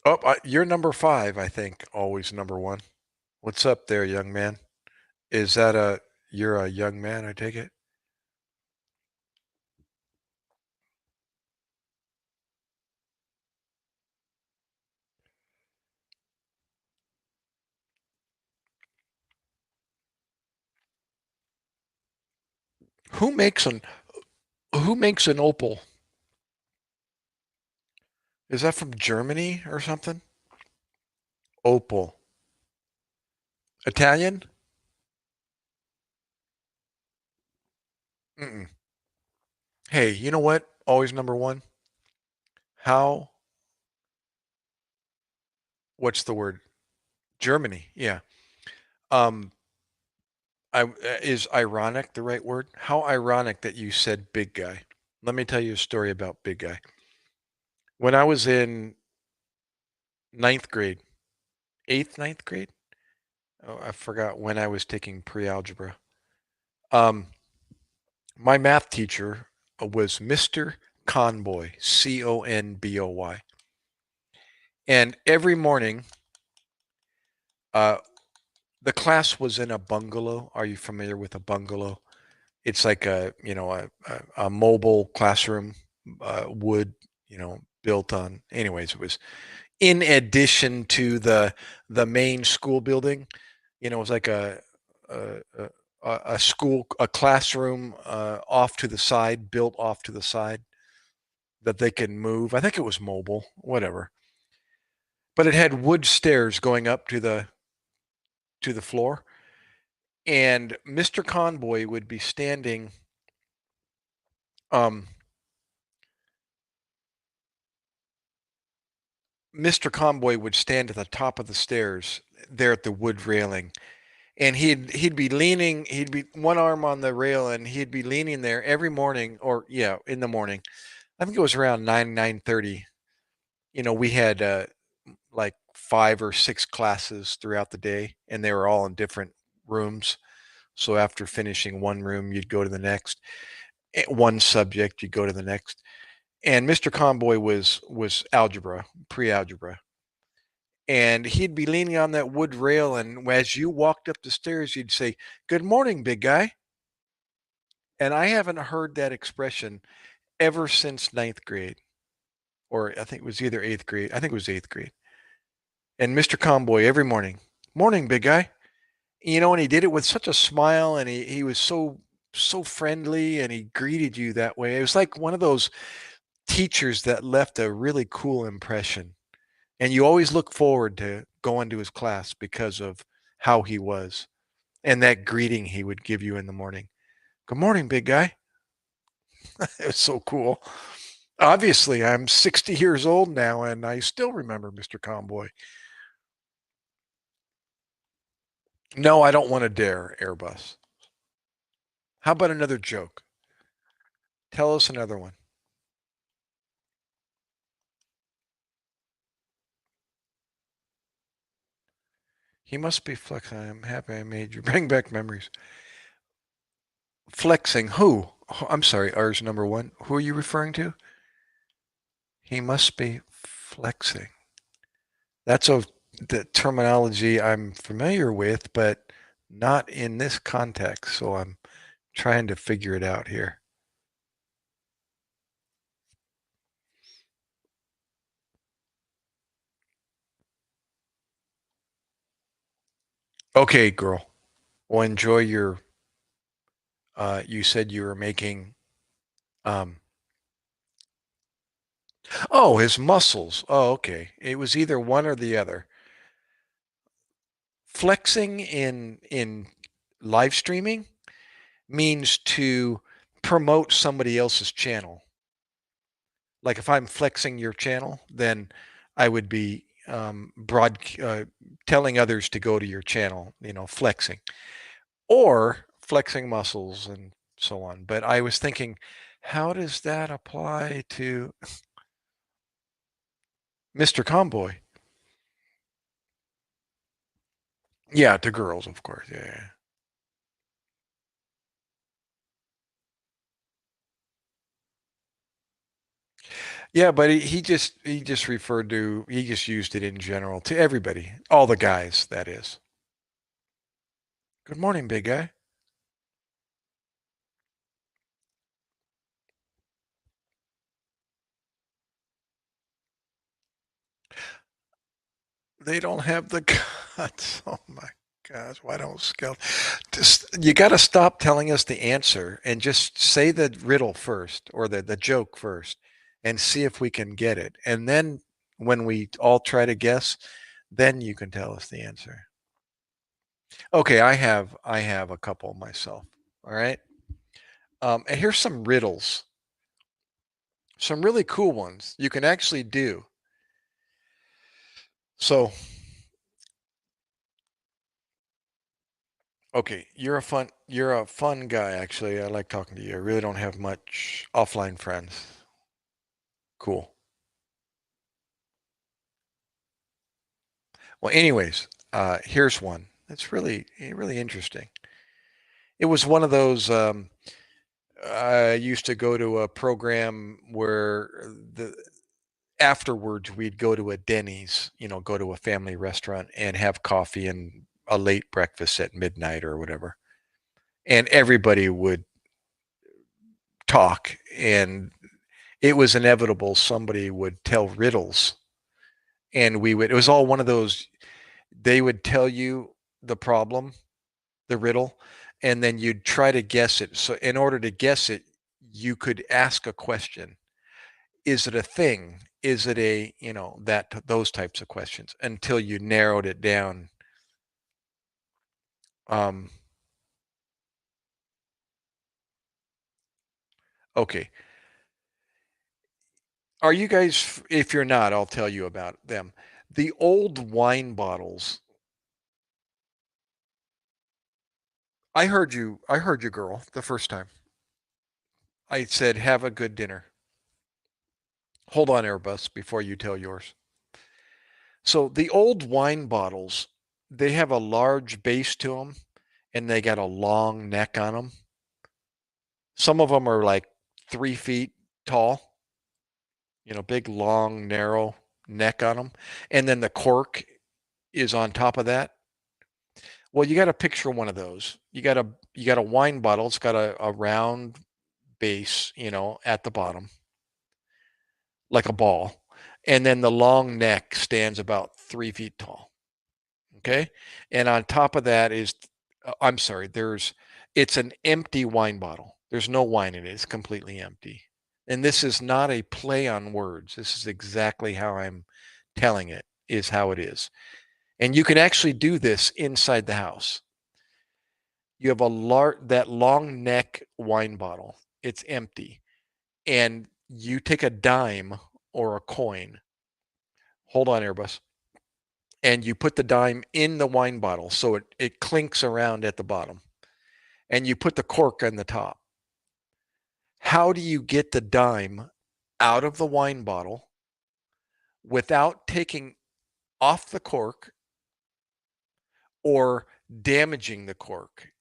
Oh, you're number 5, I think. Always number one. What's up there, young man? Is that you're a young man, I take it? Who makes an who makes an opal? Is that from Germany or something? Opal. Italian? Mm-mm. Hey, you know what? Always number one. How? What's the word? Germany. Yeah. Um, is ironic the right word? How ironic that you said big guy. Let me tell you a story about big guy. When I was in ninth grade, eighth, ninth grade. Oh, I forgot when I was taking pre-algebra. Um, my math teacher was Mr. Conboy, Conboy, and every morning, uh, the class was in a bungalow. Are you familiar with a bungalow? It's like a mobile classroom, wood, built on. Anyways, it was in addition to the main school building. It was like a, a a school, a classroom off to the side, built off to the side that they can move. I think it was mobile, whatever. But it had wood stairs going up to the floor, and Mr. Conboy would be standing. Um, Mr. Conboy would stand at the top of the stairs there at the wood railing, and he'd be leaning. He'd be one arm on the rail, and he'd be leaning there every morning, or yeah, in the morning. I think it was around 9:30. We had like 5 or 6 classes throughout the day, and they were all in different rooms. So after finishing one room, you'd go to the next. One subject, you'd go to the next. And Mr. Conboy was algebra, pre-algebra, and he'd be leaning on that wood rail, and as you walked up the stairs, you'd say, "Good morning, big guy." And I haven't heard that expression ever since ninth grade, or I think it was either eighth grade. I think it was eighth grade. And Mr. Conboy every morning, "Morning, big guy." And he did it with such a smile, and he was so friendly, and he greeted you that way. It was like one of those teachers that left a really cool impression. And you always look forward to going to his class because of how he was and that greeting he would give you in the morning. "Good morning, big guy." It was so cool. Obviously, I'm 60 years old now, and I still remember Mr. Conboy. No, I don't want to dare Airbus. How about another joke? Tell us another one. He must be flexing. I'm happy I made you bring back memories. Flexing who? Oh, I'm sorry, ours number one. Who are you referring to? He must be flexing. That's the terminology I'm familiar with, but not in this context. So I'm trying to figure it out here. Okay, girl. Well, enjoy your. You said you were making. Um, oh, his muscles. Oh, okay. It was either one or the other. Flexing in live streaming means to promote somebody else's channel. Like if I'm flexing your channel, then I would be telling others to go to your channel, flexing or flexing muscles and so on. But I was thinking, how does that apply to Mr. Comboy? Yeah, to girls, of course. Yeah, yeah. Yeah, but he just referred to he just used it in general to everybody, all the guys, that is. Good morning, big guy. They don't have the guts. Oh my gosh, why don't scale? Just you got to stop telling us the answer and just say the riddle first or the joke first and see if we can get it. And then when we all try to guess, then you can tell us the answer. Okay, I have a couple myself. All right. And here's some riddles. Some really cool ones you can actually do. So, okay, you're a fun guy actually. I like talking to you. I really don't have much offline friends. Cool. Well, anyways, here's one. That's really interesting. It was one of those I used to go to a program where the afterwards we'd go to a Denny's, go to a family restaurant and have coffee and a late breakfast at midnight or whatever. And everybody would talk, and it was inevitable somebody would tell riddles, and it was all one of those. They would tell you the problem, the riddle, and then you'd try to guess it. So in order to guess it, you could ask a question. Is it a thing? Is it a, that those types of questions until you narrowed it down. um okay, are you guys, if you're not, I'll tell you about them. The old wine bottles. I heard you, girl, the first time. I said, have a good dinner. Hold on, Airbus, before you tell yours. So the old wine bottles, they have a large base to them and they got a long neck on them. Some of them are like 3 feet tall, big, long, narrow neck on them. And then the cork is on top of that. Well, you got to picture one of those. You got a wine bottle. It's got a round base, at the bottom, like a ball. And then the long neck stands about 3 feet tall. Okay. And on top of that is, I'm sorry, it's an empty wine bottle. There's no wine in it. It's completely empty. And this is not a play on words. This is exactly how I'm telling it, is how it is. And you can actually do this inside the house. You have that long neck wine bottle. It's empty. And you take a dime or a coin. Hold on, Airbus. And you put the dime in the wine bottle so it clinks around at the bottom. And you put the cork on the top. How do you get the dime out of the wine bottle without taking off the cork or damaging the cork?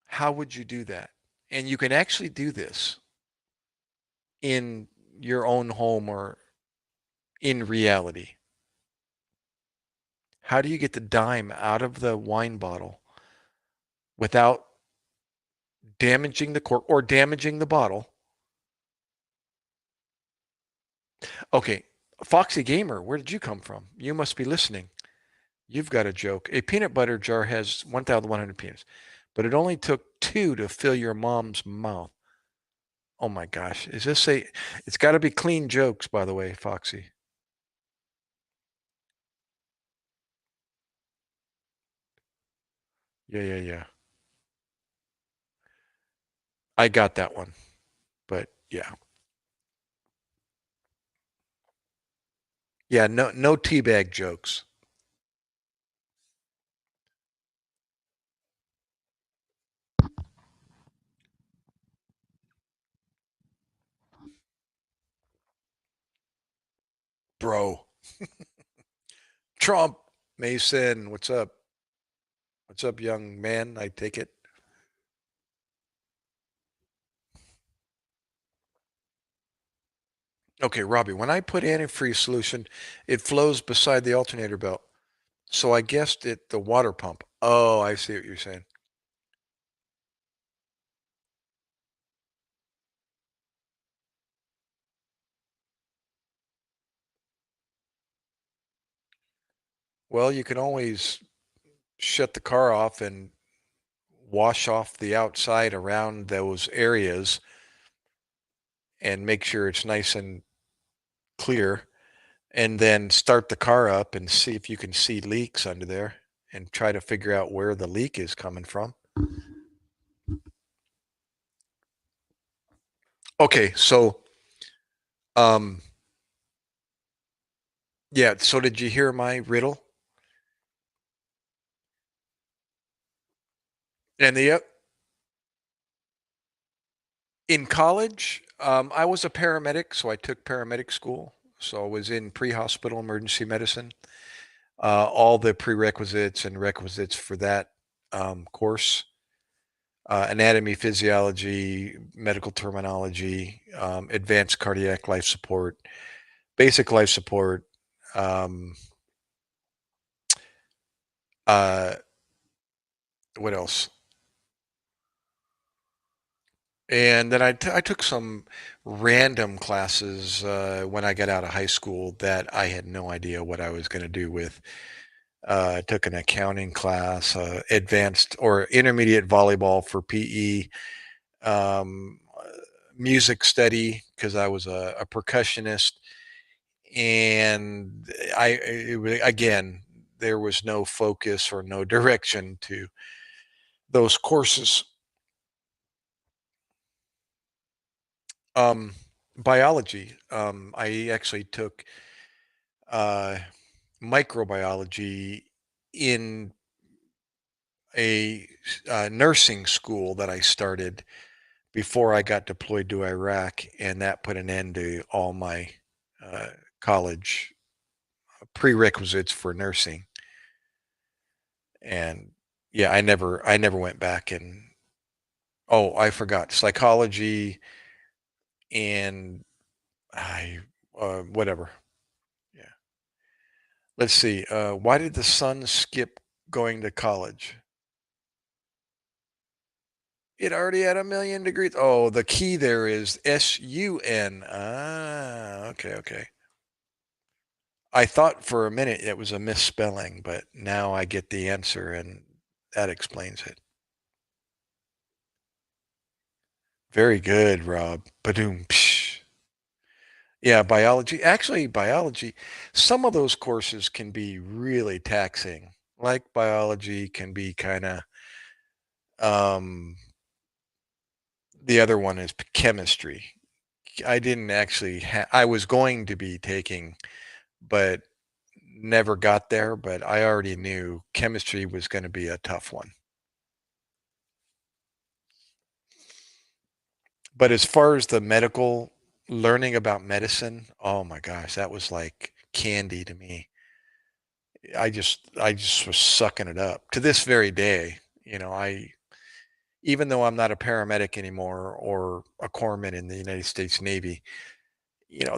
How would you do that? And you can actually do this in your own home or in reality. How do you get the dime out of the wine bottle without damaging the cork or damaging the bottle? Okay, Foxy Gamer, where did you come from? You must be listening. You've got a joke. A peanut butter jar has 1,100 peanuts, but it only took 2 to fill your mom's mouth. Oh my gosh. Is this a, it's got to be clean jokes, by the way, Foxy. Yeah, yeah, yeah. I got that one, but yeah. Yeah, no teabag jokes. Bro. Trump, Mason, what's up? What's up, young man? I take it. Okay, Robbie, when I put antifreeze solution, it flows beside the alternator belt. So I guessed it the water pump. Oh, I see what you're saying. Well, you can always shut the car off and wash off the outside around those areas and make sure it's nice and clear, and then start the car up and see if you can see leaks under there and try to figure out where the leak is coming from. Okay, so um yeah, so did you hear my riddle? And the in college, I was a paramedic, so I took paramedic school. So I was in pre-hospital emergency medicine, all the prerequisites and requisites for that course, anatomy, physiology, medical terminology, advanced cardiac life support, basic life support, um, uh, what else? And then I took some random classes when I got out of high school that I had no idea what I was going to do with. I took an accounting class, advanced or intermediate volleyball for PE, um, music study because I was a percussionist, and again there was no focus or no direction to those courses. Um, Biology. I actually took uh, microbiology in a nursing school that I started before I got deployed to Iraq, and that put an end to all my uh, college prerequisites for nursing. And yeah, I never went back and oh, I forgot psychology and I whatever. Yeah. Let's see. Why did the sun skip going to college? It already had 1,000,000 degrees. Oh, the key there is SUN. Ah, okay, okay. I thought for a minute it was a misspelling, but now I get the answer and that explains it. Very good, Rob. Badoom. Psh. Yeah, biology. Actually, biology, some of those courses can be really taxing. Like biology can be kind of um the other one is chemistry. I didn't actually I was going to be taking but never got there, but I already knew chemistry was going to be a tough one. But as far as the medical learning about medicine, oh my gosh, that was like candy to me. I just was sucking it up. To this very day, I even though I'm not a paramedic anymore or a corpsman in the United States Navy,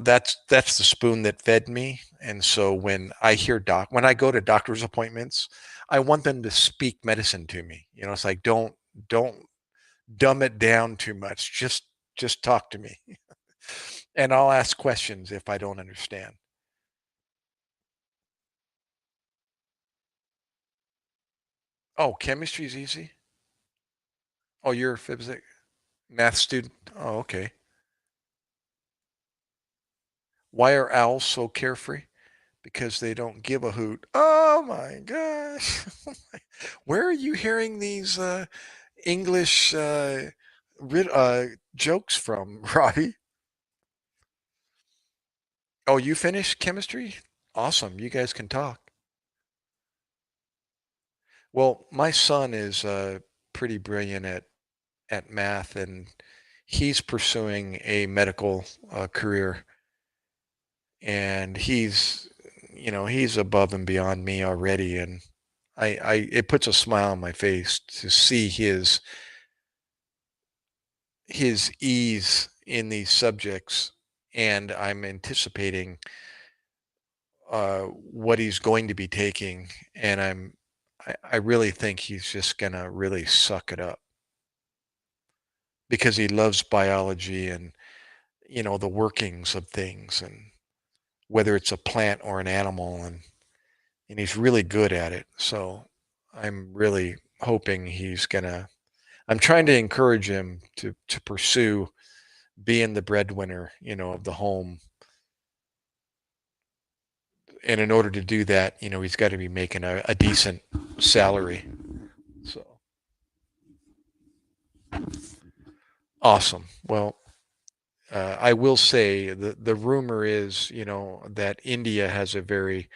that's the spoon that fed me. And so when I go to doctor's appointments, I want them to speak medicine to me. It's like don't dumb it down too much. Just talk to me. And I'll ask questions if I don't understand. Oh, chemistry's easy. Oh, you're a physics math student. Oh, okay. Why are owls so carefree? Because they don't give a hoot. Oh my gosh. Where are you hearing these English jokes from, Robbie? Oh, you finished chemistry? Awesome. You guys can talk. Well, my son is pretty brilliant at math, and he's pursuing a medical career, and he's above and beyond me already, and it puts a smile on my face to see his ease in these subjects, and I'm anticipating what he's going to be taking, and I really think he's just gonna really suck it up because he loves biology and the workings of things, and whether it's a plant or an animal, and he's really good at it. So I'm really hoping he's gonna. I'm trying to encourage him to pursue being the breadwinner, of the home. And in order to do that, he's got to be making a decent salary. So awesome. Well, I will say the rumor is, that India has a very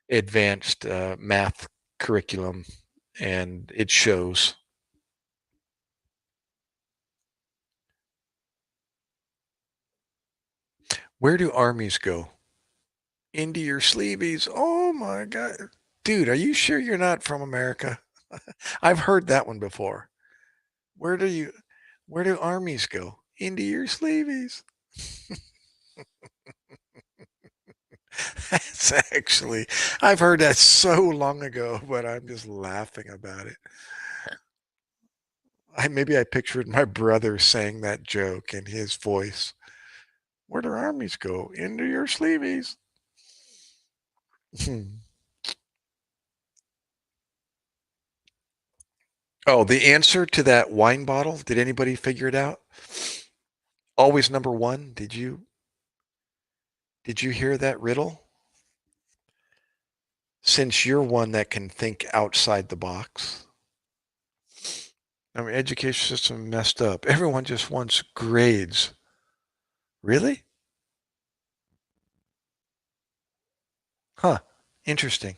advanced math curriculum, and it shows. Where do armies go? Into your sleeveys. Oh my God. Dude, are you sure you're not from America? I've heard that one before. Where do you where do armies go? Into your sleeveys. That's actually I've heard that so long ago, but I'm just laughing about it. Maybe I pictured my brother saying that joke in his voice. Where do armies go? Into your sleeveys. Oh, the answer to that wine bottle, did anybody figure it out? Always number one. Did you hear that riddle? Since you're one that can think outside the box. I mean, education system messed up. Everyone just wants grades. Really? Huh. Interesting.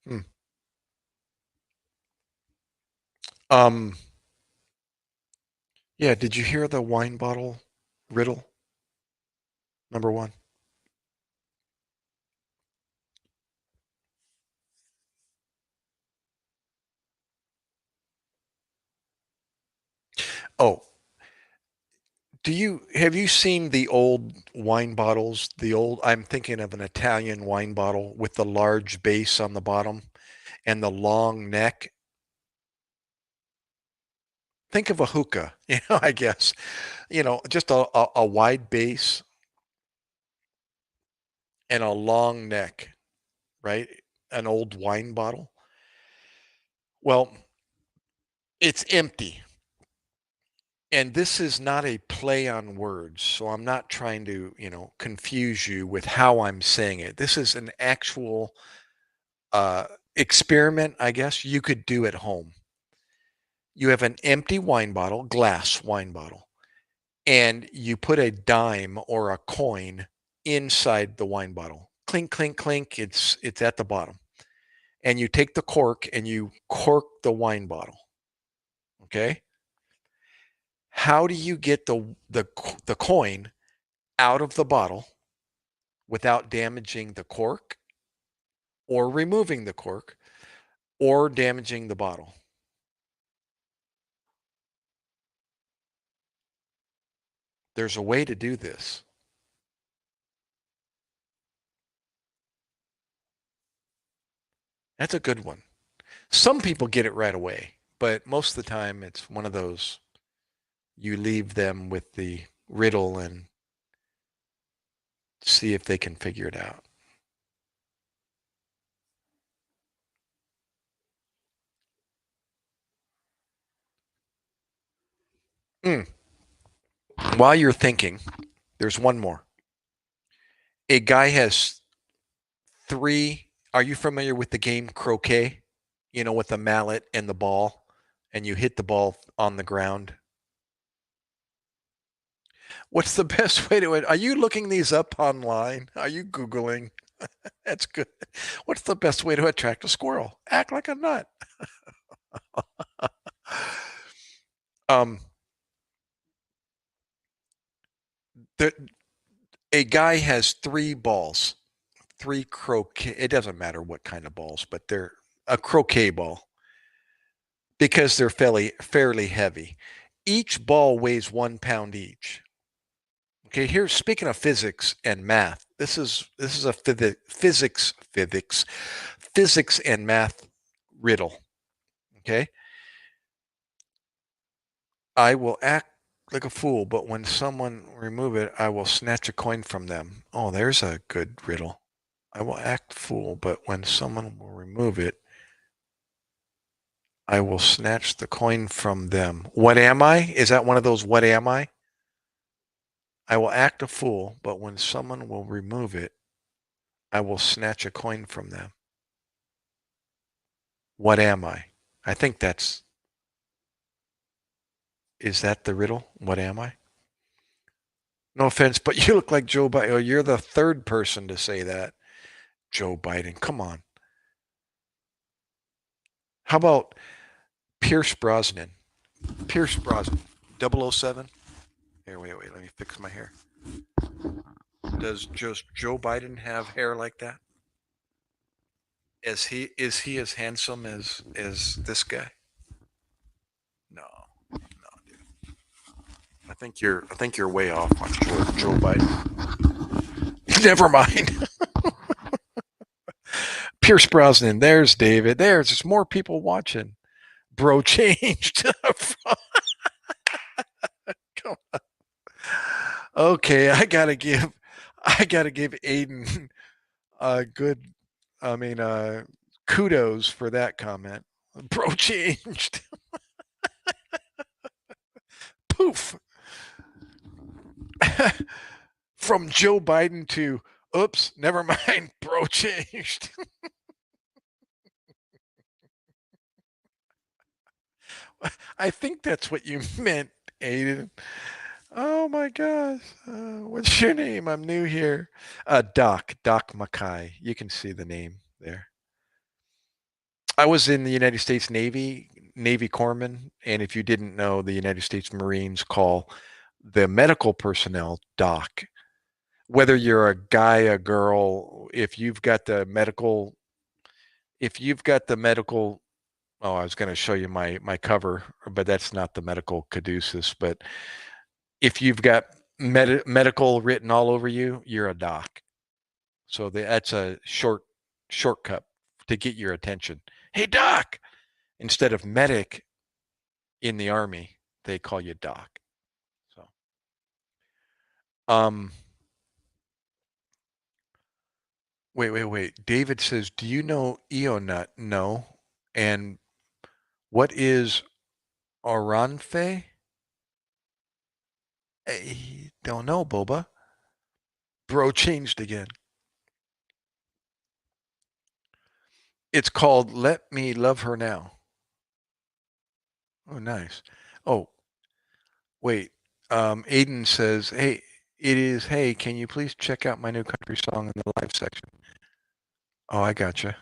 Hmm. Um, yeah, did you hear the wine bottle riddle? Number one. Oh, have you seen the old wine bottles? I'm thinking of an Italian wine bottle with the large base on the bottom and the long neck. Think of a hookah, I guess. Just a wide base and a long neck, right? An old wine bottle. Well, it's empty. And this is not a play on words. So I'm not trying to, confuse you with how I'm saying it. This is an actual uh, experiment, I guess, you could do at home. You have an empty wine bottle, glass wine bottle, and you put a dime or a coin inside the wine bottle. Clink, clink, clink. It's at the bottom. And you take the cork and you cork the wine bottle. Okay. How do you get the coin out of the bottle without damaging the cork or removing the cork or damaging the bottle? There's a way to do this. That's a good one. Some people get it right away, but most of the time it's one of those you leave them with the riddle and See if they can figure it out. Mm. While you're thinking, there's one more. A guy has three. Are you familiar with the game croquet? You know, with the mallet and the ball, and you hit the ball on the ground. What's the best way to it? Are you looking these up online? Are you Googling? That's good. What's the best way to attract a squirrel? Act like a nut. Um, the, a guy has three balls, three croquet. It doesn't matter what kind of balls, but they're a croquet ball because they're fairly heavy. Each ball weighs 1 pound each. Okay, here speaking of physics and math, this is a physics and math riddle. Okay, I will act like a fool, but when someone remove it, I will snatch a coin from them. Oh, there's a good riddle. I will act fool, but when someone will remove it, I will snatch the coin from them. What am I? Is that one of those what am I? I will act a fool, but when someone will remove it, I will snatch a coin from them. What am I? I think is that the riddle? What am I? No offense, but you look like Joe Biden. Oh, you're the third person to say that. Joe Biden, come on. How about Pierce Brosnan? Pierce Brosnan, 007. Here, wait, let me fix my hair. Does just Joe Biden have hair like that? Is he as handsome as this guy? No, no, dude. I think you're way off on Joe Biden. Never mind. Pierce Brosnan. There's David. There's more people watching. Bro changed. Okay, I gotta give Aiden a good. I mean, kudos for that comment. Bro changed. Poof. From Joe Biden to oops, never mind. Bro changed. I think that's what you meant, Aiden. Oh my gosh. What's your name? I'm new here. Doc MacKay. You can see the name there. I was in the United States Navy corpsman, and if you didn't know, the United States Marines call the medical personnel doc. Whether you're a guy, a girl, if you've got the medical, oh, I was going to show you my cover, but that's not the medical caduceus. But if you've got medical written all over you, you're a doc. So that's a shortcut to get your attention. Hey, doc! Instead of medic in the army, they call you doc. So, um, wait. David says, "Do you know Eonut?" No. And what is Oranfe? I don't know, Boba. Bro changed again. It's called "Let Me Love Her Now." Oh, nice. Oh, wait. Aiden says, "Hey, it is. Hey, can you please check out my new country song in the live section?" Oh, I gotcha.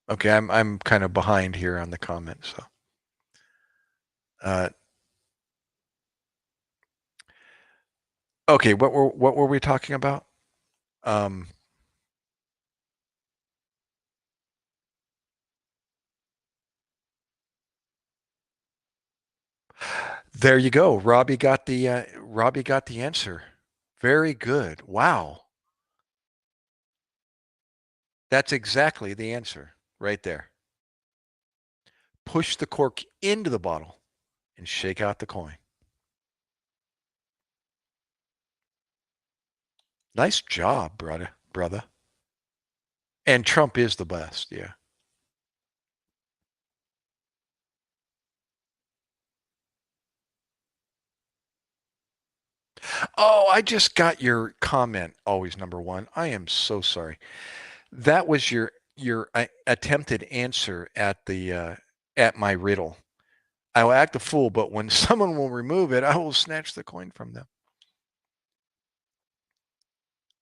Okay, I'm kind of behind here on the comments. So, uh, okay, what were we talking about? Um, there you go. Robbie got the answer. Very good. Wow, that's exactly the answer right there. Push the cork into the bottle and shake out the coin. Nice job, brother. And Trump is the best, yeah. Oh, I just got your comment. Always number one. I am so sorry. That was your attempted answer at my riddle. I will act a fool, but when someone will remove it, I will snatch the coin from them.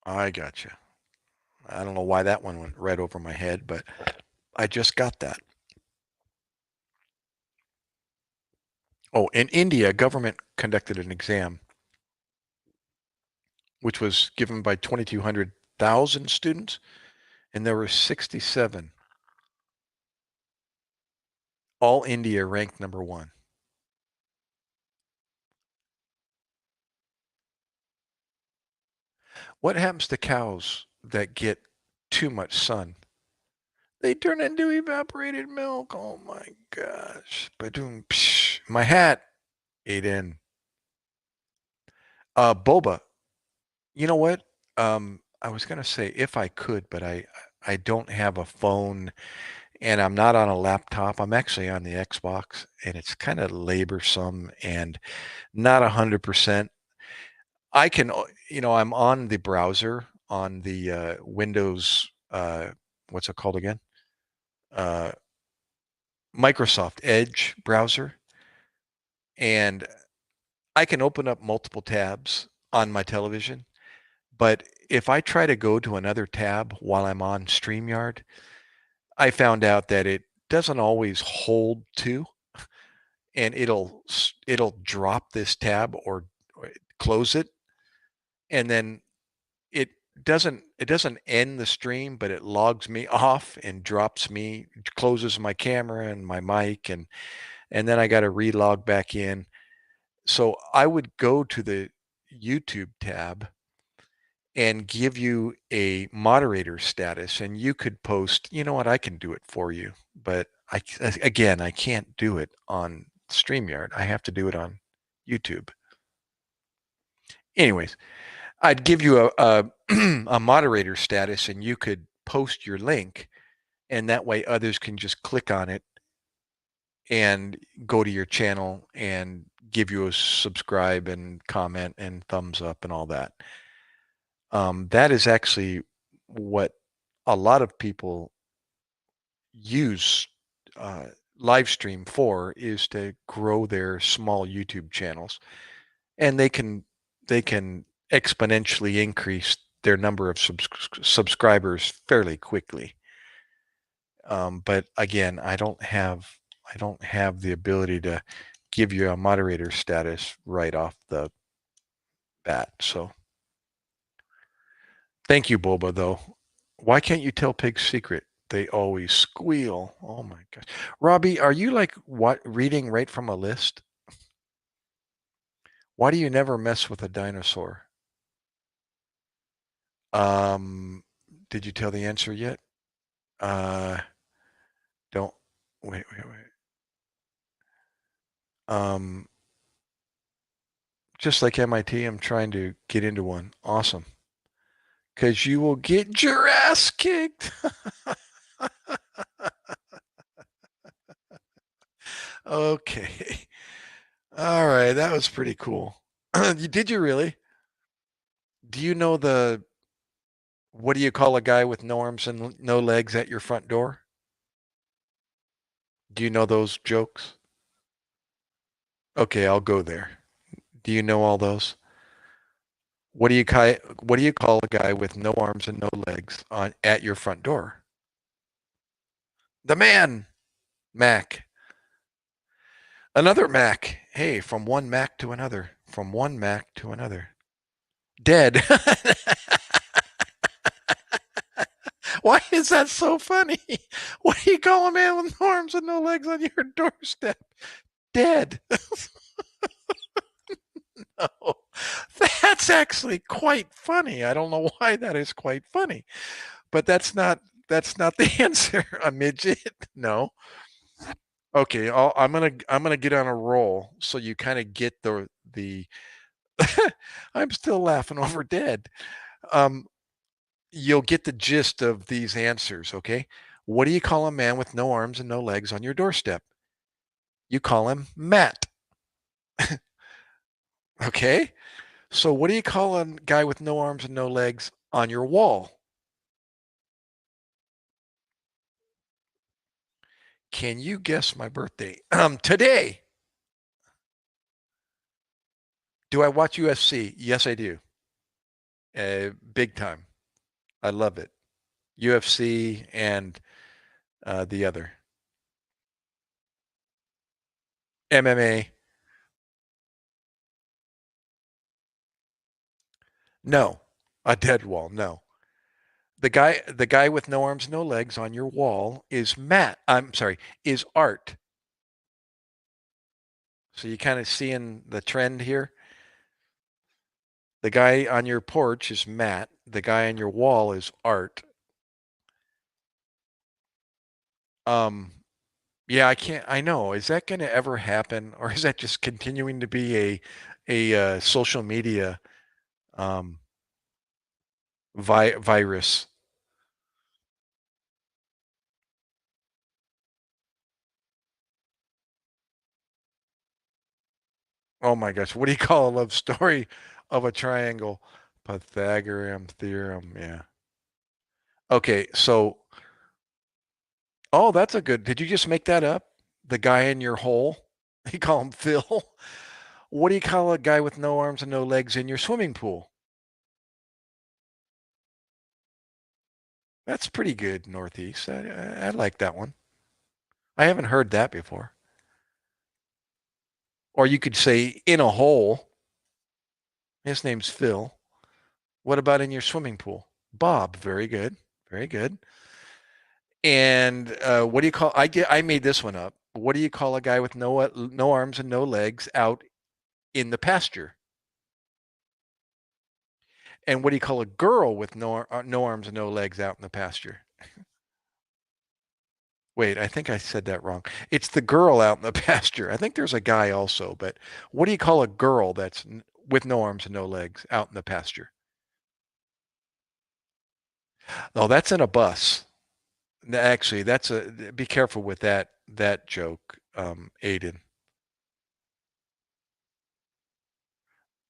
I got you. I don't know why that one went right over my head, but I just got that. Oh, in India, government conducted an exam which was given by 2,200,000 students, and there were 67. All India ranked number one. What happens to cows that get too much sun? They turn into evaporated milk. Oh my gosh. Badoom, psh. My hat ate in. Boba, you know what? I was gonna say if I could, but I don't have a phone and I'm not on a laptop. I'm actually on the Xbox, and it's kind of laborsome and not 100%. I can, I'm on the browser on the Windows. What's it called again? Uh, Microsoft Edge browser, and I can open up multiple tabs on my television. But if I try to go to another tab while I'm on StreamYard, I found out that it doesn't always hold to, and it'll drop this tab or close it, and then it it doesn't end the stream, but it logs me off and drops me, closes my camera and my mic, and then I got to relog back in. So I would go to the YouTube tab and give you a moderator status, and you could post, you know what, I can do it for you. But again, I can't do it on StreamYard. I have to do it on YouTube. Anyways, I'd give you a moderator status, and you could post your link, and that way others can just click on it and go to your channel and give you a subscribe and comment and thumbs up and all that. That is actually what a lot of people use uh, live stream for, is to grow their small YouTube channels, and they can exponentially increase their number of subscribers fairly quickly. But again, I don't have the ability to give you a moderator status right off the bat. So thank you, Boba, though. Why can't you tell pigs secret? They always squeal. Oh my gosh. Robbie, are you like what reading right from a list? Why do you never mess with a dinosaur? Um, did you tell the answer yet? Uh, don't wait. Um, just like MIT, I'm trying to get into one. Awesome. Because you will get your ass kicked. Okay. All right. That was pretty cool. Did you really? Do you know what do you call a guy with no arms and no legs at your front door? Do you know those jokes? Okay, I'll go there. Do you know all those? What do you call a guy with no arms and no legs on at your front door? The man, Mac. Another Mac. Hey, from one Mac to another. From one Mac to another. Dead. Why is that so funny? What do you call a man with no arms and no legs on your doorstep? Dead. No, that's actually quite funny. I don't know why that is quite funny, but that's not the answer. A midget? No. Okay, I'm gonna get on a roll so you kind of get the I'm still laughing over dead. Um, you'll get the gist of these answers, okay? What do you call a man with no arms and no legs on your doorstep? You call him Matt, okay? So what do you call a guy with no arms and no legs on your wall? Can you guess my birthday? Today. Do I watch UFC? Yes, I do. Big time. I love it. UFC and the other MMA. No, a dead wall. No, the guy with no arms, no legs on your wall is Matt. I'm sorry, is Art. So you kind of seeing the trend here. The guy on your porch is Matt. The guy on your wall is Art. Um, yeah, I can't. I know. Is that going to ever happen, or is that just continuing to be a social media um, virus? Oh my gosh, what do you call a love story of a triangle? Pythagorean theorem. Yeah. Okay, so oh, that's a good. Did you just make that up? The guy in your hole? You call him Phil? What do you call a guy with no arms and no legs in your swimming pool? That's pretty good, Northeast. I like that one. I haven't heard that before. Or you could say in a hole. His name's Phil. What about in your swimming pool? Bob. Very good. Very good. And what do you call? I made this one up. What do you call a guy with no arms and no legs out in the pasture? And what do you call a girl with no arms and no legs out in the pasture? Wait, I think I said that wrong. It's the girl out in the pasture. I think there's a guy also, but what do you call a girl that's with no arms and no legs out in the pasture? Oh, that's in a bus. Actually, that's a be careful with that joke, Aiden.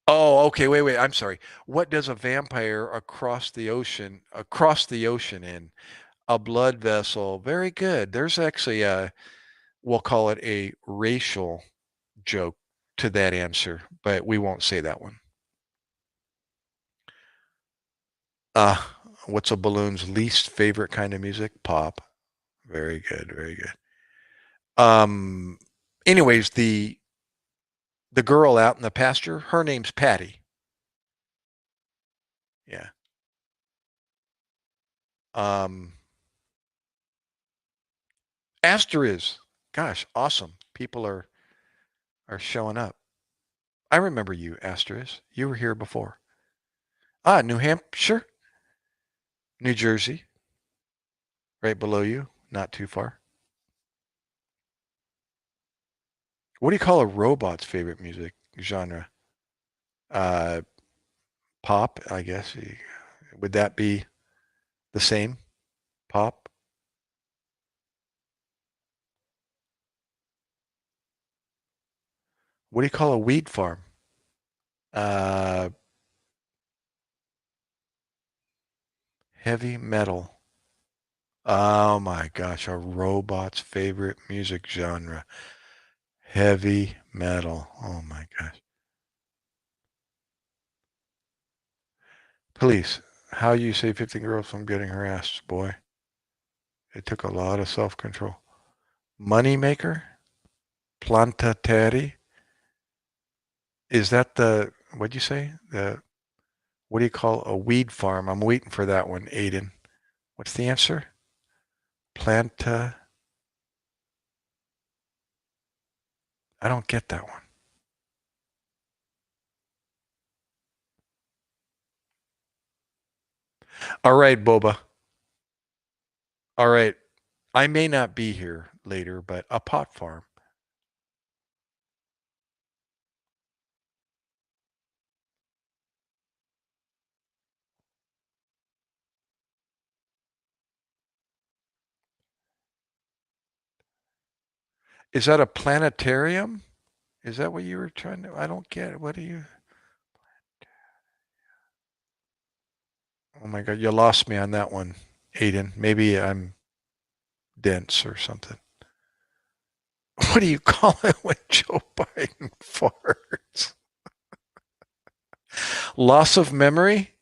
Oh, okay. Wait, wait. I'm sorry. What does a vampire across the ocean in? A blood vessel. Very good. There's actually we'll call it a racial joke to that answer, but we won't say that one. Uh, what's a balloon's least favorite kind of music? Pop. Very good. Very good. Um, anyways, the girl out in the pasture, her name's Patty. Yeah. Um, Astor is. Gosh, awesome. People are showing up. I remember you, Asterisk. You were here before. Ah, New Hampshire, New Jersey, right below you, not too far. What do you call a robot's favorite music genre? Uh, pop, I guess. Would that be the same? Pop? What do you call a weed farm? Uh, heavy metal. Oh my gosh, a robot's favorite music genre. Heavy metal. Oh my gosh. Police. How you save 15 girls from getting harassed, boy? It took a lot of self-control. Moneymaker? Plantateri? Is that what'd you say? What do you call a weed farm? I'm waiting for that one, Aiden. What's the answer? Planta. I don't get that one. All right, Boba. All right. I may not be here later, but a pot farm. Is that a planetarium? Is that what you were trying to? I don't get it. What do you? Oh my God, you lost me on that one, Aiden. Maybe I'm dense or something. What do you call it when Joe Biden farts? Loss of memory?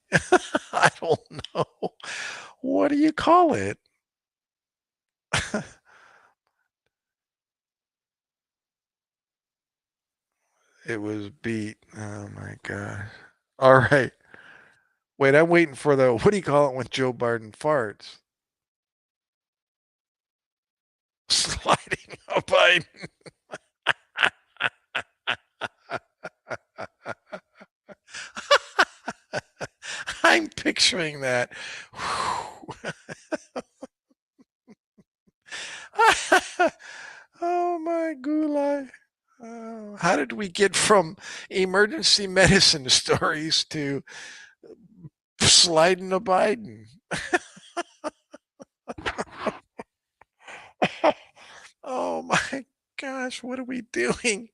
I don't know. What do you call it? It was beat. Oh my God. All right. Wait, I'm waiting for the what do you call it when Joe Biden farts? Sliding a Biden. I'm picturing that. Oh my gulai. How did we get from emergency medicine stories to sliding a Biden? Oh my gosh, what are we doing?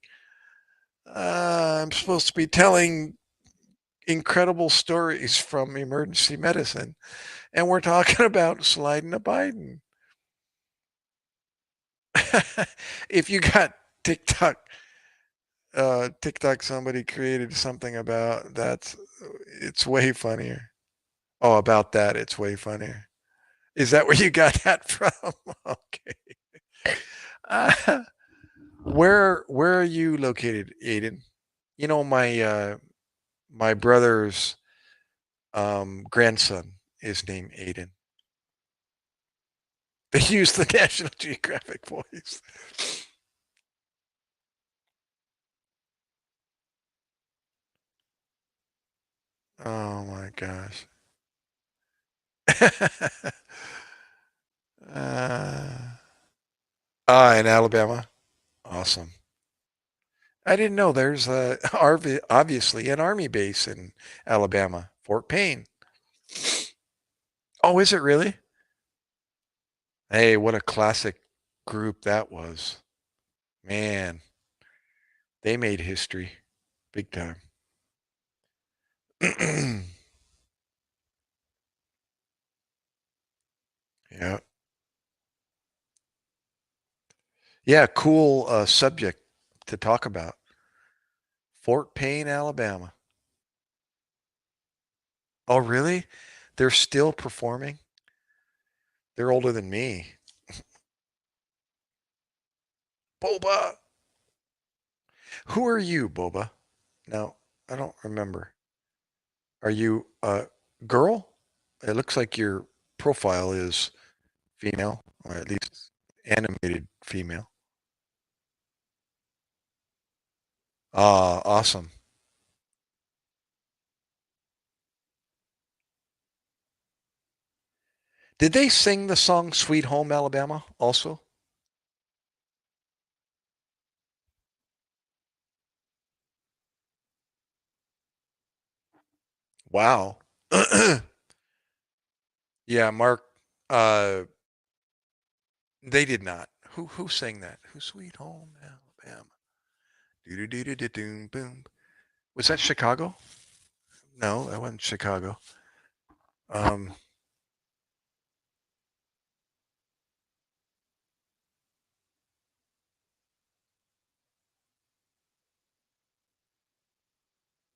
I'm supposed to be telling incredible stories from emergency medicine, and we're talking about sliding a Biden. If you got TikTok, TikTok, somebody created something about that's it's way funnier. Oh, about that, it's way funnier. Is that where you got that from? Okay. Uh, where are you located, Aiden? You know my brother's grandson is named Aiden. They use the National Geographic voice. Oh my gosh. uh, in Alabama. Awesome. I didn't know there's obviously an army base in Alabama, Fort Payne. Oh, is it really? Hey, what a classic group that was. Man, they made history big time. Yeah. Yeah, cool subject to talk about. Fort Payne, Alabama. Oh, really? They're still performing? They're older than me. Boba! Who are you, Boba? No, I don't remember. Are you a girl? It looks like your profile is female, or at least animated female. Ah, awesome. Did they sing the song Sweet Home Alabama also? Wow. Yeah, Mark, uh, they did not. Who sang that? Who Sweet Home Alabama? Do do do do do boom. Was that Chicago? No, that wasn't Chicago. Um,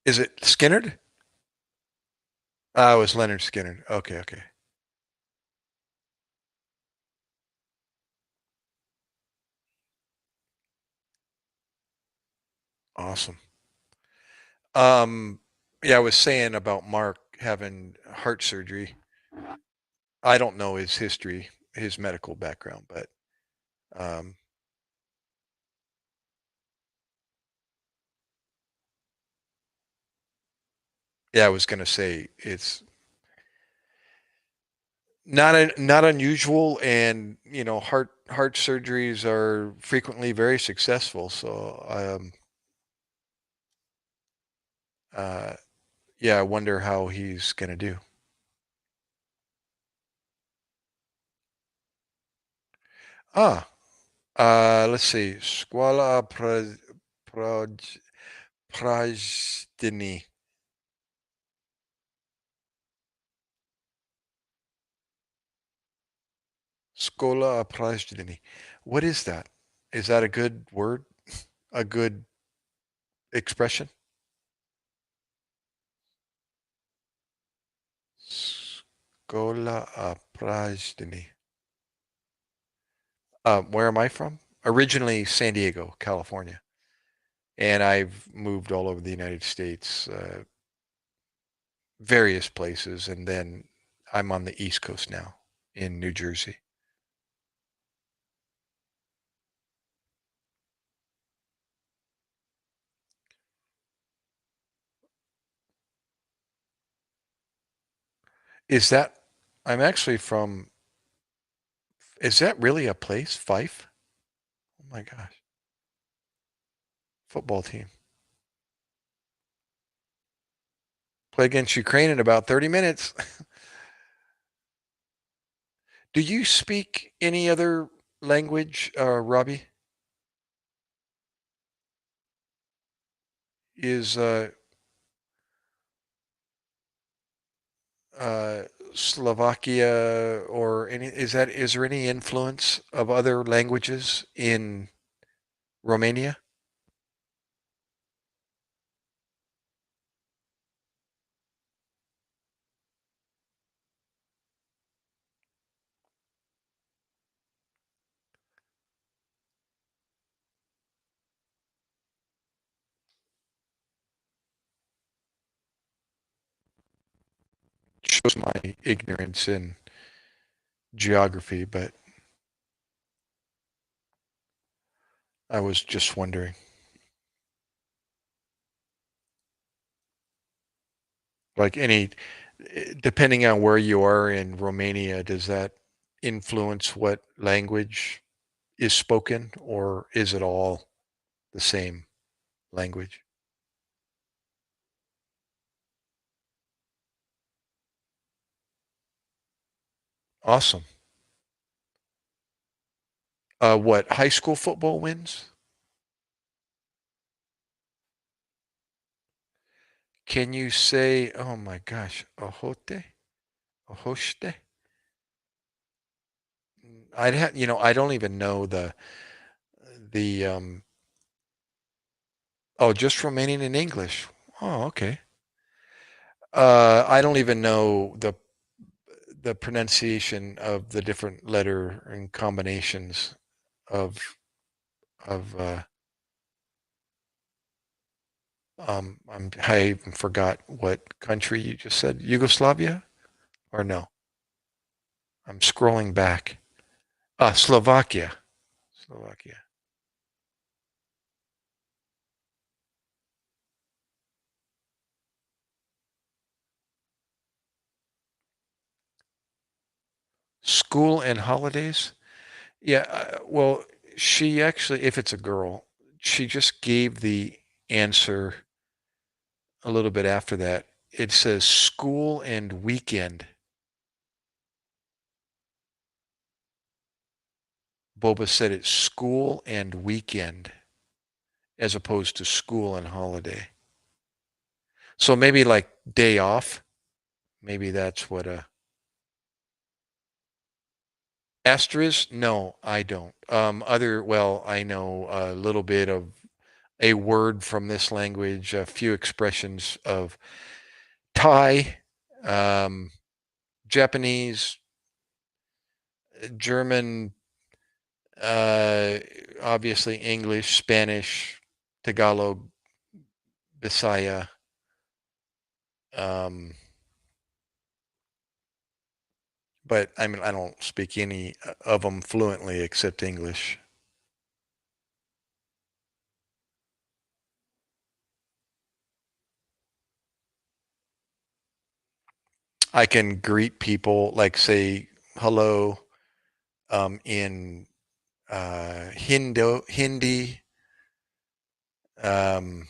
is it Skinner? It was Leonard Skinner. Okay, okay. Awesome. Um, yeah, I was saying about Mark having heart surgery. I don't know his history, his medical background, but um, yeah, I was going to say it's not unusual, and heart surgeries are frequently very successful. So uh, yeah, I wonder how he's going to do. Ah, Let's see. Squala Prajdini. Skola Prajdini. What is that? Is that a good word? A good expression? Skola Prajdini. Where am I from? Originally San Diego, California. And I've moved all over the United States, various places, and then I'm on the East Coast now in New Jersey. Is that, I'm actually from, is that really a place? Fife? Oh my gosh. Football team. Play against Ukraine in about 30 minutes. Do you speak any other language, Robbie? Is uh, Slovakia or any, is there any influence of other languages in Romania? Shows my ignorance in geography, but I was just wondering. Like any, depending on where you are in Romania, does that influence what language is spoken, or is it all the same language? Awesome. What, high school football wins? Can you say, oh my gosh, Ojote? Ojoste? I'd have, I don't even know the oh, just Romanian and English. Oh, okay. I don't even know the pronunciation of the different letter and combinations of of I even forgot what country you just said. Yugoslavia or no? I'm scrolling back. Slovakia. Slovakia. School and holidays. Yeah, well, she actually, if it's a girl, she just gave the answer a little bit after that. It says school and weekend. Boba said it's school and weekend as opposed to school and holiday. So maybe like day off. Maybe that's what a asterisk. No, I don't. Well, I know a little bit of a word from this language, a few expressions of Thai, um, Japanese, German, uh, obviously English, Spanish, Tagalog, Bisaya. Um, but I mean, I don't speak any of them fluently except English. I can greet people, like say hello, in Hindi. Um,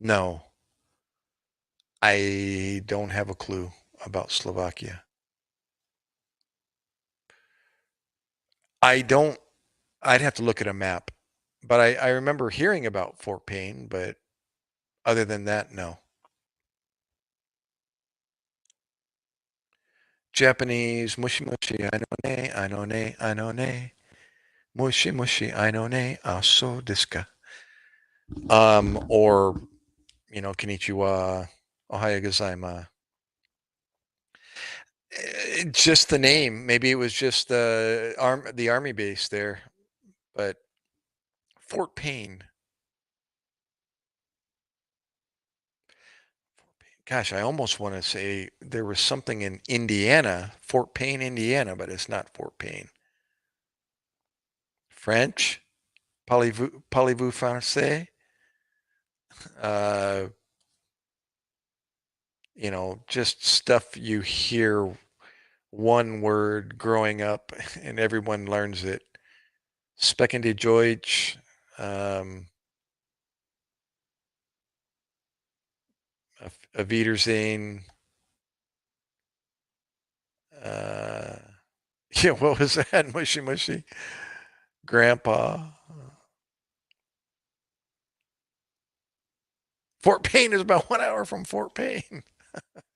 no, I don't have a clue about Slovakia. I don't. I'd have to look at a map, but I remember hearing about Fort Payne, but other than that, no. Japanese, mushi mushi, I know ne, I know ne, I know ne. Mushi mushi, I know ne, aso desu ka. Or, konnichiwa, ohayou gozaimasu. Just the name. Maybe it was just the army base there, but Fort Payne. Gosh, I almost want to say there was something in Indiana, Fort Payne, Indiana, but it's not Fort Payne. French, parlez-vous français? Uh, just stuff you hear one word growing up and everyone learns it. Specken die Deutsch, a Wiedersehen. Yeah, what was that? Mushy mushy. Grandpa. Fort Payne is about 1 hour from Fort Payne,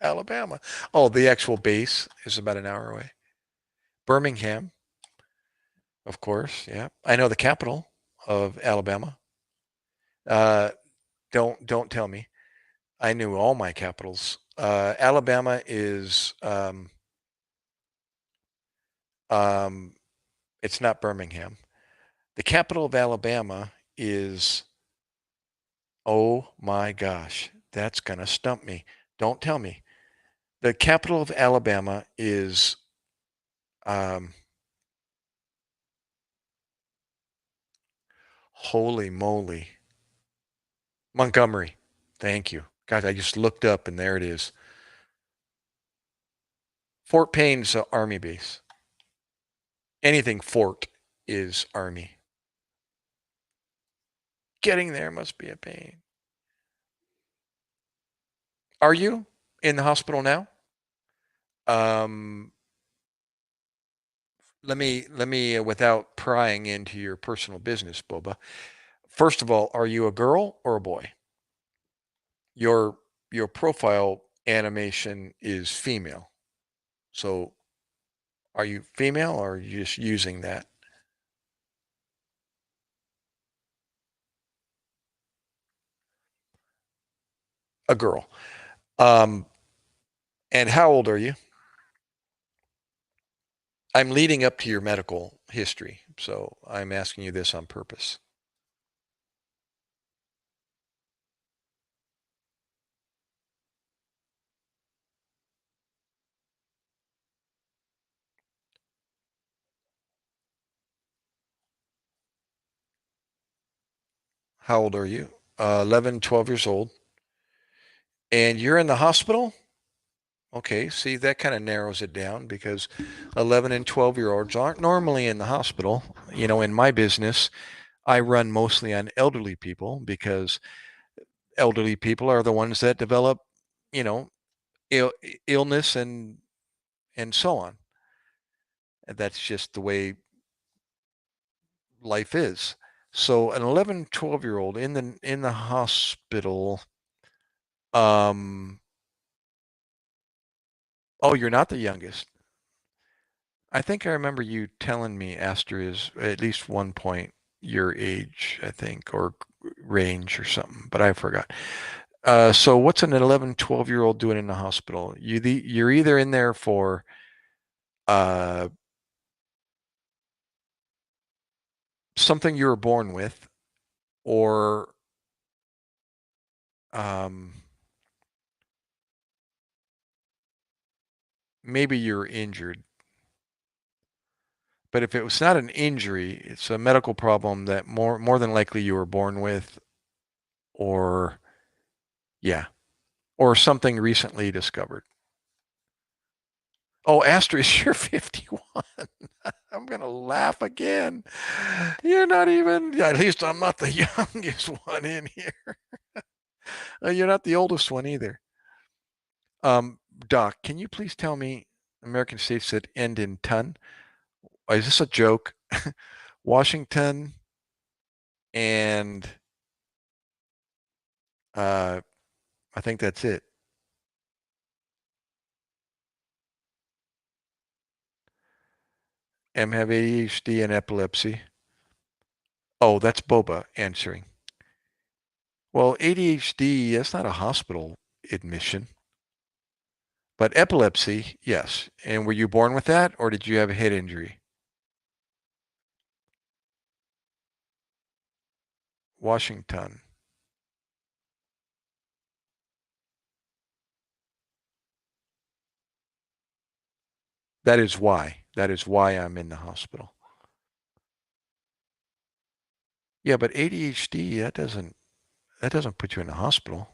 Alabama. Oh, the actual base is about an hour away. Birmingham, of course. Yeah, I know the capital of Alabama. Uh, don't tell me. I knew all my capitals. Alabama is it's not Birmingham. The capital of Alabama is, oh my gosh, that's gonna stump me. Don't tell me. The capital of Alabama is holy moly. Montgomery. Thank you. God, I just looked up and there it is. Fort Payne's an army base. Anything fort is army. Getting there must be a pain. Are you in the hospital now? Let me without prying into your personal business, Boba. First of all, are you a girl or a boy? Your your profile animation is female. So are you female or are you just using that? A girl. Um, and how old are you? I'm leading up to your medical history, so I'm asking you this on purpose. How old are you? 11, 12 years old. And you're in the hospital? Okay, see, that kind of narrows it down because 11 and 12-year-olds aren't normally in the hospital. In my business, I run mostly on elderly people because elderly people are the ones that develop, you know, illness and so on. And that's just the way life is. So an 11, 12-year-old in the hospital, um, oh, you're not the youngest. I think I remember you telling me Aster is at least 1 point your age, I think, or range or something, but I forgot. So what's an 11, 12-year-old doing in the hospital? You're either in there for uh, something you were born with, or um, maybe you're injured. But if it was not an injury, it's a medical problem that more than likely you were born with, or yeah, or something recently discovered. Oh, Astrid, you're 51. I'm gonna laugh again. You're not even. At least I'm not the youngest one in here. You're not the oldest one either. Doc, can you please tell me American states that end in ton? Is this a joke? Washington, and I think that's it. M have ADHD and epilepsy. Oh, that's Boba answering. Well, ADHD, that's not a hospital admission. But epilepsy, yes. And were you born with that, or did you have a head injury? Washington. That is why. That is why I'm in the hospital. Yeah, but ADHD, that doesn't put you in the hospital.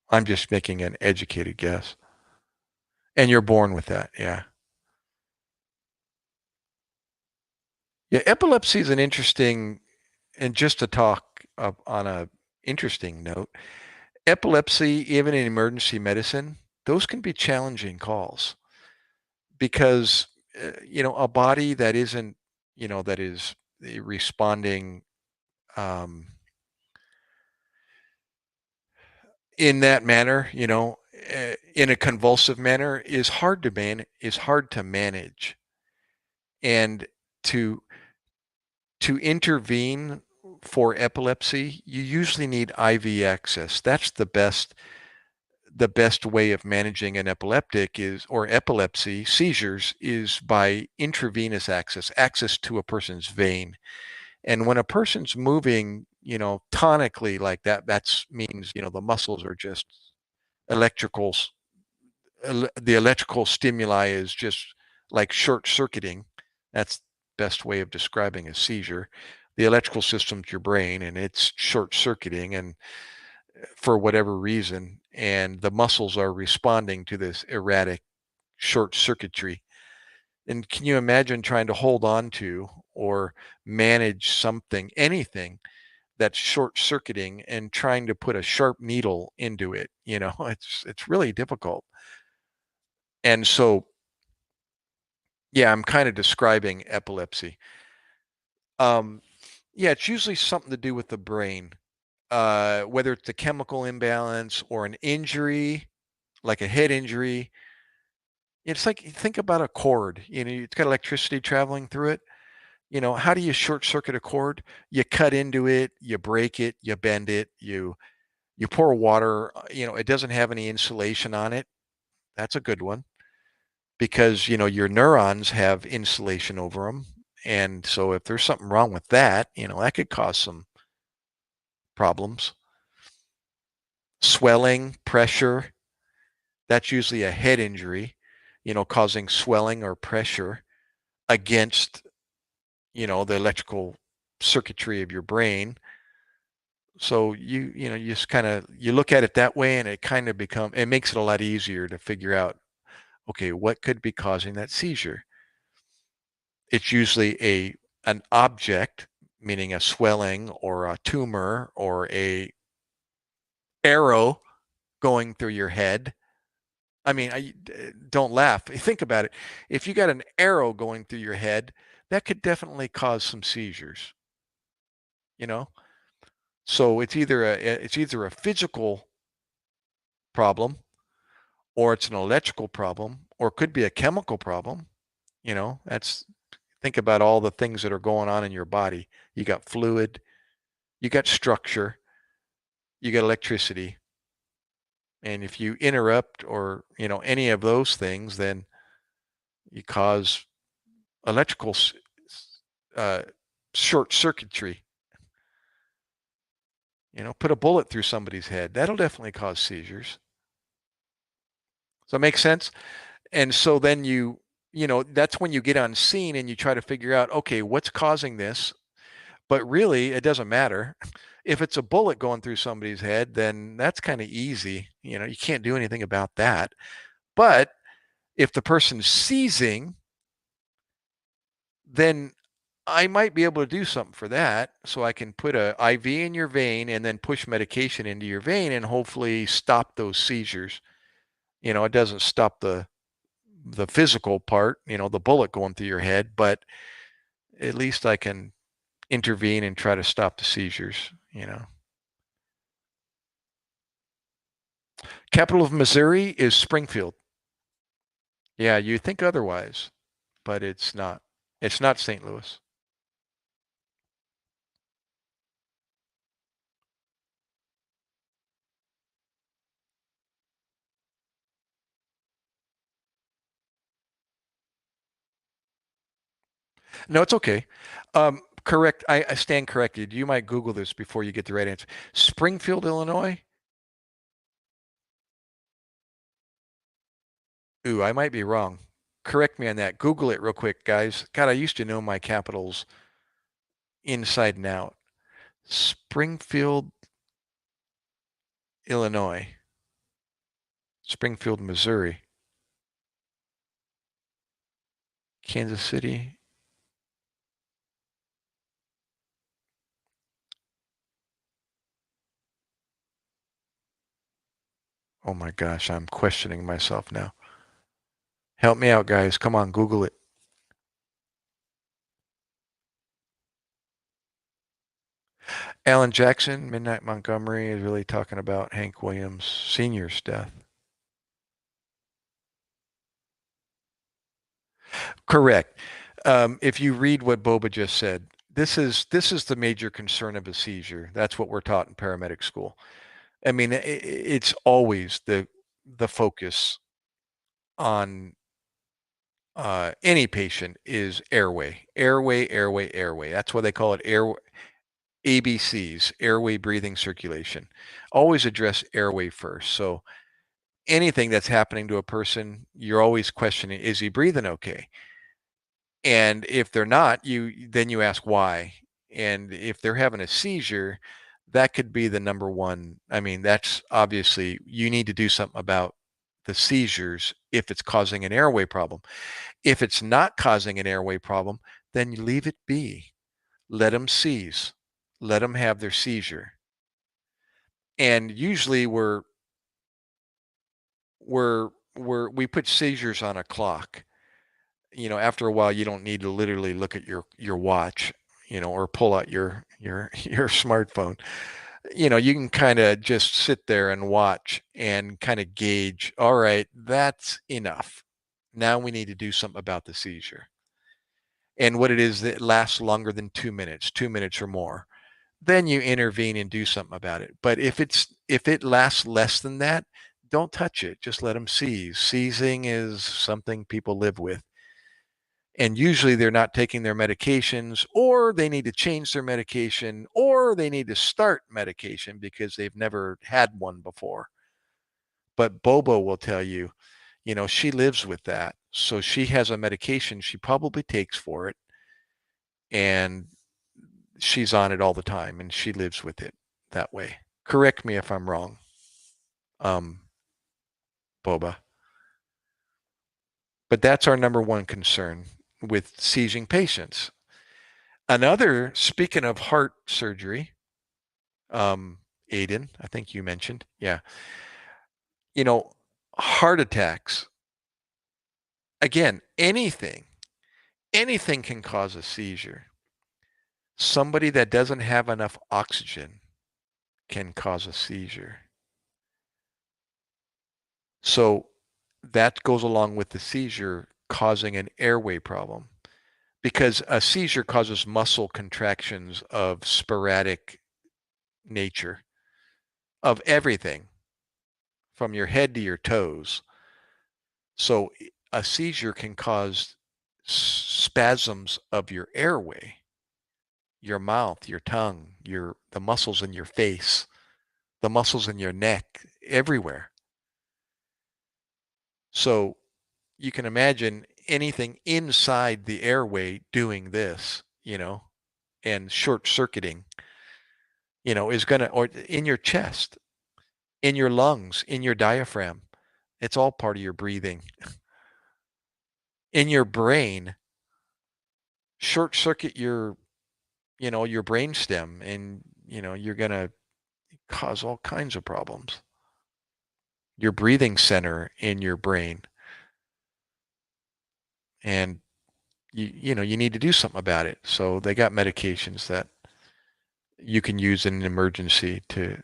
I'm just making an educated guess. And you're born with that, yeah. Yeah, epilepsy is an interesting, and just to talk on a interesting note, epilepsy, even in emergency medicine, those can be challenging calls because a body that isn't, that is responding um, in that manner, in a convulsive manner, is hard to manage, and to intervene for epilepsy, you usually need IV access. That's the best way of managing an epileptic is, or epilepsy seizures, is by intravenous access to a person's vein. And when a person's moving, tonically like that, that means, the muscles are just electrical, the electrical stimuli is just like short circuiting. That's the best way of describing a seizure. The electrical system's your brain, and it's short circuiting, and for whatever reason, and the muscles are responding to this erratic short circuitry. And can you imagine trying to hold on to or manage something, anything that's short circuiting, and trying to put a sharp needle into it? It's really difficult. And so, yeah, I'm kind of describing epilepsy. Um, yeah, it's usually something to do with the brain, whether it's a chemical imbalance or an injury, like a head injury. It's like, think about a cord. It's got electricity traveling through it. How do you short circuit a cord? You cut into it, you break it, you bend it, you pour water. It doesn't have any insulation on it. That's a good one, because your neurons have insulation over them, and so if there's something wrong with that, that could cause some problems. Swelling, pressure, that's usually a head injury, causing swelling or pressure against the electrical circuitry of your brain. So you just kind of, you look at it that way, and it makes it a lot easier to figure out, okay, what could be causing that seizure. It's usually an object, meaning a swelling or a tumor or a arrow going through your head. I mean, don't laugh. Think about it. If you got an arrow going through your head, that could definitely cause some seizures. You know, so it's either a physical problem, or it's an electrical problem, or it could be a chemical problem. That's Think about all the things that are going on in your body. You got fluid, you got structure, you got electricity. And if you interrupt, or, any of those things, then you cause electrical uh, short circuitry. Put a bullet through somebody's head. That'll definitely cause seizures. Does that make sense? And so then that's when you get on scene and you try to figure out, okay, what's causing this? But really, it doesn't matter. If it's a bullet going through somebody's head, then that's kind of easy. You can't do anything about that. But if the person's seizing, then I might be able to do something for that. So I can put a IV in your vein and then push medication into your vein and hopefully stop those seizures. It doesn't stop the physical part, the bullet going through your head, but at least I can intervene and try to stop the seizures. Capital of Missouri is Springfield. Yeah, you think otherwise, but it's not. It's not St. Louis. No, it's okay. Correct. I stand corrected. You might Google this before you get the right answer. Springfield, Illinois. Ooh, I might be wrong. Correct me on that. Google it real quick, guys. God, I used to know my capitals inside and out. Springfield, Illinois. Springfield, Missouri. Kansas City. Oh my gosh, I'm questioning myself now. Help me out, guys. Come on, Google it. Alan Jackson, Midnight Montgomery is really talking about Hank Williams Sr.'s death. Correct. If you read what Boba just said, this is the major concern of a seizure. That's what we're taught in paramedic school. I mean, it's always the focus on any patient is airway, airway, airway, airway. That's why they call it air ABCs, airway, breathing, circulation. Always address airway first. So anything that's happening to a person, you're always questioning, is he breathing okay? And if they're not, then you ask why. And if they're having a seizure, that could be the number one. I mean, that's obviously you need to do something about the seizures if it's causing an airway problem. If it's not causing an airway problem, then you leave it be. Let them seize. Let them have their seizure. And usually we put seizures on a clock. After a while you don't need to literally look at your watch, or pull out your smartphone. You can kind of just sit there and watch and kind of gauge, all right, that's enough. Now we need to do something about the seizure. And what it is that lasts longer than 2 minutes, 2 minutes or more, then you intervene and do something about it. But if it lasts less than that, don't touch it. Just let them seize. Seizing is something people live with. And usually they're not taking their medications, or they need to change their medication, or they need to start medication because they've never had one before. But Bobo will tell you, she lives with that. So she has a medication she probably takes for it, and she's on it all the time, and she lives with it that way. Correct me if I'm wrong, um, Boba. But that's our number one concern with seizing patients. Another, speaking of heart surgery, Aiden, I think you mentioned, yeah, you know, heart attacks. Again, anything can cause a seizure. Somebody that doesn't have enough oxygen can cause a seizure. So that goes along with the seizure causing an airway problem, because a seizure causes muscle contractions of sporadic nature of everything from your head to your toes. So a seizure can cause spasms of your airway, your mouth, your tongue, the muscles in your face, the muscles in your neck, everywhere. So you can imagine anything inside the airway doing this, and short circuiting, is going to, or in your chest, in your lungs, in your diaphragm. It's all part of your breathing. In your brain, short circuit your brain stem, and you're going to cause all kinds of problems. Your breathing center in your brain. And you need to do something about it. So they got medications that you can use in an emergency to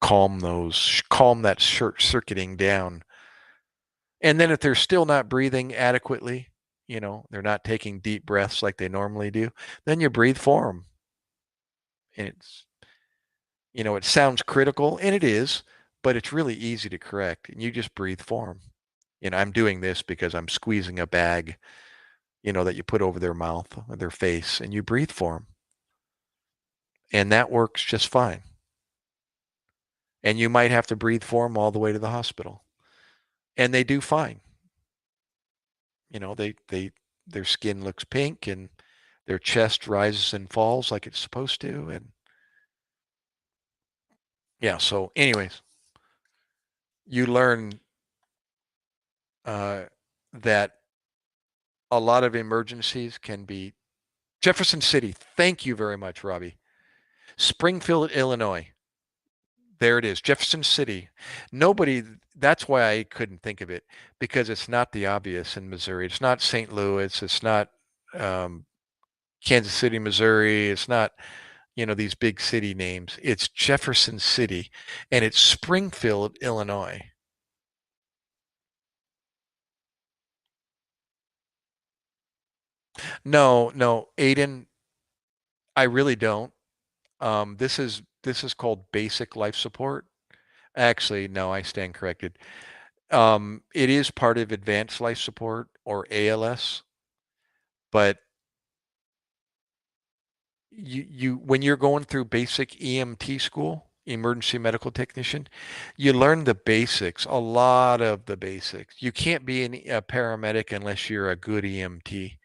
calm that short circuiting down. And then if they're still not breathing adequately, they're not taking deep breaths like they normally do, then you breathe for them. And it sounds critical, and it is, but it's really easy to correct. And you just breathe for them. I'm doing this because I'm squeezing a bag, that you put over their mouth or their face, and you breathe for them. And that works just fine. And you might have to breathe for them all the way to the hospital. And they do fine. Their skin looks pink and their chest rises and falls like it's supposed to. And yeah, so anyways, you learn uh, that a lot of emergencies can be Jefferson City. Thank you very much, Robbie. Springfield, Illinois. There it is, Jefferson City. Nobody, that's why I couldn't think of it, because it's not the obvious in Missouri. It's not St. Louis. It's not um, Kansas City, Missouri. It's not, these big city names. It's Jefferson City, and it's Springfield, Illinois. No, no, Aiden, I really don't. This is called basic life support. Actually, no, I stand corrected. It is part of advanced life support or ALS, but you when you're going through basic EMT school, emergency medical technician, you learn the basics, a lot of the basics. You can't be a paramedic unless you're a good EMT.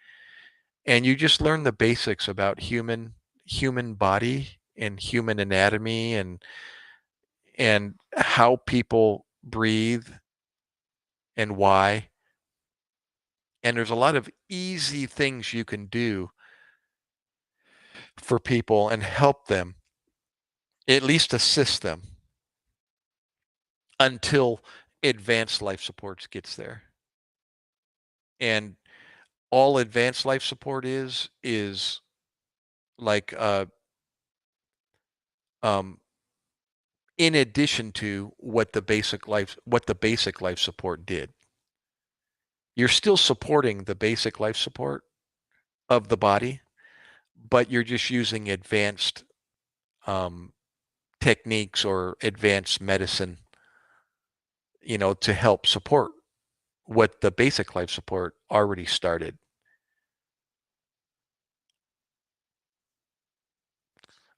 And you just learn the basics about human body and human anatomy and how people breathe and why. And there's a lot of easy things you can do for people and help them, at least assist them until advanced life supports gets there. And all advanced life support is like um in addition to what the basic life support did. You're still supporting the basic life support of the body, but you're just using advanced um, techniques or advanced medicine, to help support what the basic life support already started.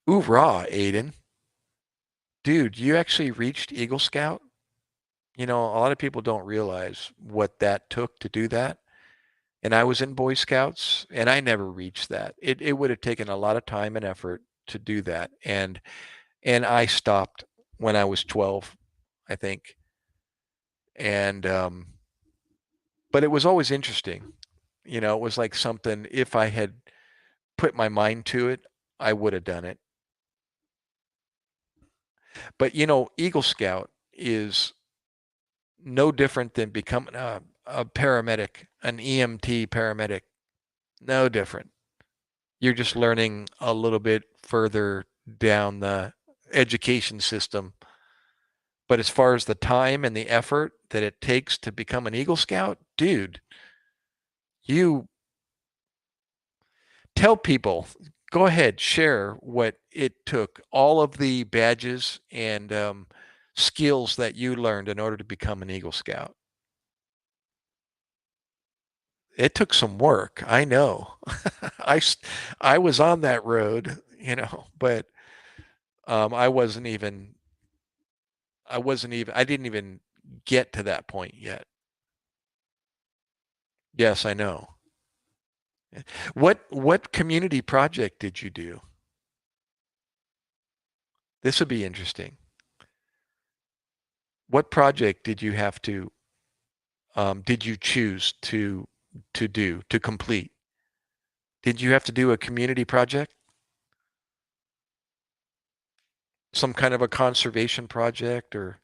Hoorah, Aiden. Dude, you actually reached Eagle Scout? A lot of people don't realize what that took to do that. And I was in Boy Scouts and I never reached that. It would have taken a lot of time and effort to do that. And I stopped when I was 12, I think. And but it was always interesting. It was like something, if I had put my mind to it, I would have done it. But Eagle Scout is no different than becoming a paramedic, an EMT paramedic. No different. You're just learning a little bit further down the education system. But as far as the time and the effort that it takes to become an Eagle Scout, dude, you tell people, go ahead, share what it took, all of the badges and skills that you learned in order to become an Eagle Scout. It took some work. I know. I, I was on that road, but I I didn't even get to that point yet. Yes, I know. What community project did you do? This would be interesting. What project did you choose to complete? Did you have to do a community project? Some kind of a conservation project or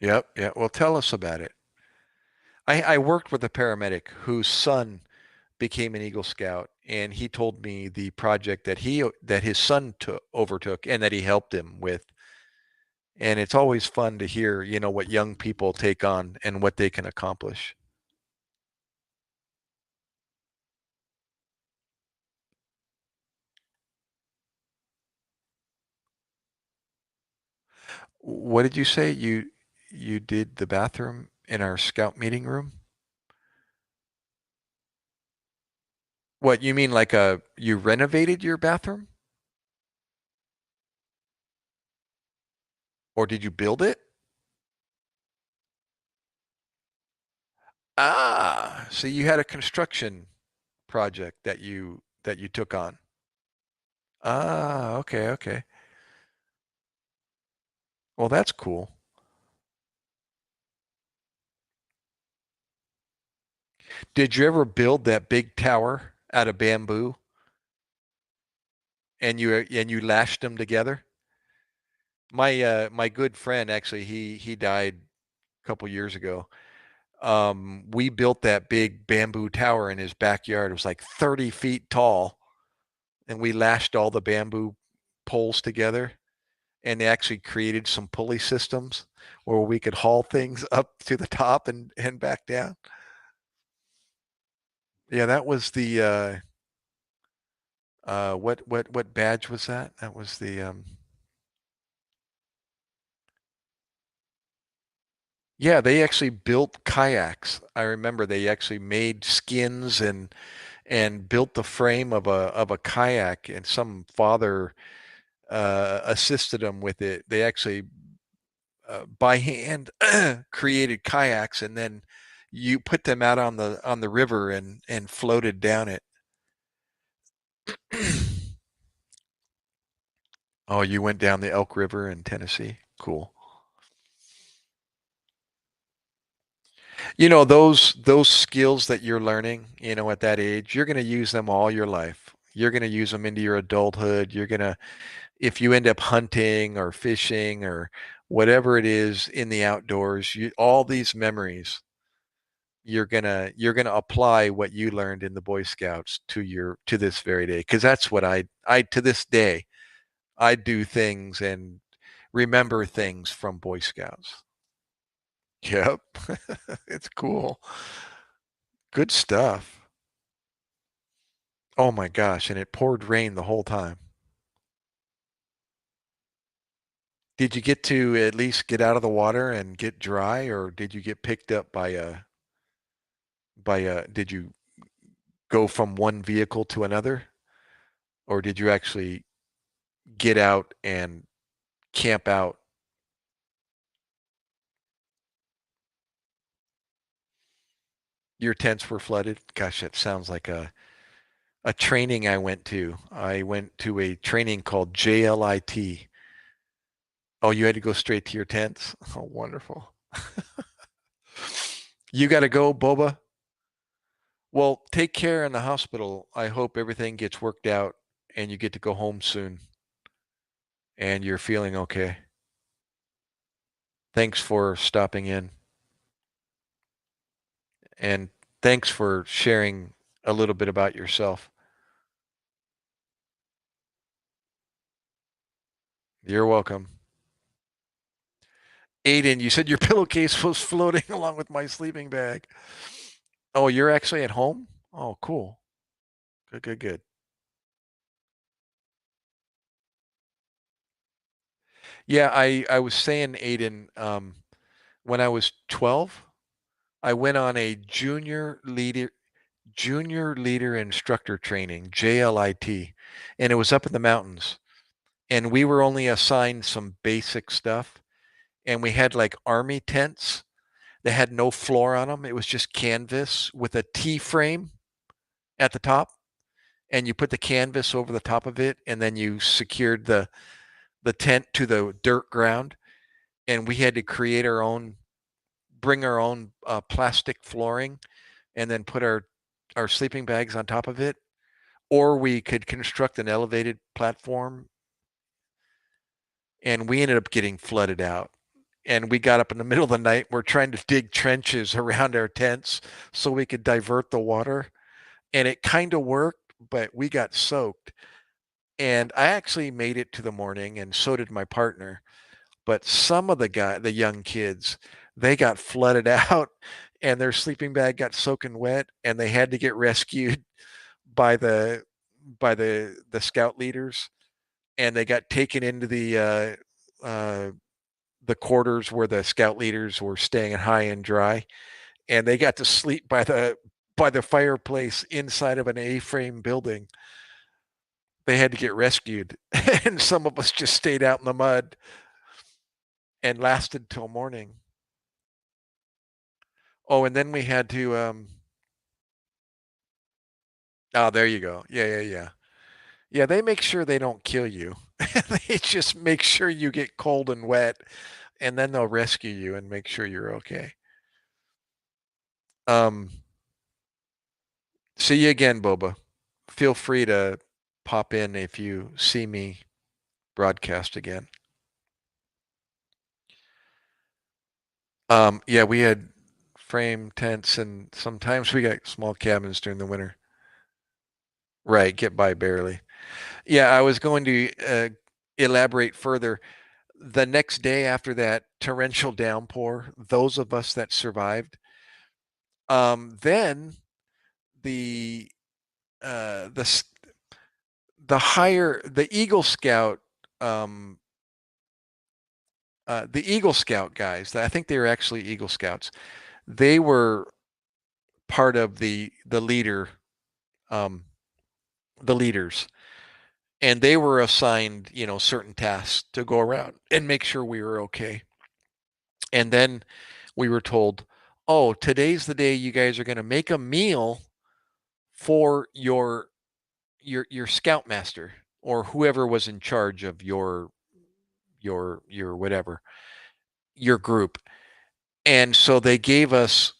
Yep. Yeah. Well, tell us about it. I worked with a paramedic whose son became an Eagle Scout, and he told me the project that his son overtook and that he helped him with. And it's always fun to hear, what young people take on and what they can accomplish. What did you say? You did the bathroom in our scout meeting room? What, you mean like you renovated your bathroom? Or did you build it? Ah, so you had a construction project that you took on. Ah, okay, okay. Well, that's cool. Did you ever build that big tower out of bamboo and you lashed them together? My good friend, actually, he died a couple years ago. We built that big bamboo tower in his backyard. It was like 30 feet tall, and we lashed all the bamboo poles together, and they actually created some pulley systems where we could haul things up to the top and back down. Yeah, that was the what badge was that? That was the yeah, they actually built kayaks. I remember they actually made skins and built the frame of a kayak, and some father assisted them with it. They actually by hand created kayaks, and then you put them out on the river and floated down it. Oh, you went down the Elk River in Tennessee? Cool. Those skills that you're learning, at that age, you're going to use them all your life. You're going to use them into your adulthood. You're going to if you end up hunting or fishing or whatever it is in the outdoors, all these memories, you're gonna apply what you learned in the Boy Scouts to this very day. Because that's what I to this day I do things and remember things from Boy Scouts. Yep, it's cool. Good stuff. Oh my gosh, and it poured rain the whole time. Did you get to at least get out of the water and get dry, or did you get picked up did you go from one vehicle to another, or did you actually get out and camp out? Your tents were flooded? Gosh, that sounds like a training I went to. I went to a training called JLIT. Oh, you had to go straight to your tents? Oh, wonderful. You got to go, Boba? Well, take care in the hospital. I hope everything gets worked out and you get to go home soon and you're feeling okay. Thanks for stopping in, and thanks for sharing a little bit about yourself. You're welcome. Aiden, you said your pillowcase was floating along with my sleeping bag. Oh, you're actually at home? Oh, cool. Good, good, good. Yeah, I was saying, Aiden, when I was 12, I went on a junior leader instructor training, JLIT, and it was up in the mountains. And we were only assigned some basic stuff, and we had like army tents. They had no floor on them. It was just canvas with a T frame at the top, and you put the canvas over the top of it, and then you secured the tent to the dirt ground. And we had to bring our own plastic flooring, and then put our sleeping bags on top of it. Or we could construct an elevated platform, and we ended up getting flooded out. and we got up in the middle of the night. We're trying to dig trenches around our tents so we could divert the water, and it kind of worked, but we got soaked. And I actually made it to the morning, and so did my partner. But some of the young kids, they got flooded out, and their sleeping bag got soaking wet, and they had to get rescued by the scout leaders, and they got taken into the quarters where the scout leaders were staying high and dry, and they got to sleep by the fireplace inside of an A-frame building. They had to get rescued, and some of us just stayed out in the mud and lasted till morning. Oh, and then we had to. Oh, there you go. Yeah, yeah, yeah. Yeah, they make sure they don't kill you. They just make sure you get cold and wet, and then they'll rescue you and make sure you're okay. Um, See you again, Boba. Feel free to pop in if you see me broadcast again. Yeah, we had frame tents, and sometimes we got small cabins during the winter. Right, get by barely. Yeah, I was going to elaborate further. The next day after that torrential downpour, those of us that survived, then the uh, the s- the Eagle Scout um, the Eagle Scout guys, I think they were actually Eagle Scouts. They were part of um, the leaders, and they were assigned, certain tasks to go around and make sure we were okay. And then we were told, "Oh, today's the day you guys are going to make a meal for your scoutmaster or whoever was in charge of your whatever your group." And so they gave us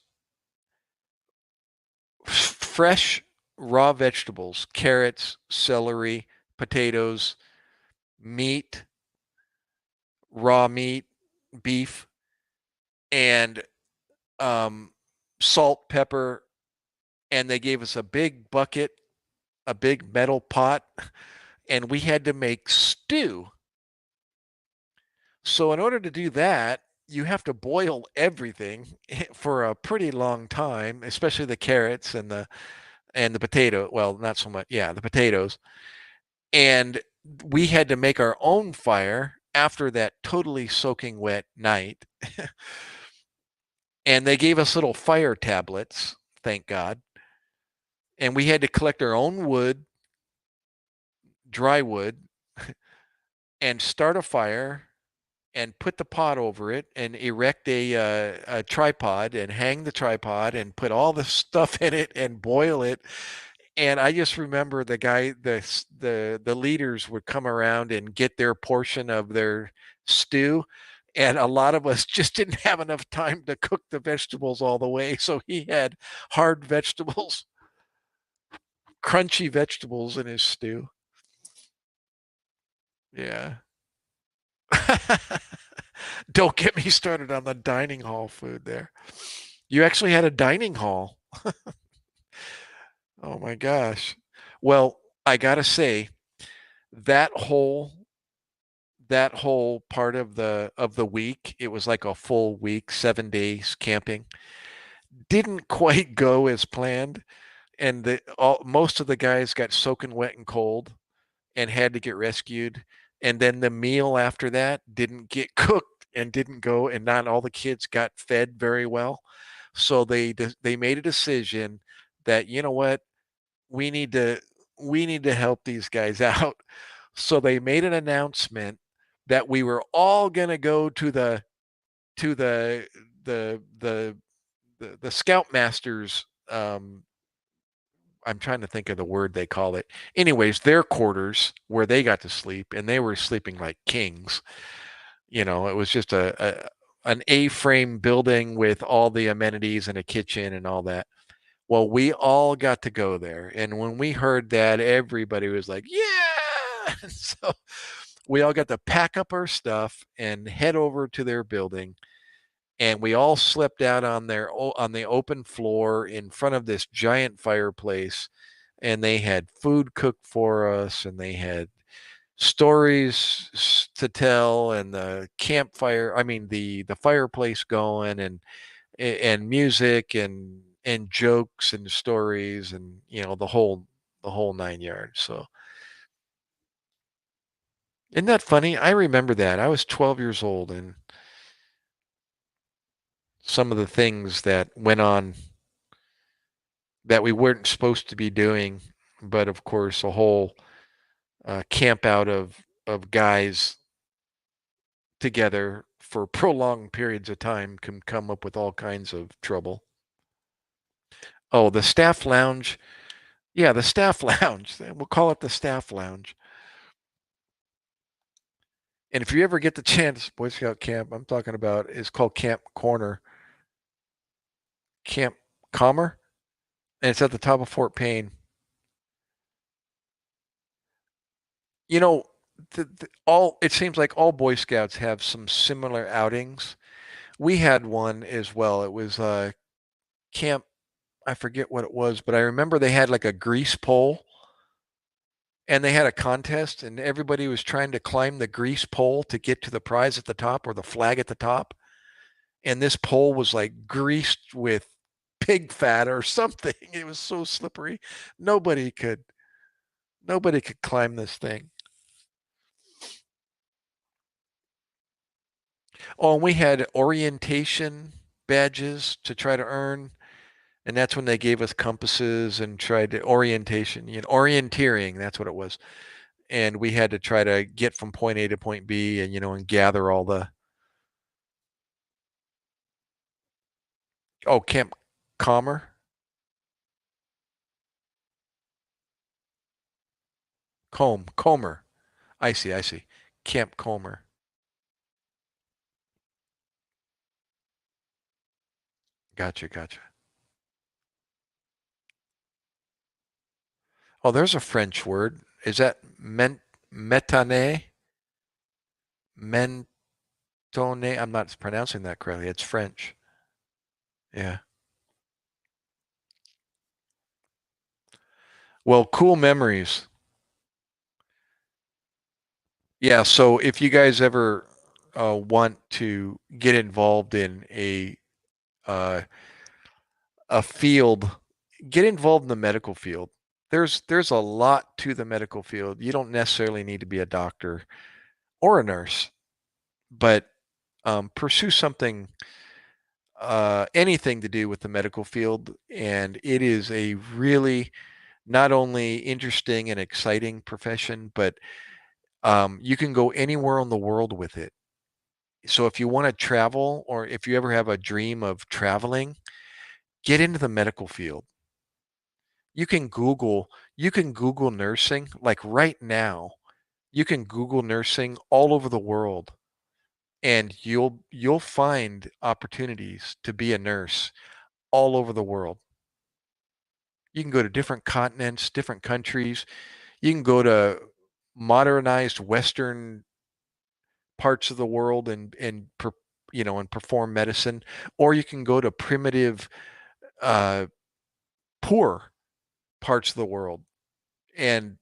fresh raw vegetables, carrots, celery, potatoes, meat, raw meat, beef, and um, salt, pepper, and they gave us a big bucket, a big metal pot, and we had to make stew. So in order to do that, you have to boil everything for a pretty long time, especially the carrots and the potato. Well, not so much. Yeah, the potatoes. And we had to make our own fire after that totally soaking wet night. And they gave us little fire tablets, thank God. And we had to collect our own wood, dry wood, and start a fire and put the pot over it and erect a tripod and hang the tripod and put all the stuff in it and boil it. And I just remember the leaders would come around and get their portion of their stew, and a lot of us just didn't have enough time to cook the vegetables all the way, so he had hard vegetables, crunchy vegetables in his stew. Yeah. Don't get me started on the dining hall food there. You actually had a dining hall. Oh my gosh. Well, I gotta say, that whole that whole part of the week, it was like a full week, 7 days camping, didn't quite go as planned. And most of the guys got soaking wet and cold and had to get rescued. And then the meal after that didn't get cooked and didn't go, and not all the kids got fed very well. So they made a decision that, you know what, we need to we need to help these guys out. So they made an announcement that we were all going to go to the scoutmasters. I'm trying to think of the word they call it. Anyways, their quarters where they got to sleep, and they were sleeping like kings. It was just an A-frame building with all the amenities and a kitchen and all that. Well, we all got to go there, and when we heard that, everybody was like, "Yeah!" So we all got to pack up our stuff and head over to their building, and we all slept out on the open floor in front of this giant fireplace, and they had food cooked for us, and they had stories to tell, and the campfire, I mean the fireplace going, and music, and jokes and stories, and the whole 9 yards. So isn't that funny? I remember that. I was 12 years old, and some of the things that went on that we weren't supposed to be doing, but of course, a whole camp out of guys together for prolonged periods of time can come up with all kinds of trouble. Oh, the staff lounge. Yeah, the staff lounge. We'll call it the staff lounge. And if you ever get the chance, Boy Scout camp I'm talking about is called Camp Corner, Camp Commer, and it's at the top of Fort Payne. You know, all it seems like all Boy Scouts have some similar outings. We had one as well. It was camp. I forget what it was, but I remember they had like a grease pole, and they had a contest, and everybody was trying to climb the grease pole to get to the prize at the top, or the flag at the top. And this pole was like greased with pig fat or something. It was so slippery. Nobody could nobody could climb this thing. Oh, and we had orientation badges to try to earn, and that's when they gave us compasses and tried to orientation, orienteering, that's what it was. And we had to try to get from point A to point B, and gather all the Camp Comer. Comer. I see. Camp Comer. Gotcha. Oh, there's a French word. Is that metane? Mentone? I'm not pronouncing that correctly. It's French. Yeah. Well, cool memories. Yeah. So if you guys ever want to get involved in uh, a field, get involved in the medical field. There's a lot to the medical field. You don't necessarily need to be a doctor or a nurse, but pursue something, anything to do with the medical field, and it is a really not only interesting and exciting profession, but you can go anywhere in the world with it. So if you want to travel, or if you ever have a dream of traveling, get into the medical field. You can Google nursing, like right now. You can Google nursing all over the world, and you'll find opportunities to be a nurse all over the world. You can go to different continents, different countries. You can go to modernized Western parts of the world, and perform medicine, or you can go to primitive, uh, poor parts of the world, and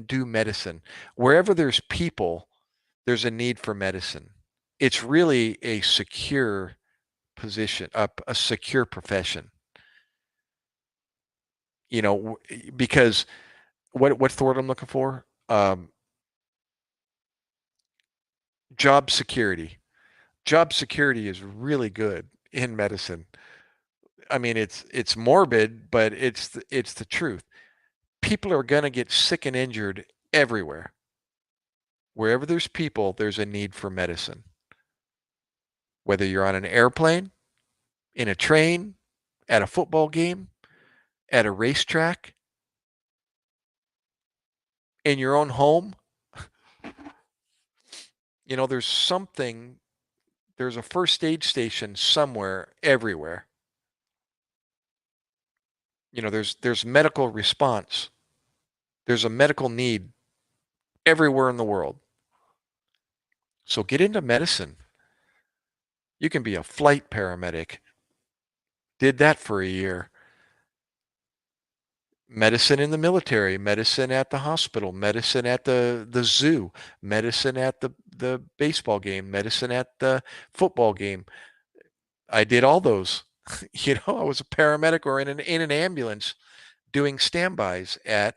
do medicine. Wherever there's people, there's a need for medicine. It's really a secure position, a secure profession. Because what's the word I'm looking for? Job security. Job security is really good in medicine. I mean, it's morbid, but it's the truth. People are going to get sick and injured everywhere. Wherever there's people, there's a need for medicine. Whether you're on an airplane, in a train, at a football game, at a racetrack, in your own home, there's a first aid station somewhere, everywhere. There's medical response. There's a medical need everywhere in the world. So get into medicine. You can be a flight paramedic. Did that for a year. Medicine in the military, medicine at the hospital, medicine at the zoo, medicine at the baseball game, medicine at the football game. I did all those. I was a paramedic or in an ambulance doing standbys at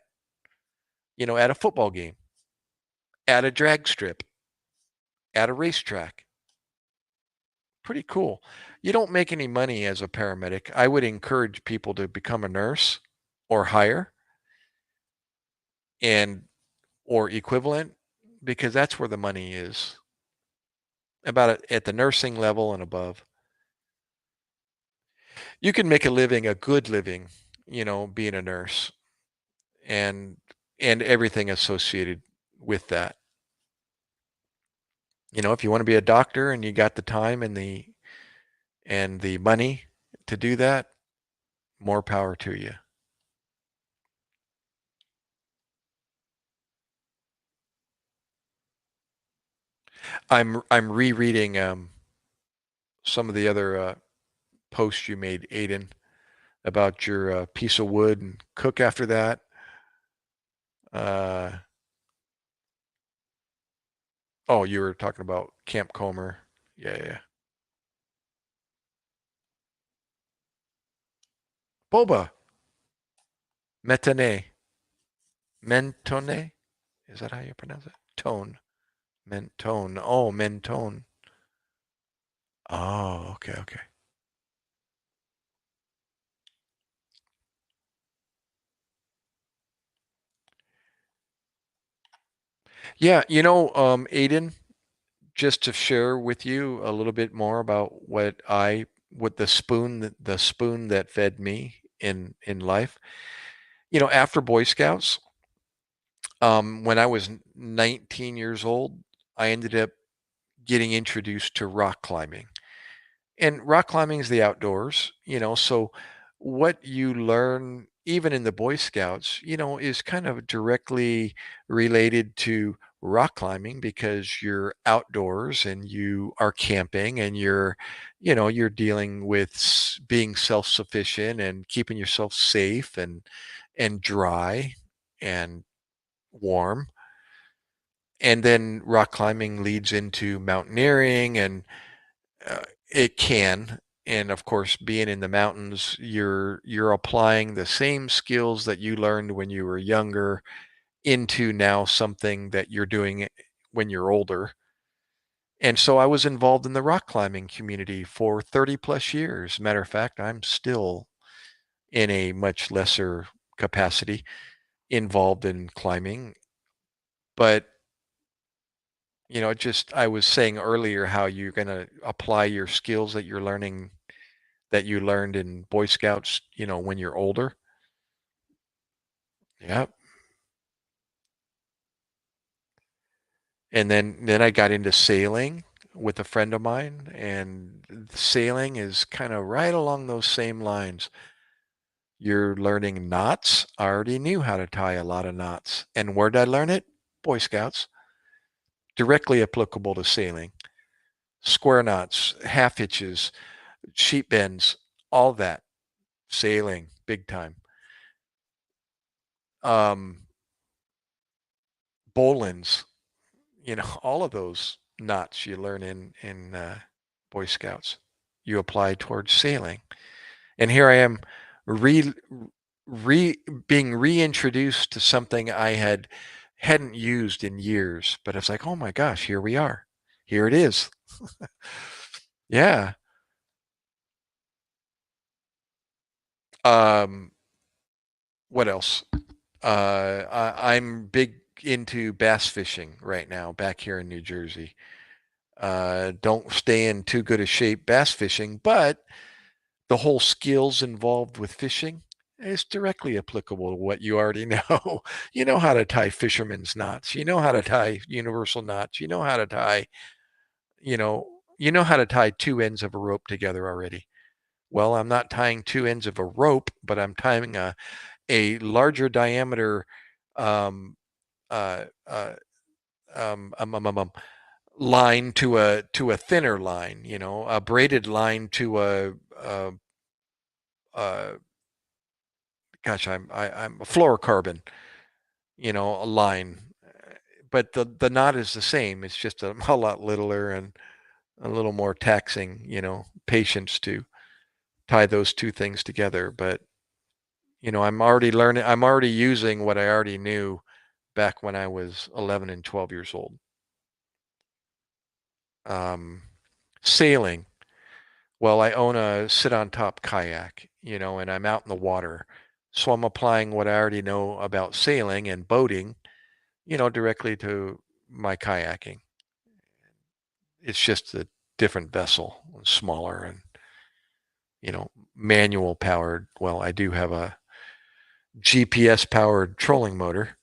a football game, at a drag strip, at a racetrack. Pretty cool. You don't make any money as a paramedic. I would encourage people to become a nurse or higher and or equivalent because that's where the money is. About at the nursing level and above. You can make a good living, being a nurse and everything associated with that. If you want to be a doctor and you got the time and the money to do that, more power to you. I'm rereading some of the other posts you made, Aiden, about your piece of wood and cook after that. Uh, oh, you were talking about Camp Comer. Yeah, yeah. Boba, metane, mentone. Is that how you pronounce it? Tone, mentone. Oh, mentone. Oh, okay, okay. Yeah, Aiden, just to share with you a little bit more about what the spoon that fed me in life. After Boy Scouts, when I was 19 years old, I ended up getting introduced to rock climbing. And rock climbing is the outdoors, so what you learn even in the Boy Scouts, is kind of directly related to rock climbing because you're outdoors and you are camping and you're dealing with being self-sufficient and keeping yourself safe and dry and warm. And then rock climbing leads into mountaineering and uh, it can. And of course, being in the mountains, you're applying the same skills that you learned when you were younger into now something that you're doing when you're older. And so I was involved in the rock climbing community for 30 plus years. Matter of fact, I'm still in a much lesser capacity involved in climbing. But, just I was saying earlier how you're going to apply your skills that you learned in Boy Scouts, when you're older. Yeah. And then I got into sailing with a friend of mine, and sailing is kind of right along those same lines. You're learning knots. I already knew how to tie a lot of knots. And where did I learn it? Boy Scouts. Directly applicable to sailing. Square knots, half hitches, sheep bends, all that. Sailing, big time. Um, Bowlines, all of those knots you learn in Boy Scouts, you apply towards sailing. And here I am, re, re being reintroduced to something I hadn't used in years. But it's like, oh my gosh, here we are. Here it is. Yeah. Um, what else? I'm big into bass fishing right now back here in New Jersey. Don't stay in too good a shape bass fishing, but the whole skills involved with fishing is directly applicable to what you already know. You know how to tie fisherman's knots. You know how to tie universal knots. You know how to tie two ends of a rope together already. Well, I'm not tying two ends of a rope, but I'm tying a larger diameter um, uh, uh, um, um, um, um, um, line to a thinner line, a braided line to a gosh, I'm a fluorocarbon, a line. But the knot is the same. It's just a lot littler and a little more taxing, patience to tie those two things together. But I'm already learning. I'm already using what I already knew back when I was 11 and 12 years old. Um, Sailing. Well, I own a sit-on-top kayak, and I'm out in the water. So I'm applying what I already know about sailing and boating, directly to my kayaking. It's just a different vessel, smaller and, manual powered. Well, I do have a GPS powered trolling motor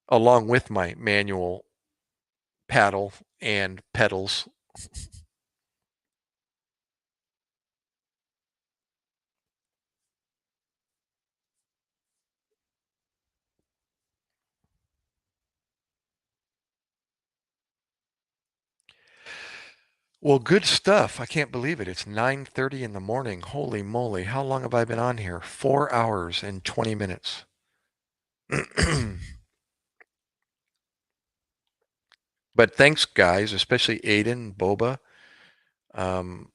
along with my manual paddle and pedals. Well, good stuff. I can't believe it. It's 9:30 in the morning. Holy moly. How long have I been on here? 4 hours and 20 minutes. But thanks, guys, especially Aiden, Boba, um,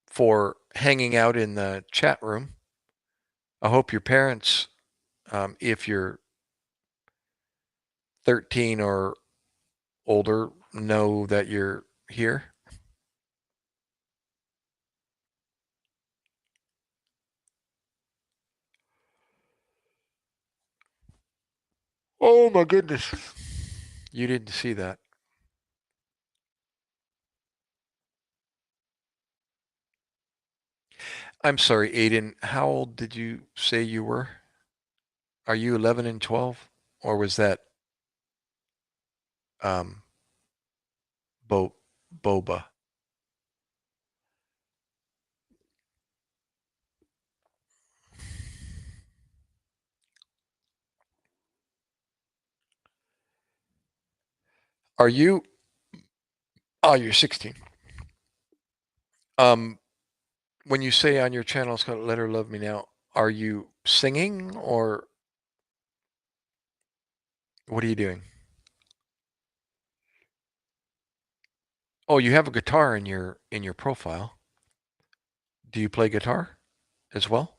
for hanging out in the chat room. I hope your parents, if you're 13 or older, know that you're here. Oh my goodness. You didn't see that. I'm sorry, Aiden. How old did you say you were? Are you 11 and 12? Or was that um, Boba? Are you? Oh, you're 16. Um, when you say on your channel it's called Let Her Love Me Now, are you singing or what are you doing? Oh, you have a guitar in your profile. Do you play guitar as well?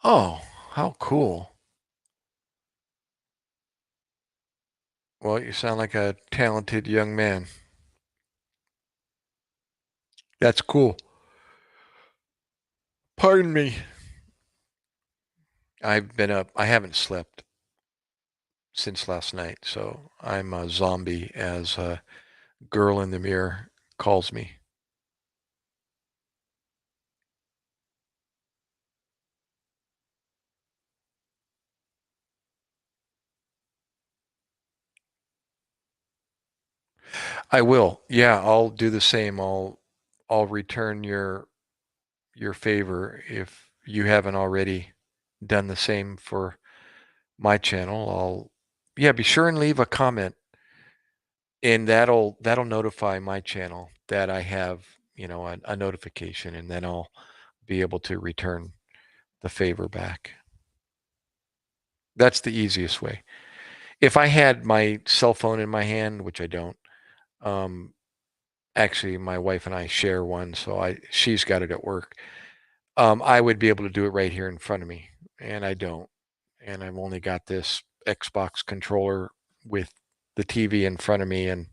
Oh, how cool. Well, you sound like a talented young man. That's cool. Pardon me. I've been up. I haven't slept since last night, so I'm a zombie, as a girl in the mirror calls me. I will. Yeah, I'll do the same. I'll return your favor if you haven't already done the same for my channel. Yeah, be sure and leave a comment, and that'll notify my channel that I have, a notification, and then I'll be able to return the favor back. That's the easiest way. If I had my cell phone in my hand, which I don't, um, actually my wife and I share one, so she's got it at work. I would be able to do it right here in front of me, and I don't. And I've only got this Xbox controller with the TV in front of me, and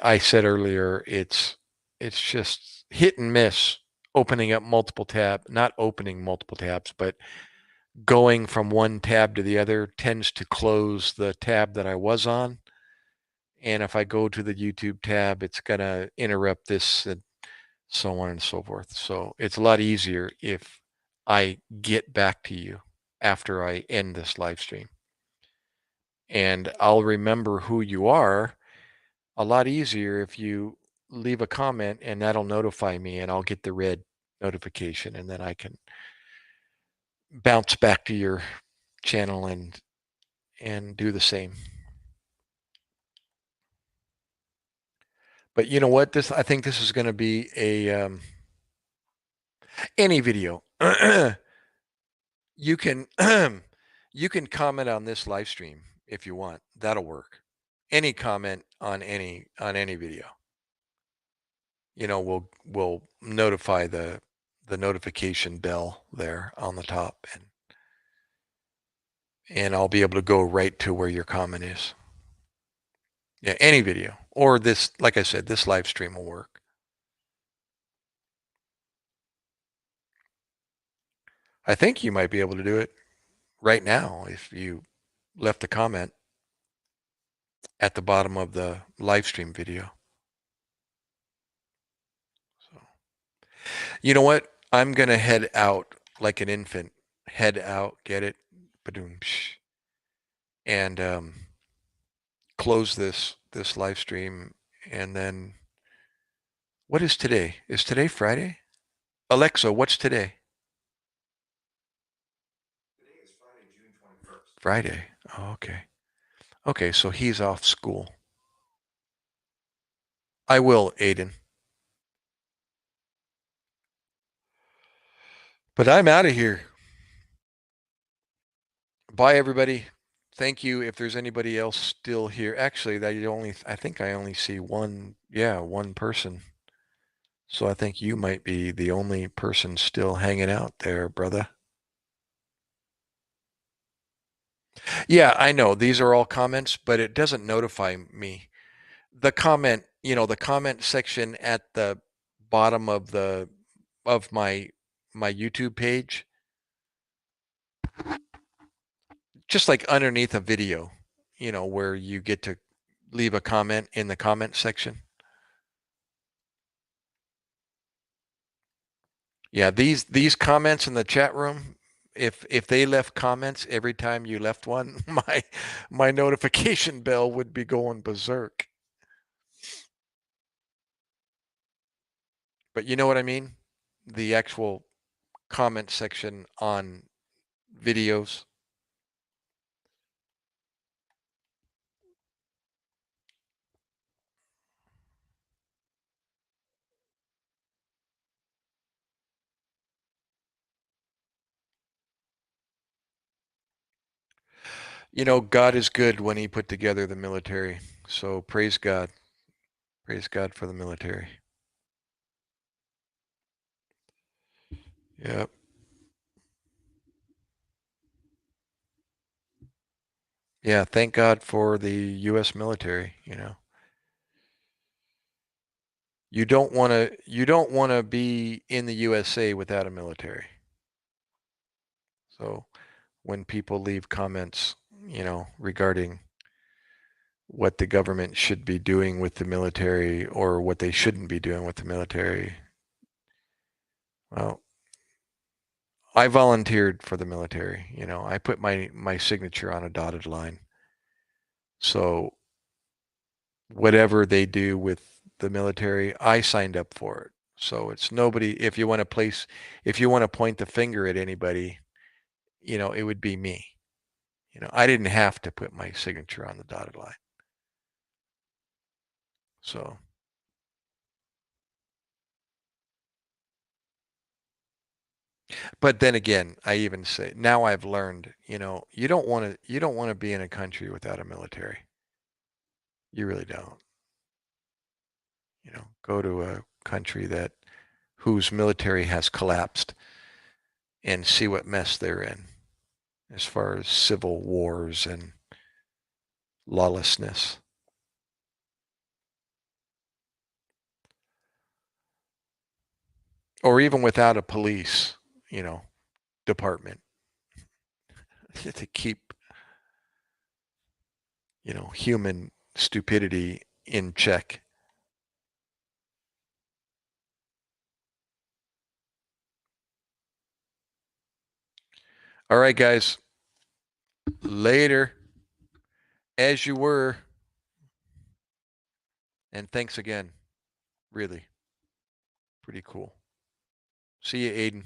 I said earlier it's just hit and miss opening up multiple tabs, not opening multiple tabs, but going from one tab to the other tends to close the tab that I was on. And if I go to the YouTube tab, it's going to interrupt this and so on and so forth. So it's a lot easier if I get back to you after I end this live stream. And I'll remember who you are a lot easier if you leave a comment, and that'll notify me, and I'll get the red notification, and then I can bounce back to your channel and do the same. But you know what? I think this is going to be a any video. You can you can comment on this live stream if you want. That'll work. Any comment on any video. We'll notify the notification bell there on the top, and I'll be able to go right to where your comment is. Yeah, any video or this, like I said, this live stream will work. I think you might be able to do it right now if you left a comment at the bottom of the live stream video. So, you know what? I'm going to head out like an infant. Head out, get it? Badoom, and close this live stream. And then, what is today? Is today Friday? Alexa, what's today? Today is Friday, June 21st. Friday. Oh, okay. Okay, so he's off school. I will, Aiden. But I'm out of here. Bye, everybody. Thank you. If there's anybody else still here, actually, I think I only see one person. So I think you might be the only person still hanging out there, brother. Yeah, I know these are all comments, but it doesn't notify me. The comment section at the bottom of my YouTube page, just like underneath a video, where you get to leave a comment in the comment section. Yeah, these comments in the chat room, if they left comments every time you left one, my notification bell would be going berserk. But you know what I mean? The actual comment section on videos. God is good when he put together the military. So praise God. Praise God for the military. Yep. Yeah, thank God for the US military, You don't want to be in the USA without a military. So when people leave comments, regarding what the government should be doing with the military or what they shouldn't be doing with the military, well, I volunteered for the military. I put my signature on a dotted line. So whatever they do with the military, I signed up for it. So it's nobody. If you want to point the finger at anybody, it would be me. I didn't have to put my signature on the dotted line. So, but then again, I even say now I've learned, you don't want to be in a country without a military. You really don't. Go to a country whose military has collapsed and see what mess they're in as far as civil wars and lawlessness. Or even without a police, department to keep, human stupidity in check. All right, guys. Later. As you were. And thanks again. Really. Pretty cool. See you, Aiden.